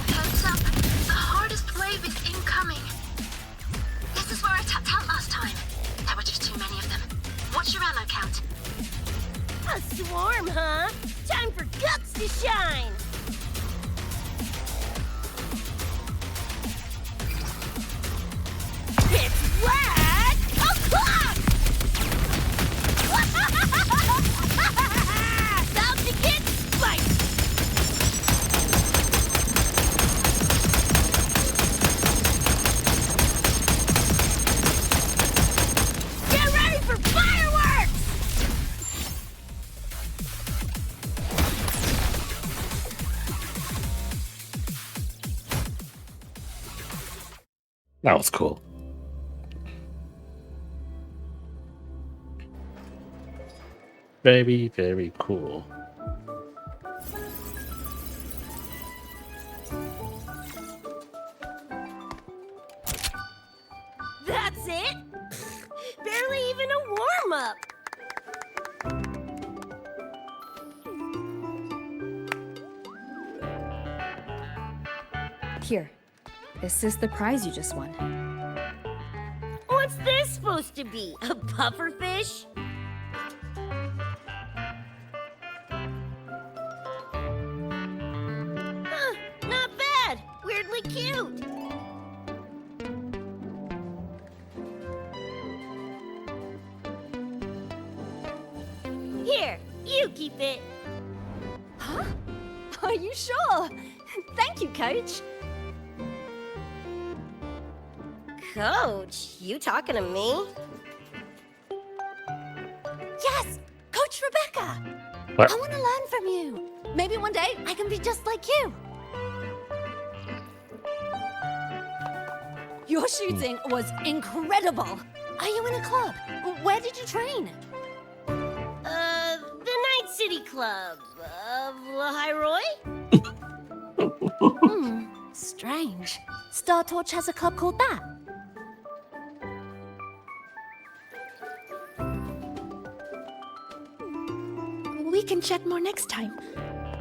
Heads up, the hardest wave is incoming. This is where I tapped out last time. There were just too many of them. What's your ammo count? A swarm, huh? Time for guts to shine. That was cool. Very, very cool. That's it? Barely even a warm-up. Here. This is the prize you just won. What's this supposed to be? A pufferfish? Huh, not bad. Weirdly cute. Here, you keep it. Huh? Are you sure? Thank you, Coach. Coach, you talking to me? Yes! Coach Rebecca! What? I want to learn from you. Maybe one day I can be just like you. Your shooting was incredible. Are you in a club? Where did you train? The Night City Club of Lahiroy? Strange. Star Torch has a club called that. We can chat more next time.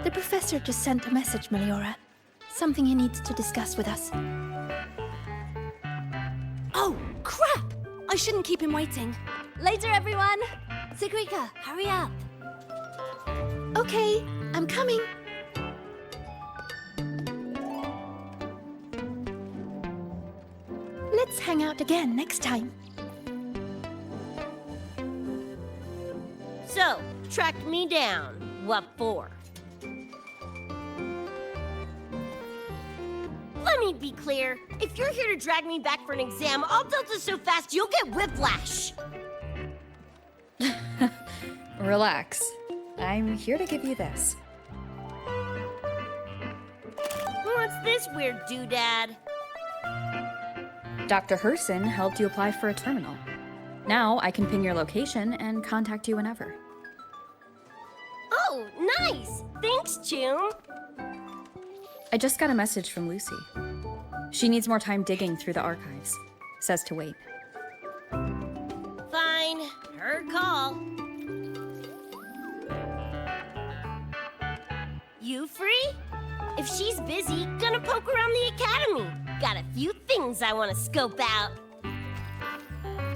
The professor just sent a message, Meliora. Something he needs to discuss with us. Oh, crap! I shouldn't keep him waiting. Later, everyone. Sigrika, hurry up. Okay, I'm coming. Let's hang out again next time. So, tracked me down. What for? Let me be clear. If you're here to drag me back for an exam, I'll delta so fast you'll get whiplash. Relax. I'm here to give you this. What's this weird doodad? Dr. Herson helped you apply for a terminal. Now I can ping your location and contact you whenever. Oh, nice! Thanks, June. I just got a message from Lucy. She needs more time digging through the archives. Says to wait. Fine. Her call. You free? If she's busy, gonna poke around the academy. Got a few things I want to scope out.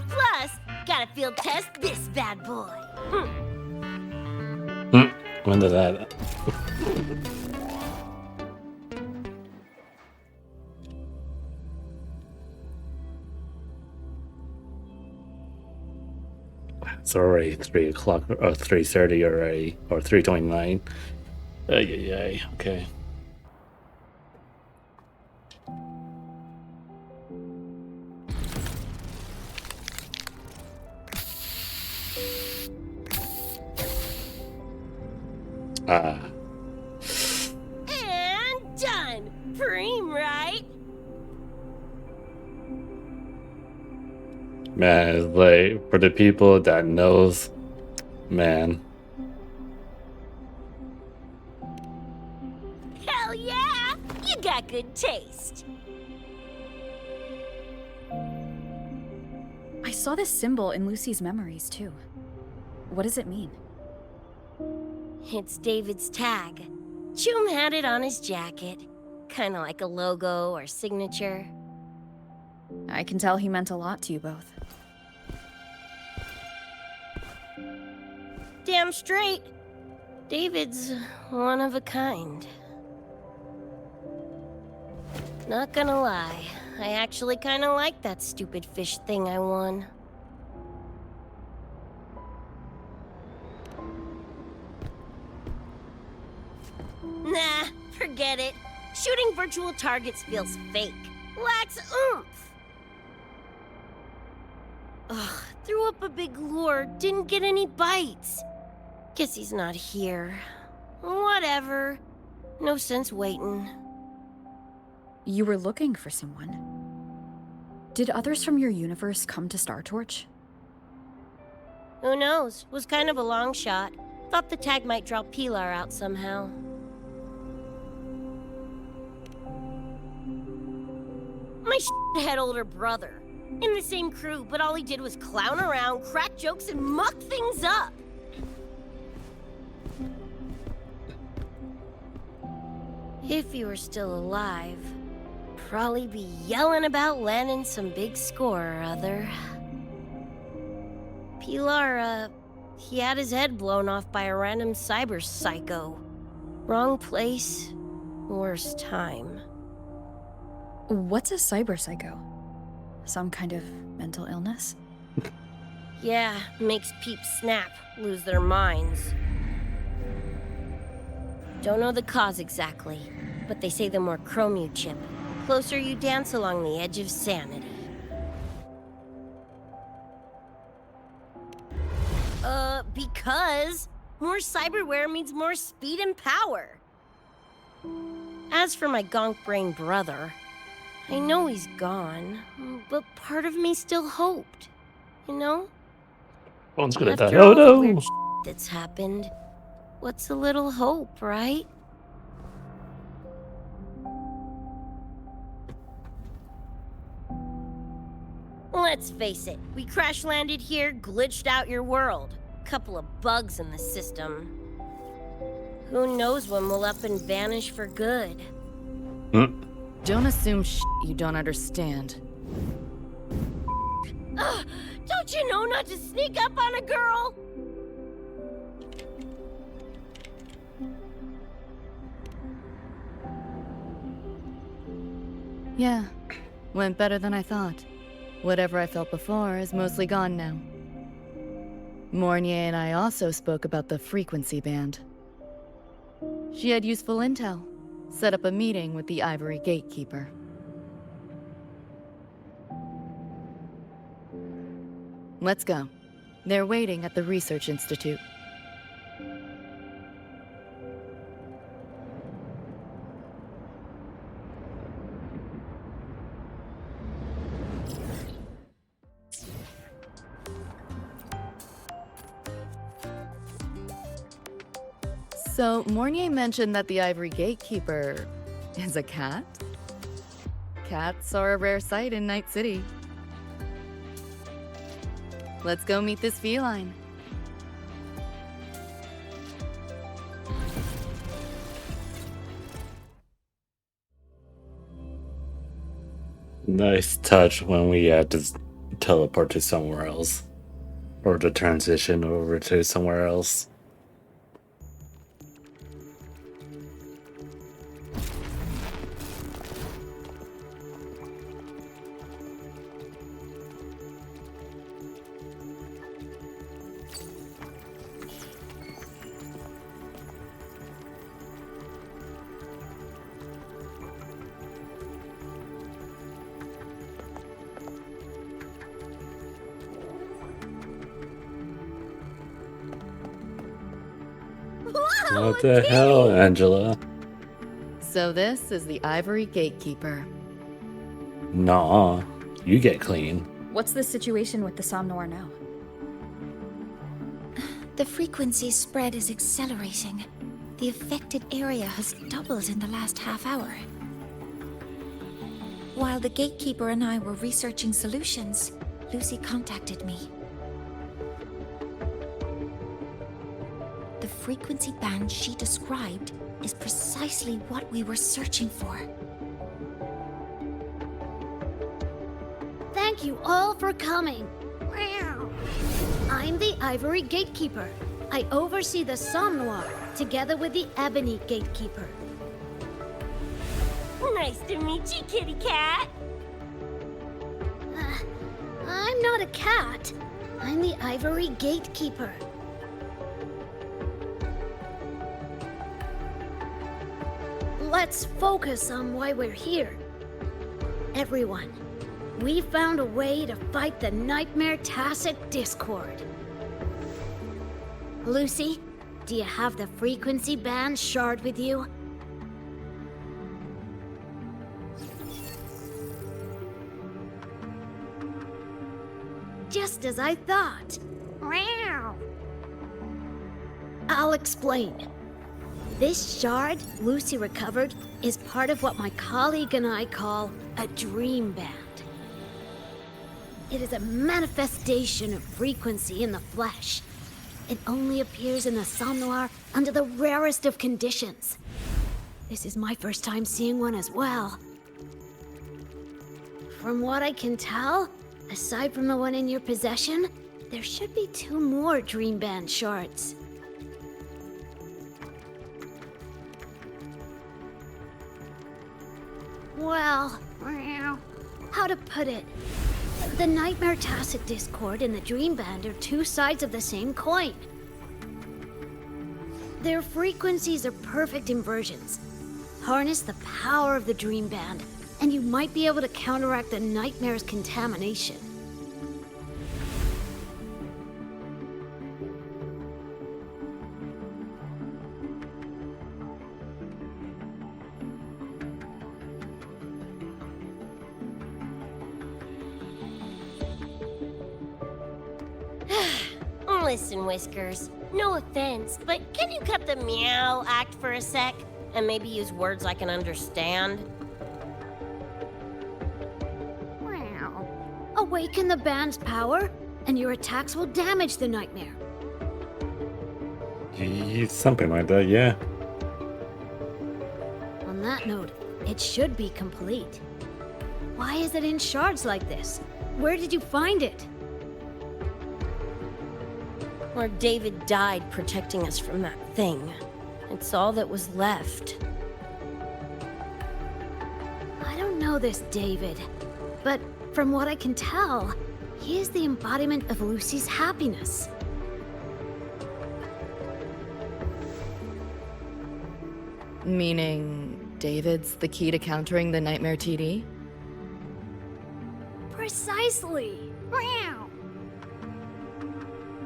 Plus, gotta field test this bad boy. When did that? It's already 3 o'clock or 3:30 already, or 3:29. Yeah, okay. And done. Preem, right? Man, it's like for the people that knows, man. Hell yeah! You got good taste. I saw this symbol in Lucy's memories, too. What does it mean? It's David's tag. Chum had it on his jacket. Kinda like a logo or signature. I can tell he meant a lot to you both. Damn straight. David's one of a kind. Not gonna lie, I actually kinda like that stupid fish thing I won. Nah, forget it. Shooting virtual targets feels fake. Lacks oomph. Ugh, threw up a big lure, didn't get any bites. Guess he's not here. Whatever. No sense waiting. You were looking for someone. Did others from your universe come to Star Torch? Who knows? Was kind of a long shot. Thought the tag might draw Pilar out somehow. My shithead older brother. In the same crew, but all he did was clown around, crack jokes, and muck things up. If he were still alive, probably be yelling about landing some big score or other. Pilar, he had his head blown off by a random cyber psycho. Wrong place, worst time. What's a cyber psycho? Some kind of mental illness? Yeah, makes peeps snap, lose their minds. Don't know the cause exactly, but they say the more chrome you chip, the closer you dance along the edge of sanity. Because more cyberware means more speed and power. As for my gonk brain brother, I know he's gone, but part of me still hoped, you know? Phone's gonna die. After Oh all the no! weird that's happened, what's a little hope, right? Let's face it, we crash landed here, glitched out your world. Couple of bugs in the system. Who knows when we'll up and vanish for good? Don't assume you don't understand. Don't you know not to sneak up on a girl? Yeah, went better than I thought. Whatever I felt before is mostly gone now. Mornier and I also spoke about the frequency band. She had useful intel. Set up a meeting with the Ivory Gatekeeper. Let's go. They're waiting at the Research Institute. So, Mornier mentioned that the Ivory Gatekeeper is a cat? Cats are a rare sight in Night City. Let's go meet this feline. Nice touch when we had to teleport to somewhere else. Or to transition over to somewhere else. What the hell, Angela? So this is the Ivory Gatekeeper. Nah, you get clean. What's the situation with the Somnoir now? The frequency spread is accelerating. The affected area has doubled in the last half hour. While the Gatekeeper and I were researching solutions, Lucy contacted me. The frequency band she described is precisely what we were searching for. Thank you all for coming. I'm the Ivory Gatekeeper. I oversee the Somnoir, together with the Ebony Gatekeeper. Nice to meet you, kitty cat. I'm not a cat. I'm the Ivory Gatekeeper. Let's focus on why we're here. Everyone, we found a way to fight the Nightmare Tacit Discord. Lucy, do you have the frequency band shard with you? Just as I thought. Meow. I'll explain. This shard Lucy recovered is part of what my colleague and I call a dream band. It is a manifestation of frequency in the flesh. It only appears in the somnoir under the rarest of conditions. This is my first time seeing one as well. From what I can tell, aside from the one in your possession, there should be 2 more dream band shards. Well, how to put it? The Nightmare Tacit Discord and the Dream Band are 2 sides of the same coin. Their frequencies are perfect inversions. Harness the power of the Dream Band, and you might be able to counteract the Nightmare's contamination. Listen, Whiskers, no offense, but can you cut the meow act for a sec? And maybe use words I can understand? Meow. Awaken the band's power, and your attacks will damage the nightmare. Something like that, yeah. On that note, it should be complete. Why is it in shards like this? Where did you find it? Where David died protecting us from that thing. It's all that was left. I don't know this David, but from what I can tell, he is the embodiment of Lucy's happiness. Meaning, David's the key to countering the Nightmare TD? Precisely! Meow.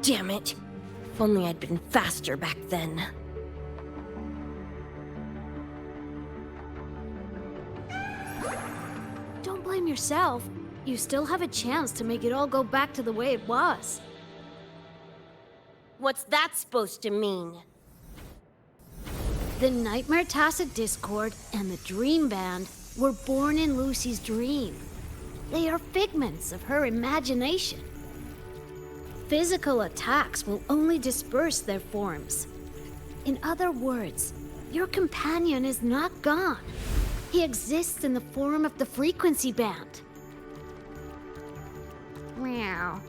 Damn it. If only I'd been faster back then. Don't blame yourself. You still have a chance to make it all go back to the way it was. What's that supposed to mean? The Nightmare Tacit Discord and the Dream Band were born in Lucy's dream. They are figments of her imagination. Physical attacks will only disperse their forms. In other words, your companion is not gone. He exists in the form of the frequency band. Meow.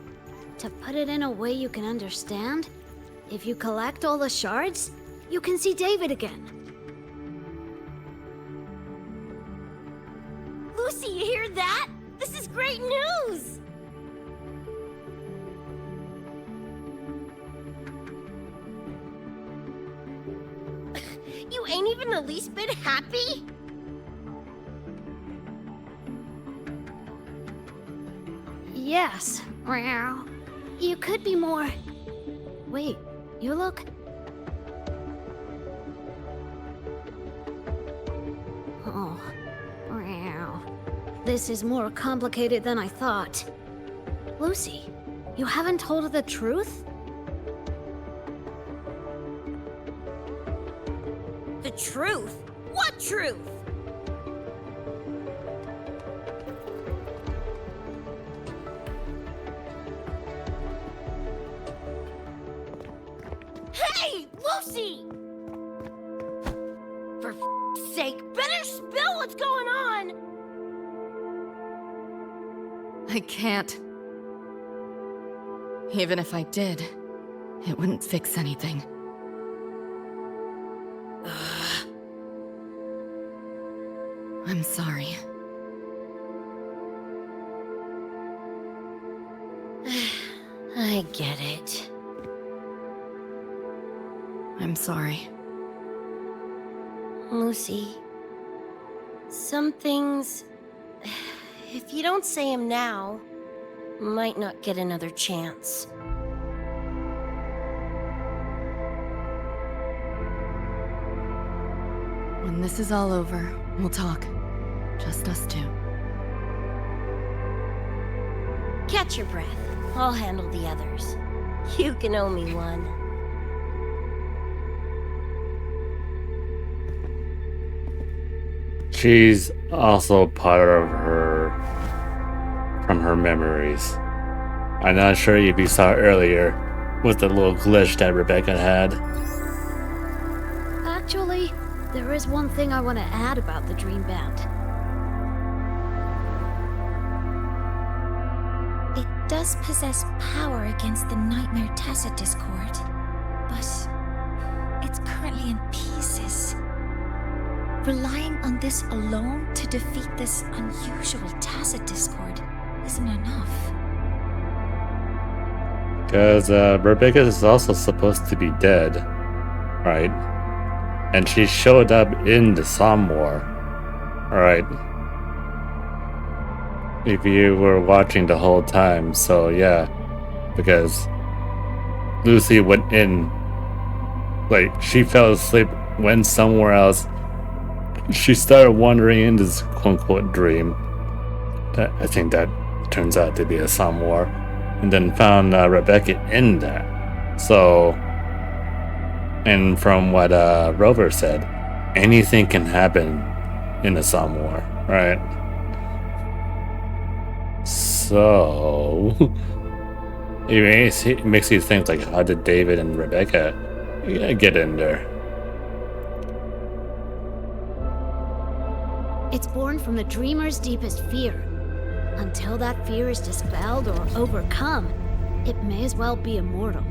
To put it in a way you can understand, if you collect all the shards, you can see David again. Lucy, you hear that? This is great news! You ain't even the least bit happy? Yes. Meow. You could be more... Wait, you look... Oh. Meow. This is more complicated than I thought. Lucy, you haven't told her the truth? The truth? What truth? Hey, Lucy! For f***'s sake, better spill what's going on! I can't. Even if I did, it wouldn't fix anything. I'm sorry. I get it. I'm sorry. Lucy, some things, if you don't say them now, might not get another chance. When this is all over, we'll talk. Just us two. Catch your breath. I'll handle the others. You can owe me one. She's also part of her from her memories. I'm not sure if you saw earlier with the little glitch that Rebecca had. Actually, there is one thing I want to add about the Dream Band. It does possess power against the Nightmare Tacit Discord, but it's currently in pieces. Relying on this alone to defeat this unusual Tacit Discord isn't enough. Because Rebecca is also supposed to be dead, right? And she showed up in the Psalm War, right? If you were watching the whole time, so yeah. Because Lucy went in, like, she fell asleep, went somewhere else. She started wandering in this quote-unquote dream. That, I think that turns out to be a Psalm War. And then found Rebecca in that. So, and from what Rover said, anything can happen in a Psalm War, right? So, it makes you think, like, how did David and Rebecca get in there? It's born from the dreamer's deepest fear. Until that fear is dispelled or overcome, it may as well be immortal.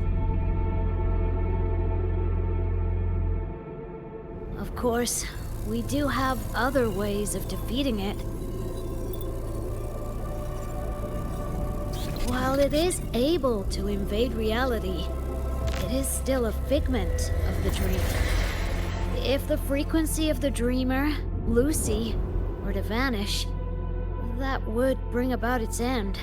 Of course, we do have other ways of defeating it. While it is able to invade reality, it is still a figment of the dream. If the frequency of the dreamer, Lucy, were to vanish, that would bring about its end.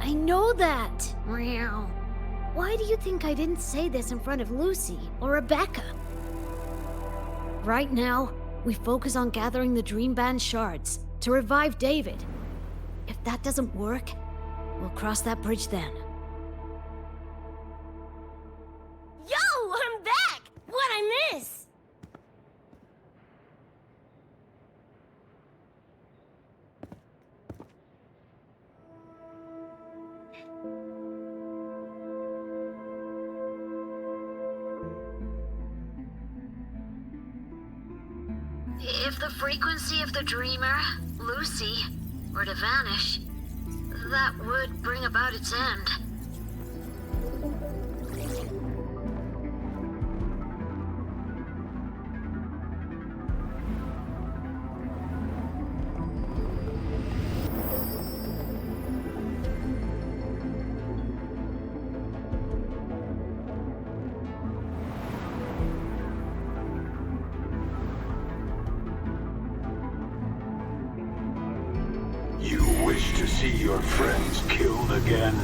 I know that! Meow. Why do you think I didn't say this in front of Lucy or Rebecca? Right now, we focus on gathering the Dream Band shards to revive David. If that doesn't work, we'll cross that bridge then. Yo, I'm back! What'd I miss? If the frequency of the dreamer, Lucy, were to vanish, that would bring about its end. You wish to see your friends killed again?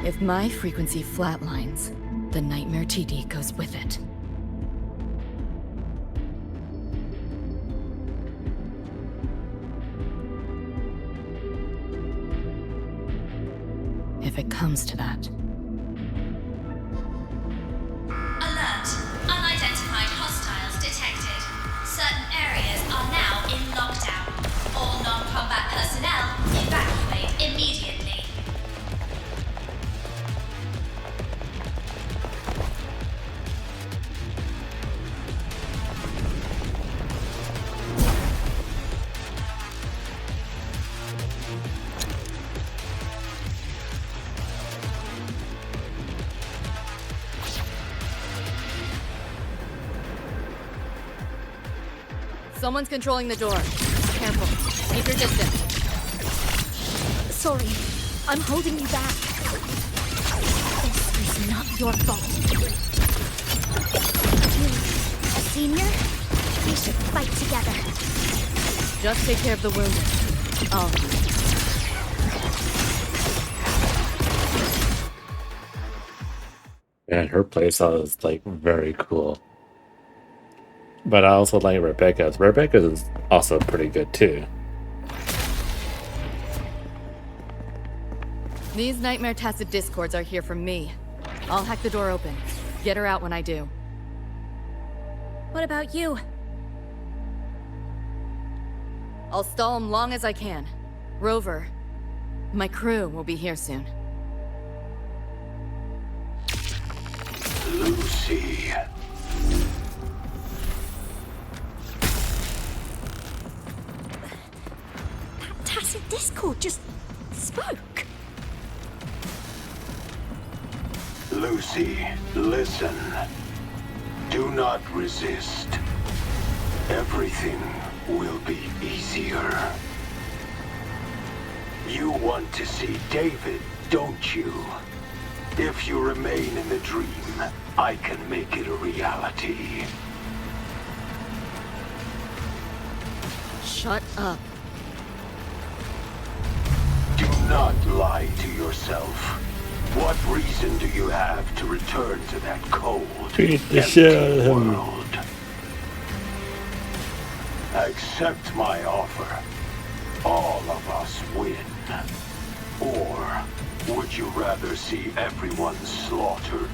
If my frequency flatlines, the Nightmare TD goes with it. If it comes to that. Alert! Unidentified hostiles detected. Certain areas are now in lockdown. All non-combat personnel evacuate immediately. Someone's controlling the door. Careful. Keep your distance. Sorry, I'm holding you back. This is not your fault. You, a senior? We should fight together. Just take care of the wounded. Oh. And her playstyle is like very cool. But I also like Rebecca's. Rebecca's is also pretty good too. These Nightmare Tacit Discords are here from me. I'll hack the door open. Get her out when I do. What about you? I'll stall him long as I can. Rover, my crew will be here soon. Lucy. That Tacit Discord just spoke. Lucy, listen. Do not resist. Everything will be easier. You want to see David, don't you? If you remain in the dream, I can make it a reality. Shut up. Do not lie to yourself. What reason do you have to return to that cold, Beat the shit out of him. world? Accept my offer. All of us win. Or would you rather see everyone slaughtered?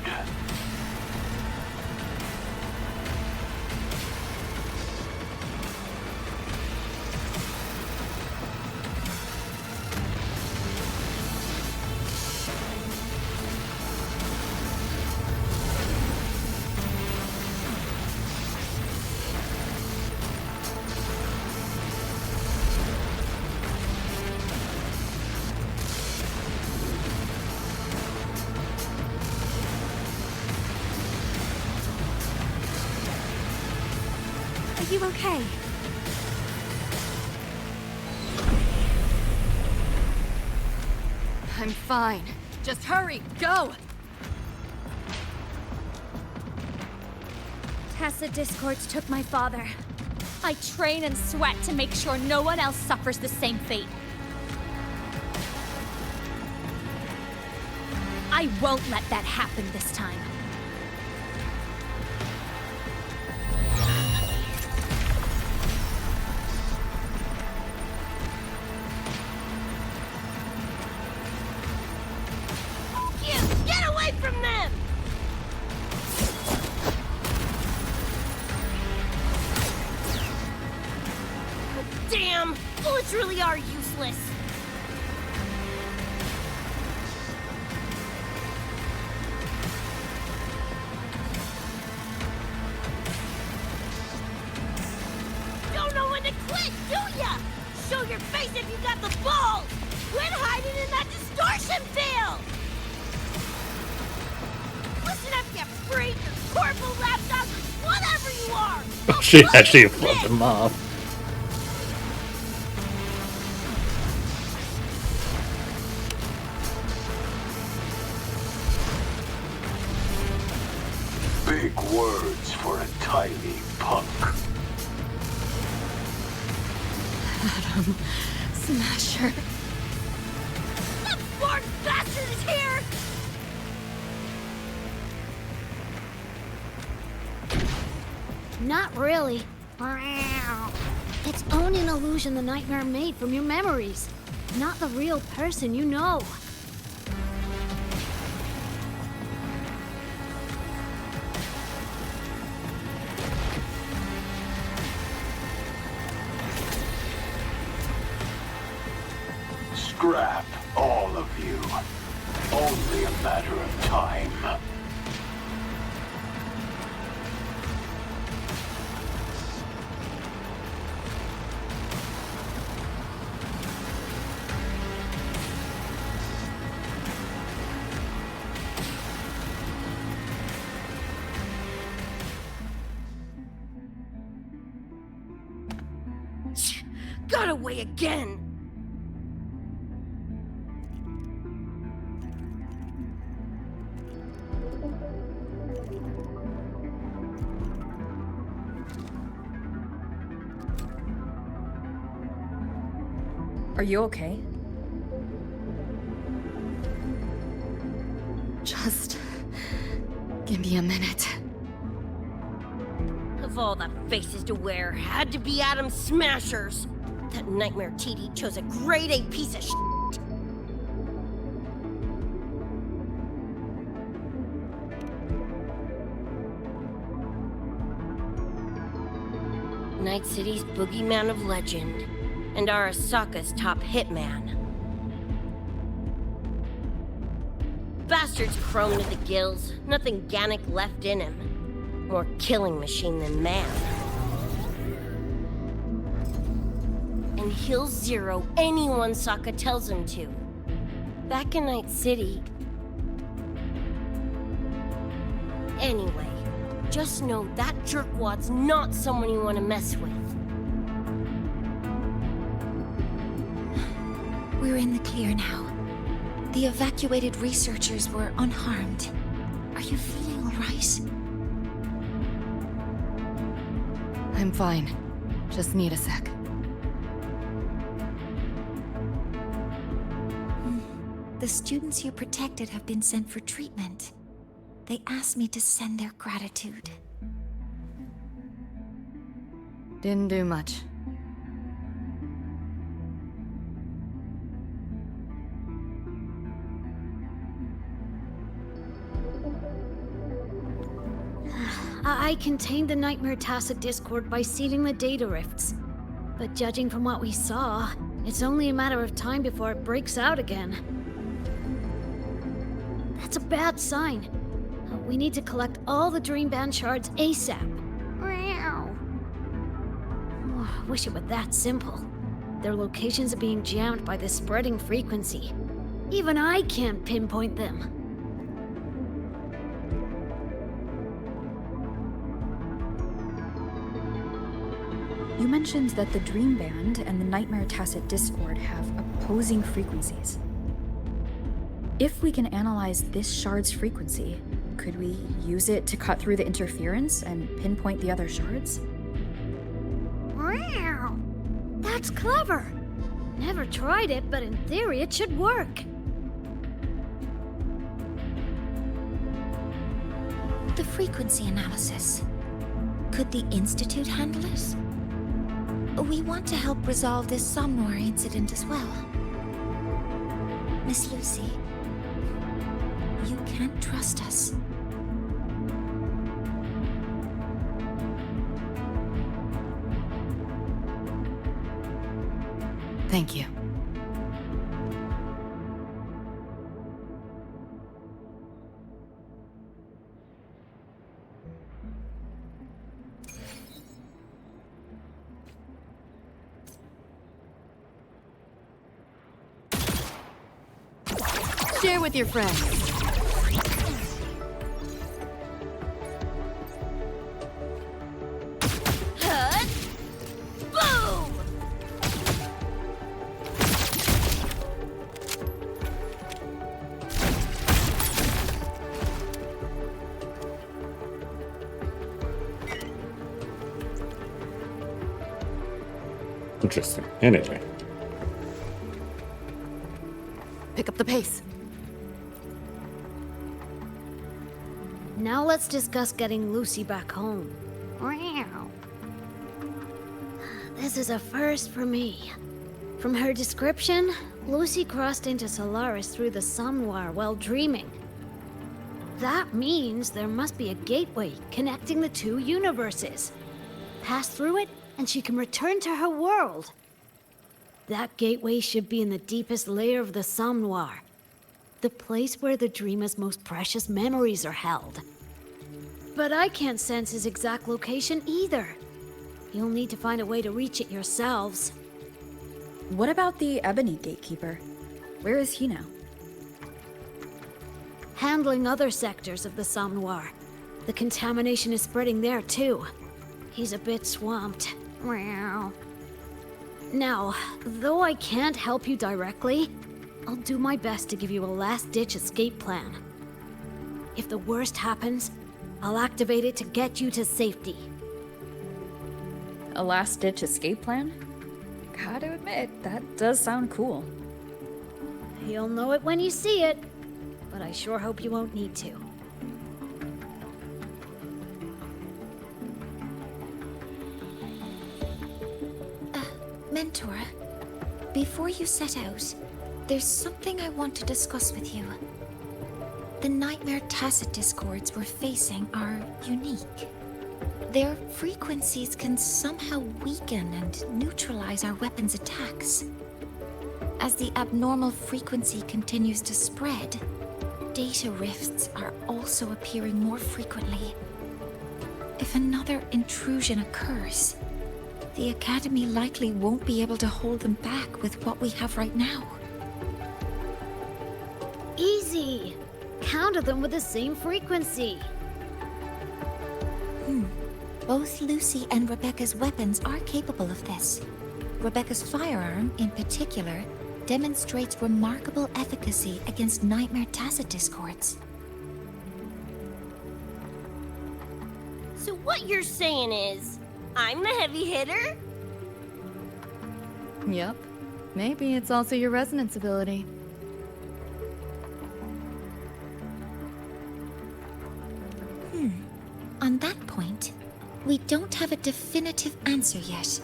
Are you okay? I'm fine. Just hurry, go! Tacit Discords took my father. I train and sweat to make sure no one else suffers the same fate. I won't let that happen this time. Get away from them! Damn! Bullets really are useless. Don't know when to quit, do ya? Show your face if you got the balls! Quit hiding in that distortion field! Listen up, you freak! Corporal, lapdog, whatever you are! She actually flipped him off. Big words for a tiny punk. Adam Smasher. That born bastard is here! Not really. It's only an illusion the nightmare made from your memories, not the real person you know. Scrap, all of you. Only a matter of time. Got away again! Are you okay? Just give me a minute. Of all the faces to wear, had to be Adam Smashers. That Nightmare TD chose a grade A piece of shit. Night City's boogeyman of legend, and Arasaka's top hitman. Bastard's chrome to the gills, nothing Gannic left in him. More killing machine than man. And he'll zero anyone Sokka tells him to. Back in Night City... Anyway, just know that jerkwad's not someone you want to mess with. We're in the clear now. The evacuated researchers were unharmed. Are you feeling all right? I'm fine. Just need a sec. The students you protected have been sent for treatment. They asked me to send their gratitude. Didn't do much. I contained the Nightmare Tacit Discord by sealing the data rifts. But judging from what we saw, it's only a matter of time before it breaks out again. That's a bad sign. We need to collect all the Dream Band shards ASAP. Wish it were that simple. Their locations are being jammed by this spreading frequency. Even I can't pinpoint them. You mentioned that the Dream Band and the Nightmare Tacit Discord have opposing frequencies. If we can analyze this shard's frequency, could we use it to cut through the interference and pinpoint the other shards? That's clever! Never tried it, but in theory it should work. The frequency analysis. Could the Institute handle it? We want to help resolve this Somnoir incident as well. Miss Lucy, you can't trust us. Thank you. Share with your friends. Boom! Interesting. Anyway. Pick up the pace. Now let's discuss getting Lucy back home. This is a first for me. From her description, Lucy crossed into Solaris through the Somnoir while dreaming. That means there must be a gateway connecting the two universes. Pass through it, and she can return to her world. That gateway should be in the deepest layer of the Somnoir. The place where the dreamer's most precious memories are held. But I can't sense his exact location either. You'll need to find a way to reach it yourselves. What about the Ebony Gatekeeper? Where is he now? Handling other sectors of the Somnoir. The contamination is spreading there too. He's a bit swamped. Now, though I can't help you directly, I'll do my best to give you a last-ditch escape plan. If the worst happens, I'll activate it to get you to safety. A last-ditch escape plan? Gotta admit, that does sound cool. You'll know it when you see it, but I sure hope you won't need to. Mentor, before you set out, there's something I want to discuss with you. The Nightmare Tacit discords we're facing are unique. Their frequencies can somehow weaken and neutralize our weapons' attacks. As the abnormal frequency continues to spread, data rifts are also appearing more frequently. If another intrusion occurs, the Academy likely won't be able to hold them back with what we have right now. Easy! Counter them with the same frequency. Both Lucy and Rebecca's weapons are capable of this. Rebecca's firearm, in particular, demonstrates remarkable efficacy against Nightmare Tacit discords. So what you're saying is, I'm the heavy hitter? Yep. Maybe it's also your resonance ability. On that point, we don't have a definitive answer yet.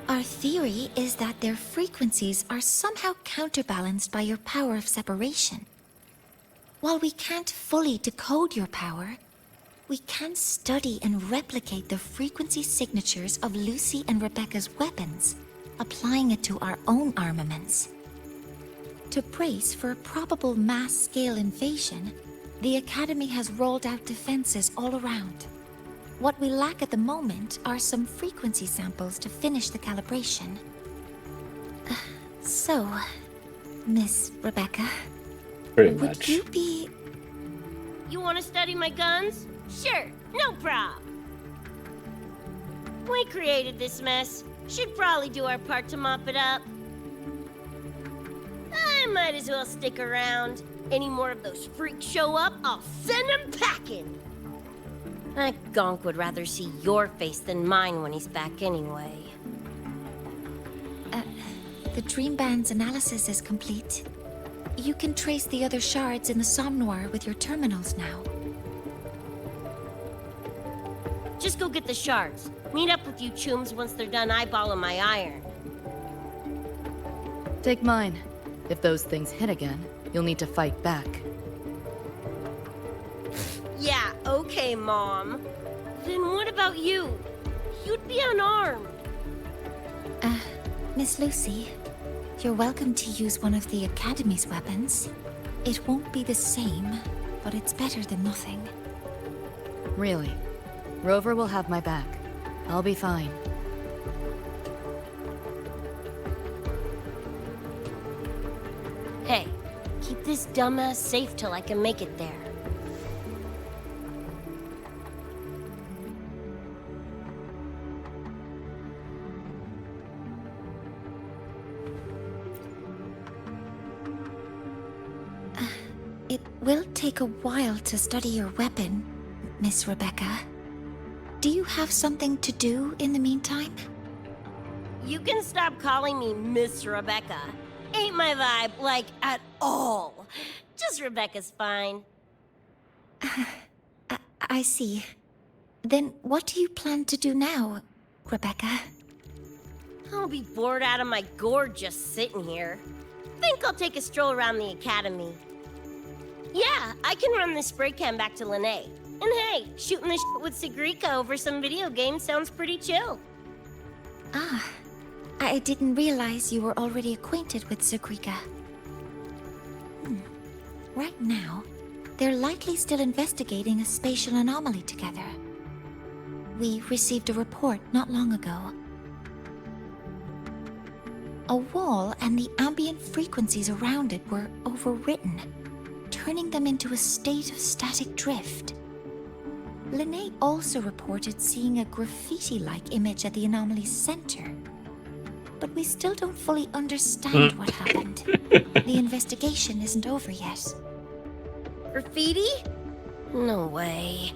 Our theory is that their frequencies are somehow counterbalanced by your power of separation. While we can't fully decode your power, we can study and replicate the frequency signatures of Lucy and Rebecca's weapons, applying it to our own armaments. To brace for a probable mass-scale invasion, the Academy has rolled out defenses all around. What we lack at the moment are some frequency samples to finish the calibration. So, Miss Rebecca, would you be... You want to study my guns? Sure, no prob. We created this mess. Should probably do our part to mop it up. I might as well stick around. Any more of those freaks show up, I'll send them packing. That gonk would rather see your face than mine when he's back anyway. The Dream Band's analysis is complete. You can trace the other shards in the Somnoir with your terminals now. Just go get the shards. Meet up with you chooms once they're done eyeballing my iron. Take mine. If those things hit again, you'll need to fight back. Yeah, okay, Mom. Then what about you? You'd be unarmed. Miss Lucy, you're welcome to use one of the Academy's weapons. It won't be the same, but it's better than nothing. Really? Rover will have my back. I'll be fine. Hey, keep this dumbass safe till I can make it there. It will take a while to study your weapon, Miss Rebecca. Do you have something to do in the meantime? You can stop calling me Miss Rebecca. Ain't my vibe, like, at all. Just Rebecca's fine. I see. Then what do you plan to do now, Rebecca? I'll be bored out of my gourd just sitting here. Think I'll take a stroll around the academy. Yeah, I can run this spray can back to Lene. And hey, shooting the shit with Sigrika over some video games sounds pretty chill. Ah, I didn't realize you were already acquainted with Sigrika. Right now, they're likely still investigating a spatial anomaly together. We received a report not long ago. A wall and the ambient frequencies around it were overwritten, turning them into a state of static drift. Lene also reported seeing a graffiti-like image at the anomaly's center. But we still don't fully understand what happened. The investigation isn't over yet. Graffiti? No way.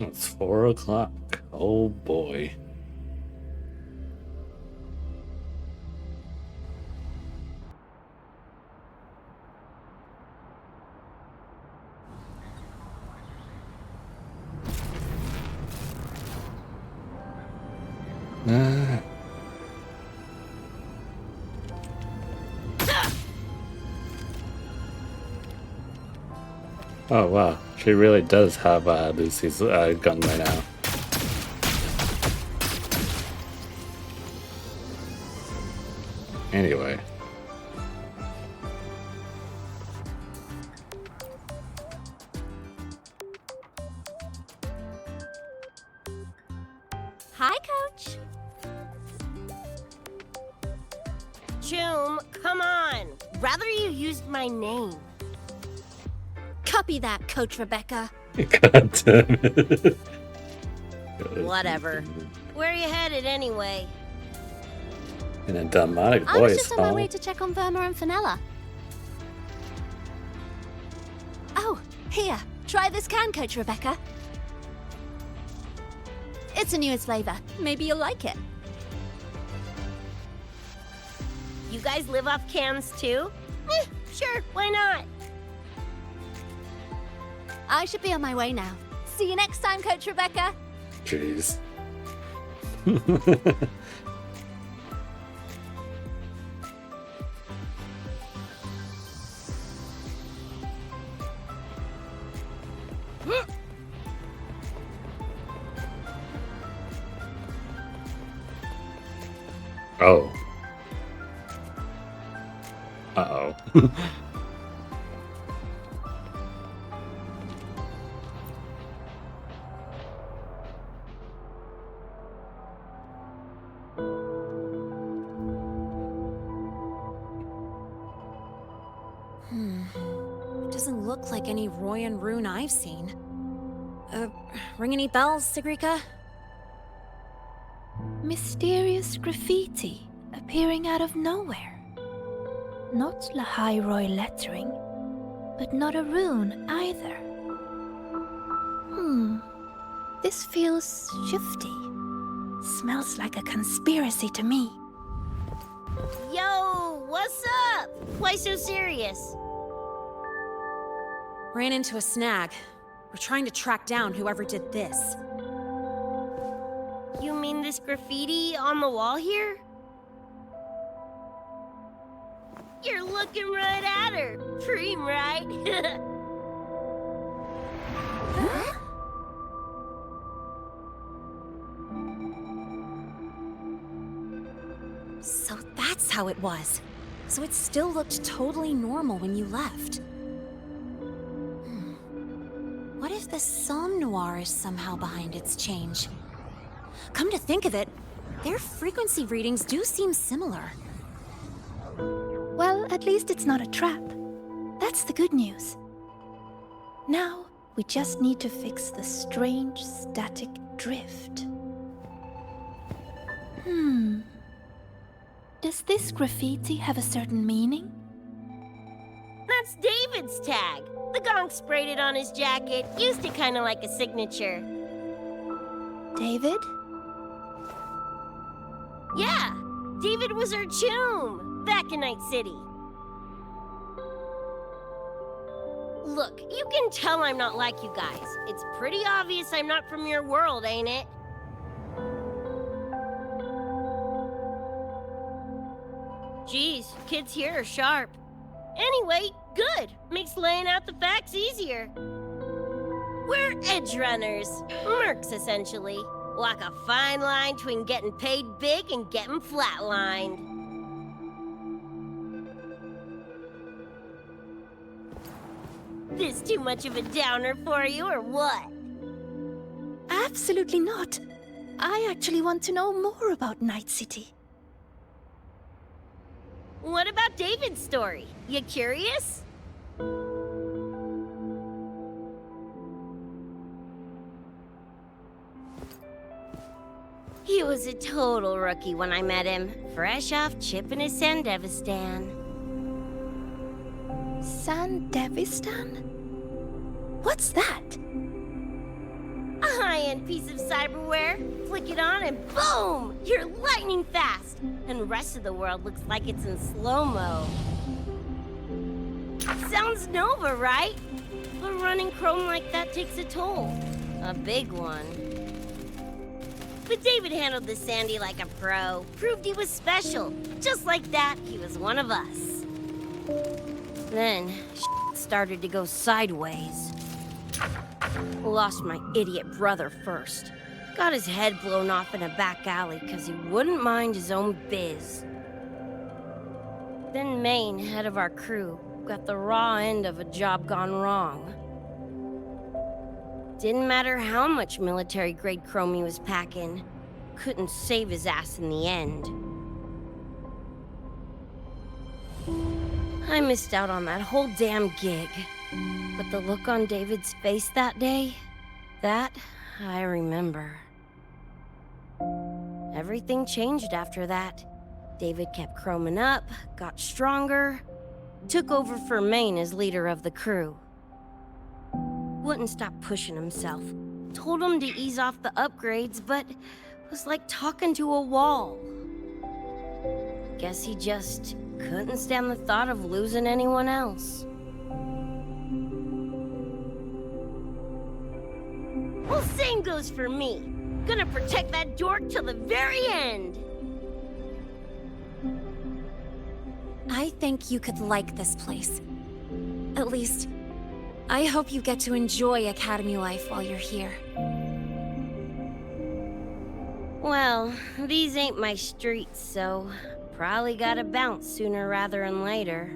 It's 4 o'clock. Oh boy. Oh wow, she really does have Lucy's gun right now. Anyway. Hi, Coach. Choom, come on. Rather you used my name. Copy that, Coach Rebecca. God damn it. Whatever. Where are you headed anyway? In a demonic I was voice, just on my huh? way to check on Verma and Fenella. Oh, here. Try this can, Coach Rebecca. It's a newest flavor. Maybe you'll like it. You guys live off cans too? Sure, why not? I should be on my way now. See you next time, Coach Rebecca. Jeez. Oh. Uh-oh. Doesn't look like any Royan rune I've seen. Ring any bells, Sigrika? Mysterious graffiti appearing out of nowhere. Not Lahairoi lettering, but not a rune either. This feels shifty. Smells like a conspiracy to me. Yo, what's up? Why so serious? Ran into a snag. We're trying to track down whoever did this. You mean this graffiti on the wall here? You're looking right at her. Preem, right? So that's how it was. So it still looked totally normal when you left. What if the Somme Noir is somehow behind its change? Come to think of it, their frequency readings do seem similar. Well, at least it's not a trap. That's the good news. Now, we just need to fix the strange static drift. Does this graffiti have a certain meaning? That's David's tag. The gonk sprayed it on his jacket, used it kind of like a signature. David? Yeah, David was our choom back in Night City. Look, you can tell I'm not like you guys. It's pretty obvious I'm not from your world, ain't it? Geez, kids here are sharp. Anyway, good. Makes laying out the facts easier. We're edge runners. Mercs, essentially. Walk a fine line between getting paid big and getting flatlined. This too much of a downer for you, or what? Absolutely not. I actually want to know more about Night City. What about David's story? You curious? He was a total rookie when I met him, fresh off chipping his Sandevistan. Sandevistan? What's that? high-end piece of cyberware. Flick it on and boom! You're lightning fast! And the rest of the world looks like it's in slow-mo. Sounds Nova, right? But running chrome like that takes a toll. A big one. But David handled the Sandy like a pro. Proved he was special. Just like that, he was one of us. Then, started to go sideways. Lost my idiot brother first. Got his head blown off in a back alley because he wouldn't mind his own biz. Then Maine, head of our crew, got the raw end of a job gone wrong. Didn't matter how much military-grade chrome he was packing. Couldn't save his ass in the end. I missed out on that whole damn gig. But the look on David's face that day, that I remember. Everything changed after that. David kept chroming up, got stronger, took over for Maine as leader of the crew. Wouldn't stop pushing himself. Told him to ease off the upgrades, but was like talking to a wall. Guess he just couldn't stand the thought of losing anyone else. Well, same goes for me. Gonna protect that dork till the very end. I think you could like this place. At least, I hope you get to enjoy Academy life while you're here. Well, these ain't my streets, so probably gotta bounce sooner rather than later.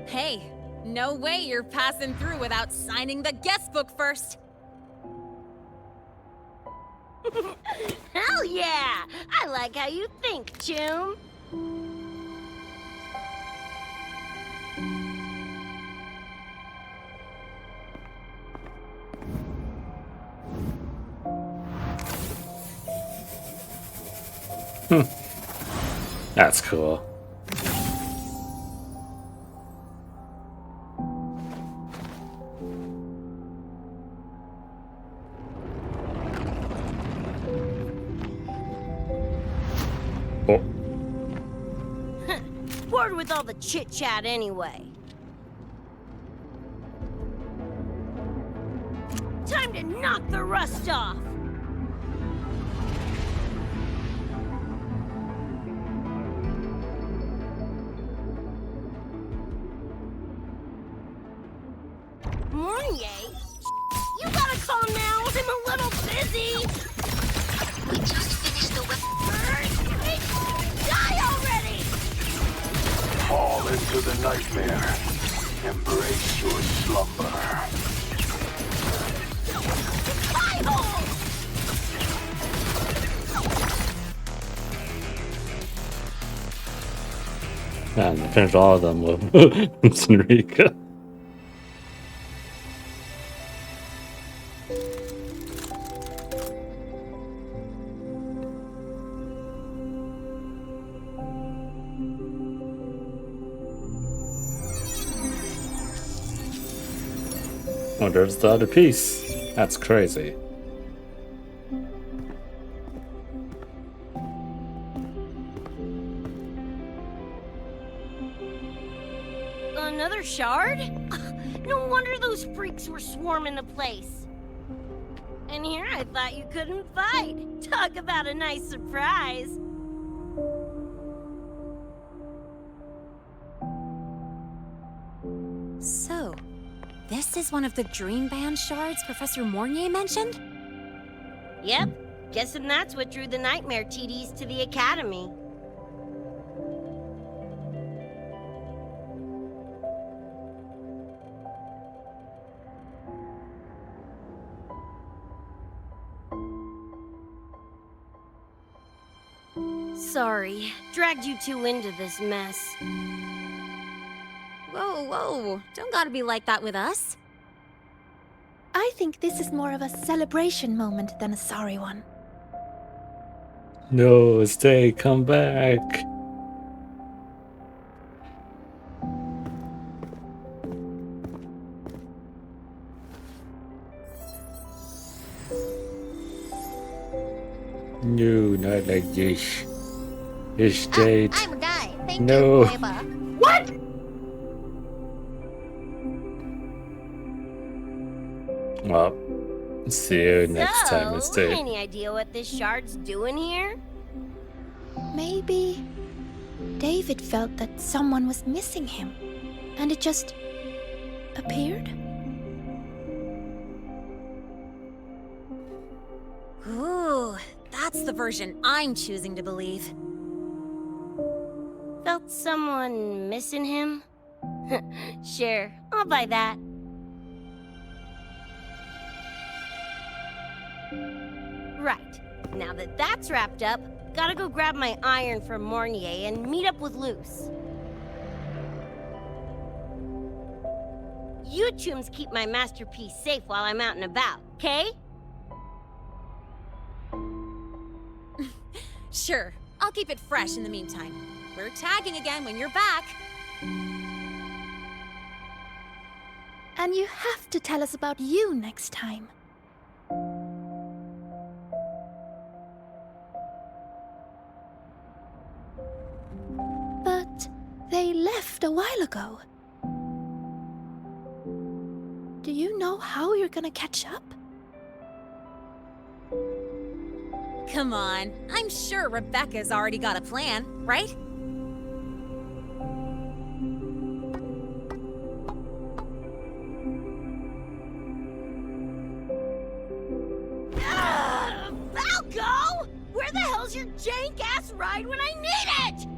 Hey, no way you're passing through without signing the guest book first. Hell yeah! I like how you think, Choom. That's cool. Oh. Bored with all the chit-chat anyway. Time to knock the rust off! Mornier? You gotta calm now, I'm a little busy! We just finished the Die already! Fall into the nightmare. Embrace your slumber. Hi-ho! Man, I finished all of them with Sunrika. Oh, there's the other piece. That's crazy. Another shard? No wonder those freaks were swarming the place. And here I thought you couldn't fight. Talk about a nice surprise. So, this is one of the Dream Band shards Professor Mornier mentioned? Yep, guessing that's what drew the Nightmare TDs to the Academy. Sorry, dragged you two into this mess. Whoa, whoa, don't gotta be like that with us. I think this is more of a celebration moment than a sorry one. No, stay, come back. No, not like this. This date. I'm a guy. Thank No. you, Eva. What? Well, see you next time So, instead. any idea what this shard's doing here? Maybe David felt that someone was missing him, and it just appeared? Ooh, that's the version I'm choosing to believe. Felt someone missing him? Sure, I'll buy that. Right, now that that's wrapped up, gotta go grab my iron from Mornier and meet up with Luce. You chooms keep my masterpiece safe while I'm out and about, okay? Sure, I'll keep it fresh in the meantime. We're tagging again when you're back. And you have to tell us about you next time. But they left a while ago. Do you know how you're gonna catch up? Come on, I'm sure Rebecca's already got a plan, right? Falco! Where the hell's your jank-ass ride when I need it?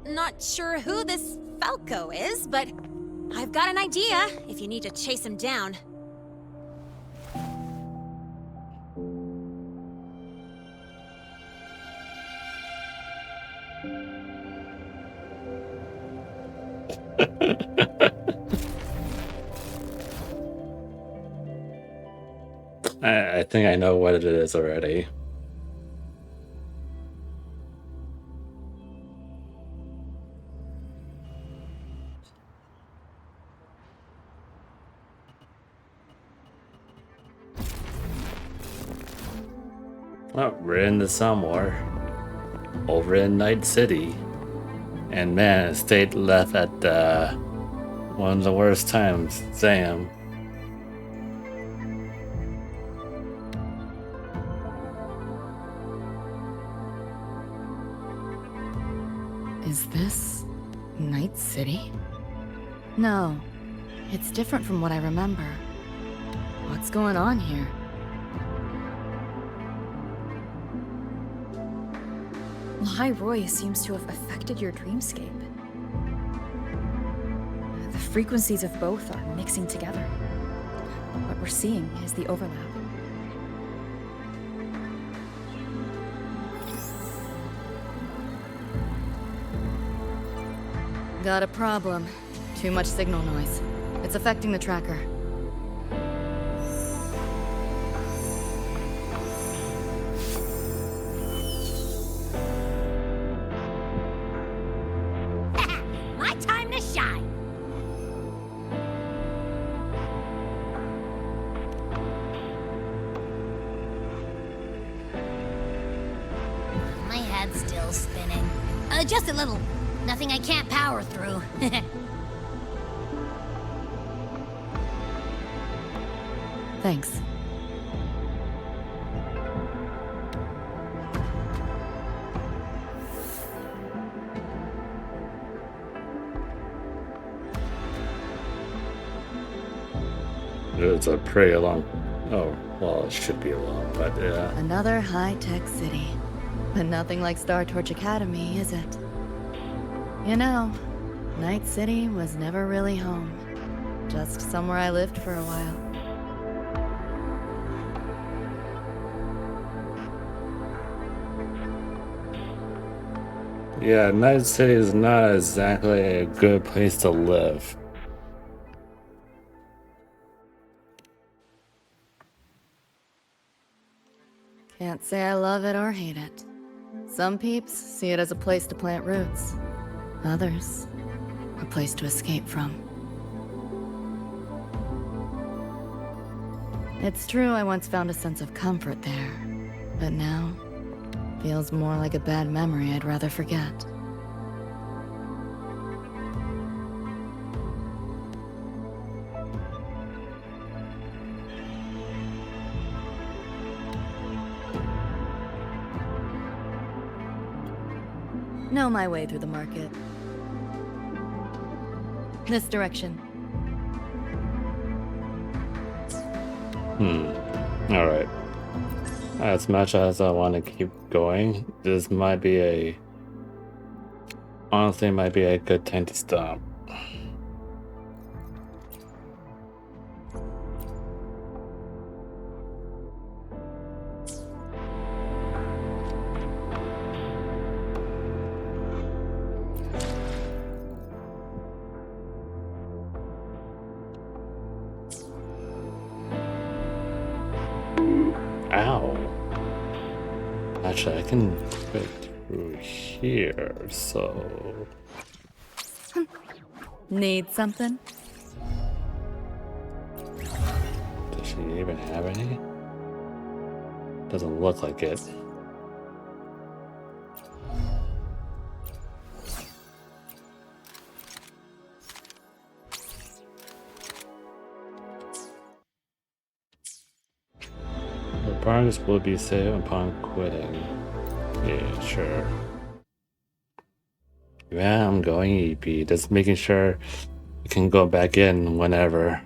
Not sure who this Falco is, but I've got an idea if you need to chase him down. I think I know what it is already. Well, we're in the somewhere. Over in Night City. And man, State left at one of the worst times. Damn. Is this Night City? No, it's different from what I remember. What's going on here? Lai Roy seems to have affected your dreamscape. The frequencies of both are mixing together. What we're seeing is the overlap. Got a problem. Too much signal noise. It's affecting the tracker. My time to shine. My head's still spinning. Just a little. Nothing I can't power through. Thanks. It's a pretty long... Oh, well, it should be long, but yeah. Another high-tech city. But nothing like Star Torch Academy, is it? You know, Night City was never really home. Just somewhere I lived for a while. Yeah, Night City is not exactly a good place to live. Can't say I love it or hate it. Some peeps see it as a place to plant roots. Others, a place to escape from. It's true I once found a sense of comfort there, but now feels more like a bad memory I'd rather forget. Know my way through the market. This direction. Alright. As much as I want to keep going, this might be a... Honestly, might be a good time to stop. Ow. Actually, I can fit through here, so... Need something? Does she even have any? Doesn't look like it. The progress will be saved upon quitting. Yeah, sure. Yeah, I'm going EP. Just making sure you can go back in whenever.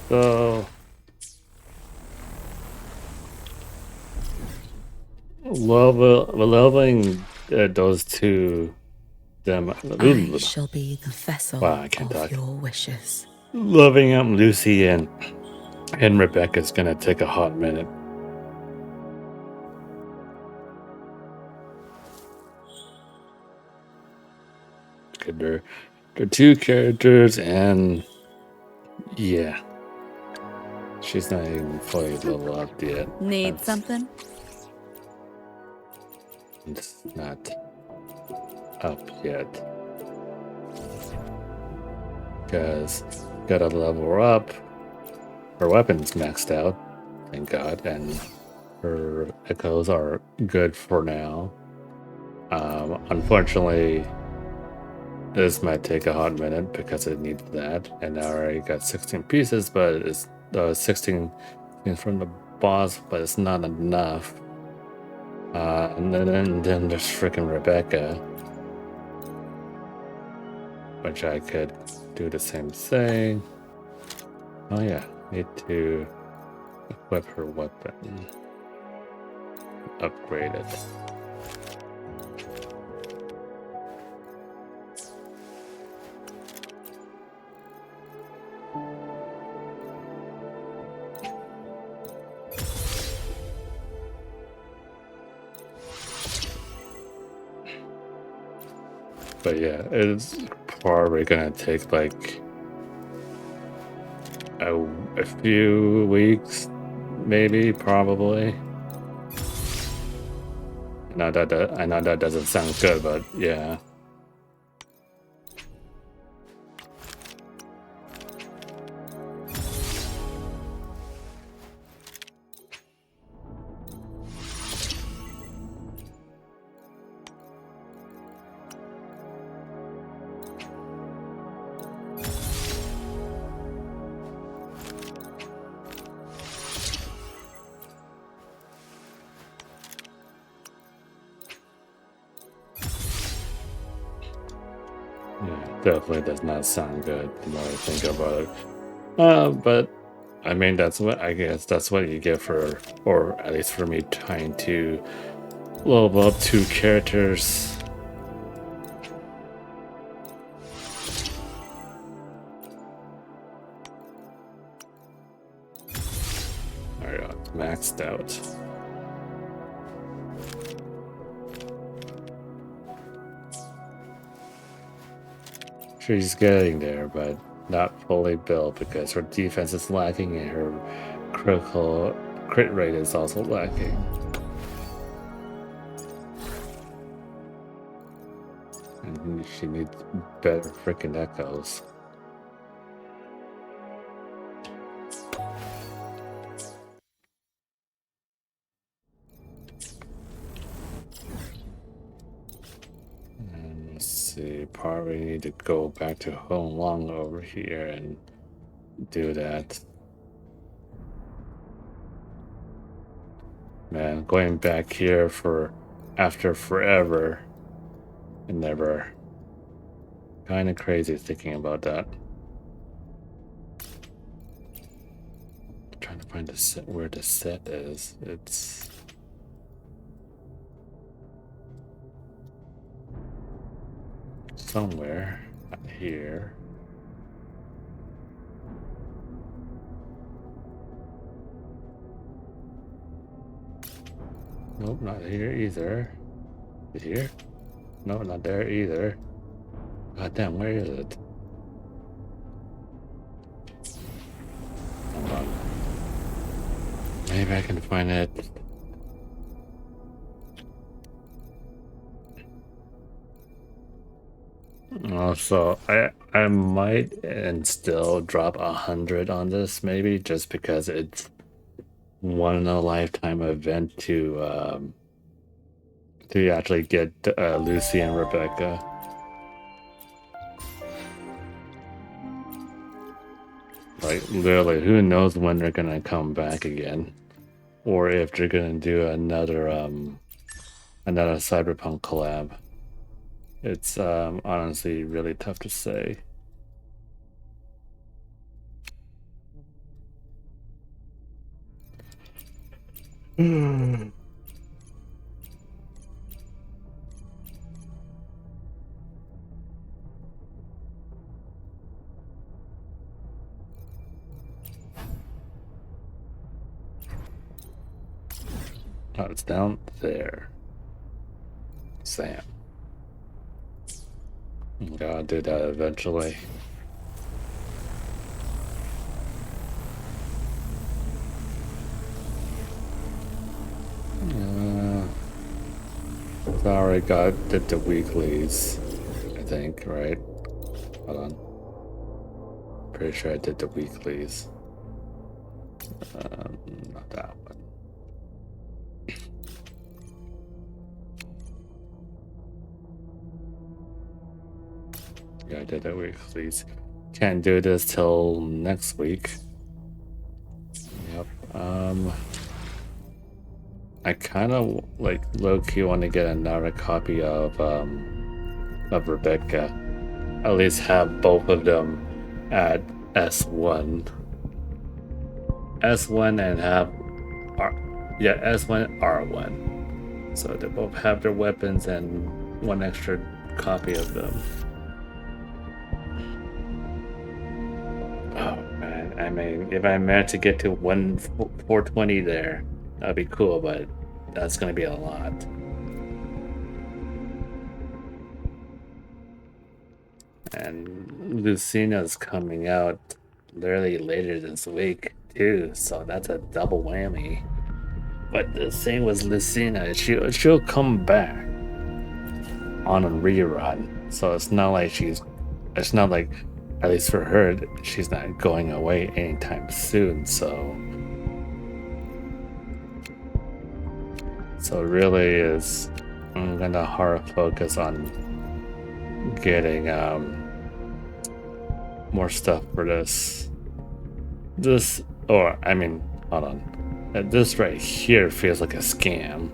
So leveling those two them. I shall be the vessel Wow, I can't of talk. your wishes. Loving up Lucy and Rebecca's gonna take a hot minute. They're two characters, and yeah, she's not even fully leveled up yet. Need something? It's not up yet. Because gotta level her up. Her weapon's maxed out, thank God, and her echoes are good for now. Unfortunately, this might take a hot minute because it needs that, and I already got 16 pieces, but it's 16 things from the boss, but it's not enough. And then there's freaking Rebecca, which I could do the same thing. Oh yeah, need to equip her weapon, upgrade it. But yeah, it's probably gonna take like a few weeks, maybe, probably. I know that doesn't sound good, but yeah. Definitely does not sound good the more I think about it. But I mean, I guess that's what you get for, or at least for me, trying to level up two characters Alright, maxed out. She's getting there, but not fully built because her defense is lacking and her crit rate is also lacking. And she needs better freaking echoes. And let's see, probably need to go back to Hong Long over here and do that. Man, going back here for after forever and never. Kind of crazy thinking about that. Trying to find the set where the set is. It's somewhere out here. Nope, not here either. Is it here? No, not there either. God damn, where is it? Hold on. Maybe I can find it. Also, I might and still drop 100 on this, maybe just because it's one in a lifetime event to actually get Lucy and Rebecca. Like literally, who knows when they're gonna come back again, or if they're gonna do another Cyberpunk collab. It's honestly really tough to say. Oh, it's down there. Sam. Gotta do that eventually. I already did the weeklies, I think, right? Hold on. Pretty sure I did the weeklies. Not that one. Yeah, I did that weeklies. Can't do this till next week. Yep. I kind of like low-key want to get another copy of Rebecca. At least have both of them at S1. S1 and have S1 R1. So they both have their weapons and one extra copy of them. Oh man, I mean, if I managed to get to 420 there, that'd be cool, but that's gonna be a lot. And Lucina's coming out literally later this week too, so that's a double whammy. But the thing with Lucina, she'll come back on a rerun, so it's not like at least for her, she's not going away anytime soon. So really is I'm gonna hard focus on getting more stuff for this. Or I mean, hold on. This right here feels like a scam.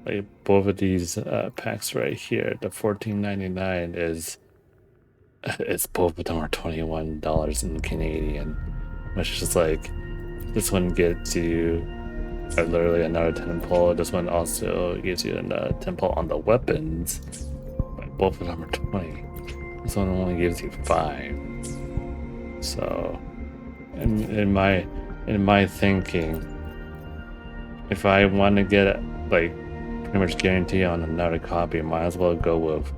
Like both of these packs right here, the $14.99 is. It's both of them are $21 in Canadian, which is like this one gets you literally another 10 pull. This one also gives you another 10 pull on the weapons, but both of them are 20. This one only gives you 5. So, in my in my thinking, if I want to get like pretty much guarantee on another copy, might as well go with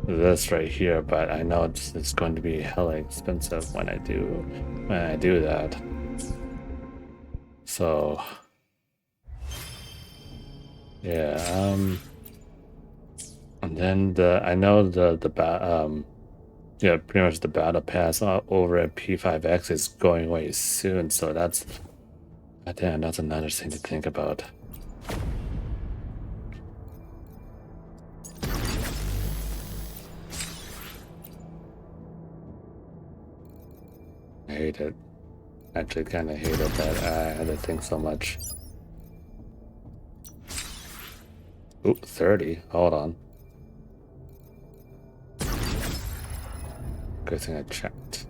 this right here. But I know it's going to be hella expensive when I do that. So yeah, and then I know yeah, pretty much the battle pass over at P5X is going away soon, so that's damn, that's another thing to think about. I hate it. Actually, kind of hated that I had to think so much. Ooh, 30. Hold on. Good thing I checked.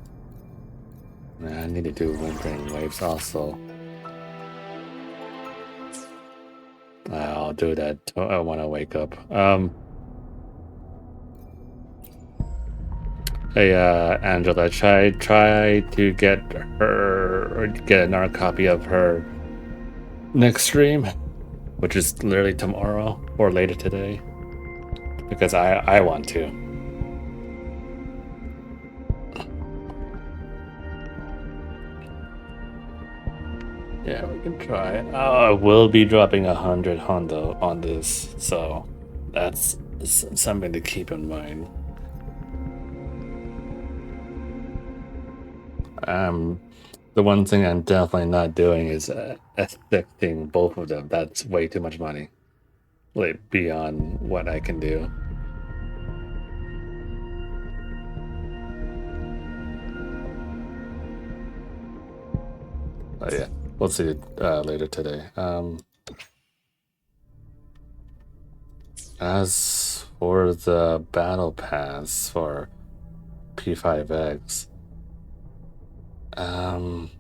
I need to do Wuthering waves also. I'll do that when I wake up. Hey, Angela, try to get her, or get another copy of her next stream, which is literally tomorrow or later today, because I want to. Yeah, we can try. I will be dropping 100 Hondo on this, so that's something to keep in mind. The one thing I'm definitely not doing is affecting both of them. That's way too much money, like beyond what I can do. Oh yeah, we'll see it later today. As for the battle pass for P5X, God.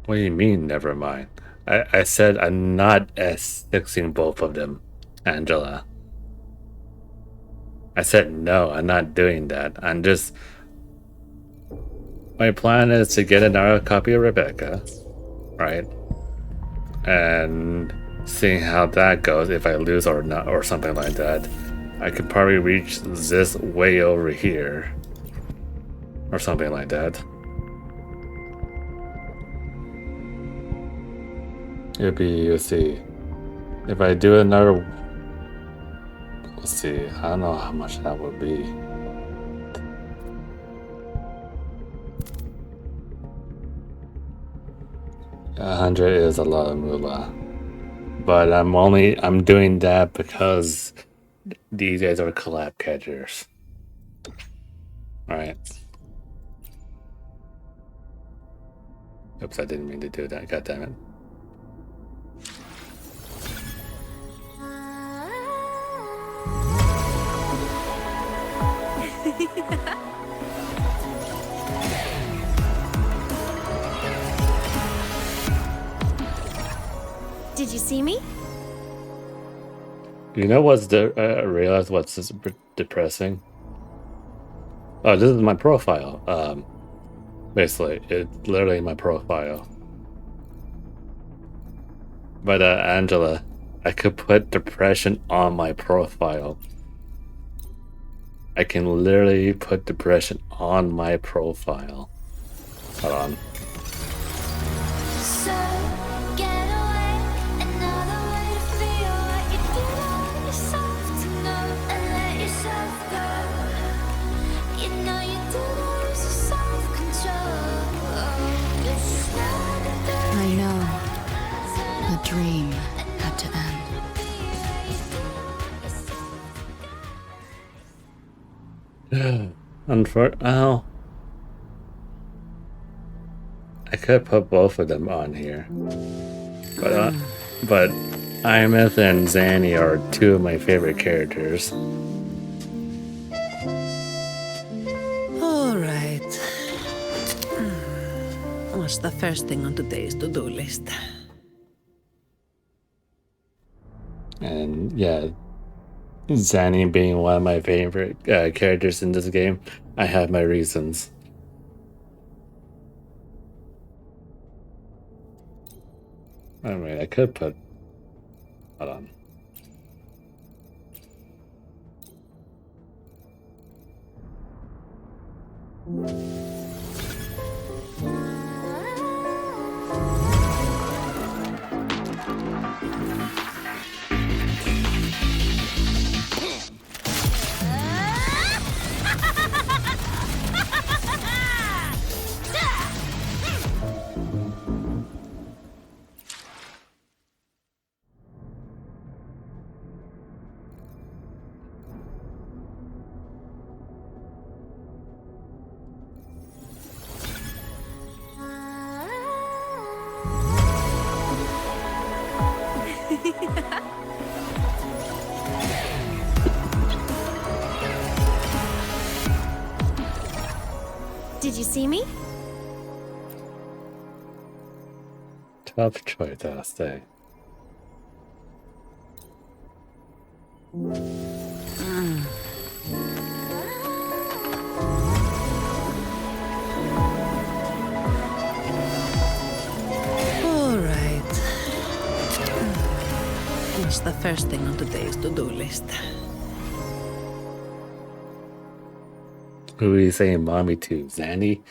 What do you mean, never mind? I said I'm not fixing both of them, Angela. I said no, I'm not doing that. I'm just... My plan is to get another copy of Rebecca, right? And seeing how that goes, if I lose or not, or something like that. I could probably reach this way over here. Or something like that. It'd be, you'll see. If I do another... Let's see, I don't know how much that would be. $100 is a lot of moolah. But I'm doing that because these guys are collab catchers. Right. Oops, I didn't mean to do that, god damn it. Did you see me? You know what's realize what's depressing? Oh, this is my profile. Basically, it's literally my profile. But Angela, I could put depression on my profile. I can literally put depression on my profile. Hold on. I know. The dream had to end. Oh. I could put both of them on here. But IMF and Zanny are two of my favorite characters. Alright. What's the first thing on today's to-do list? And yeah, Zanny being one of my favorite characters in this game, I have my reasons. I mean, I could put... Hold on. Did you see me? Tough choice, I'll say. All right. What's the first thing on today's to-do list? Who are you saying mommy to? Zanny?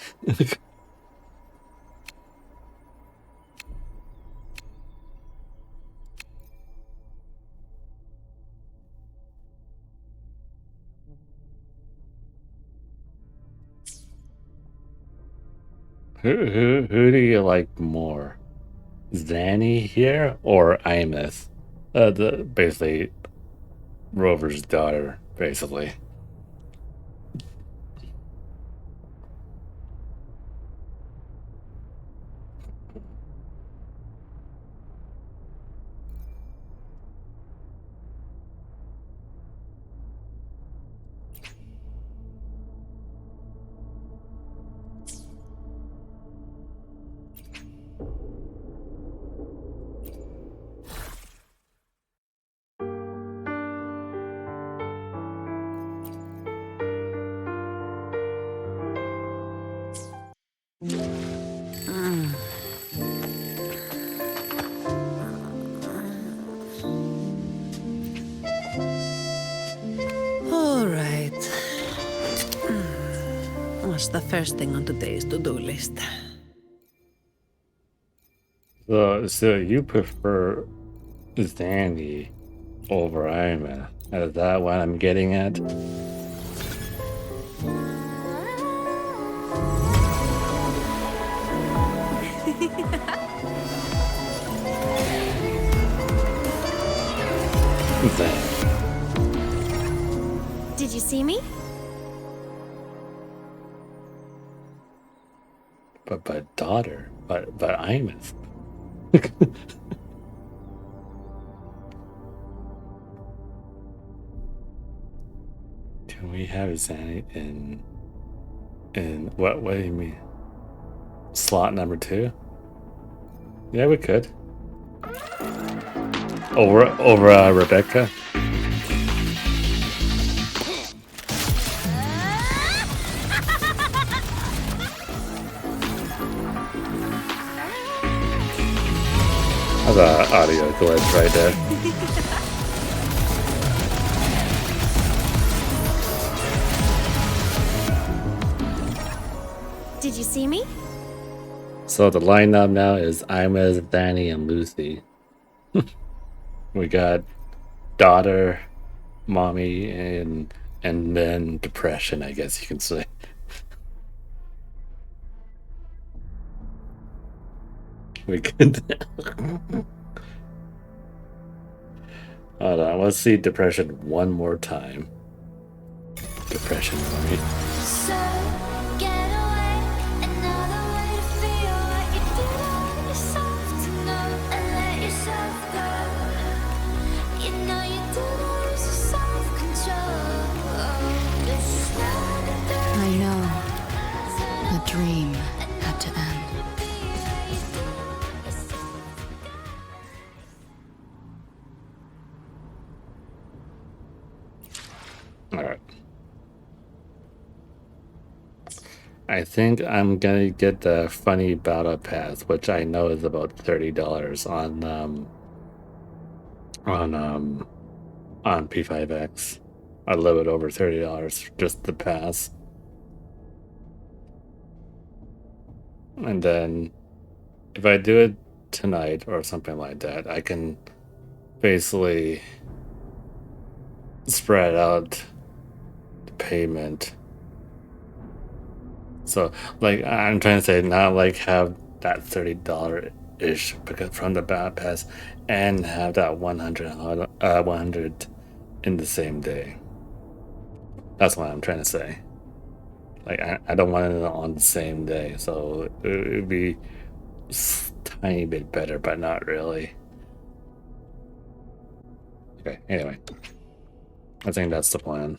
Who do you like more? Zanny here or Imus? Basically Rover's daughter, basically. All right. What's the first thing on today's to-do list? So you prefer Zanny over Imus? Is that what I'm getting at? Did you see me? But daughter, but Imus. Can we have Zanny in what do you mean? Slot number 2? Yeah, we could. Over Rebecca. That's an audio glitch right there. Did you see me? So the lineup now is Imus, Zanny, and Lucy. We got daughter, mommy, and then depression, I guess you can say. We could. Hold on, let's see depression one more time. Depression, mommy. So get away, another way to feel what you did on yourself tonight and let yourself go. You know you did lose your self-control. I know. The dream had to end. I think I'm gonna get the funny battle pass, which I know is about $30 on P5X. A little bit over $30 just the pass. And then if I do it tonight or something like that, I can basically spread out the payment. So like I'm trying to say, not like have that $30-ish because from the battle pass and have that 100 in the same day. That's what I'm trying to say. Like I don't want it on the same day, so it would be a tiny bit better, but not really. Okay, anyway, I think that's the plan.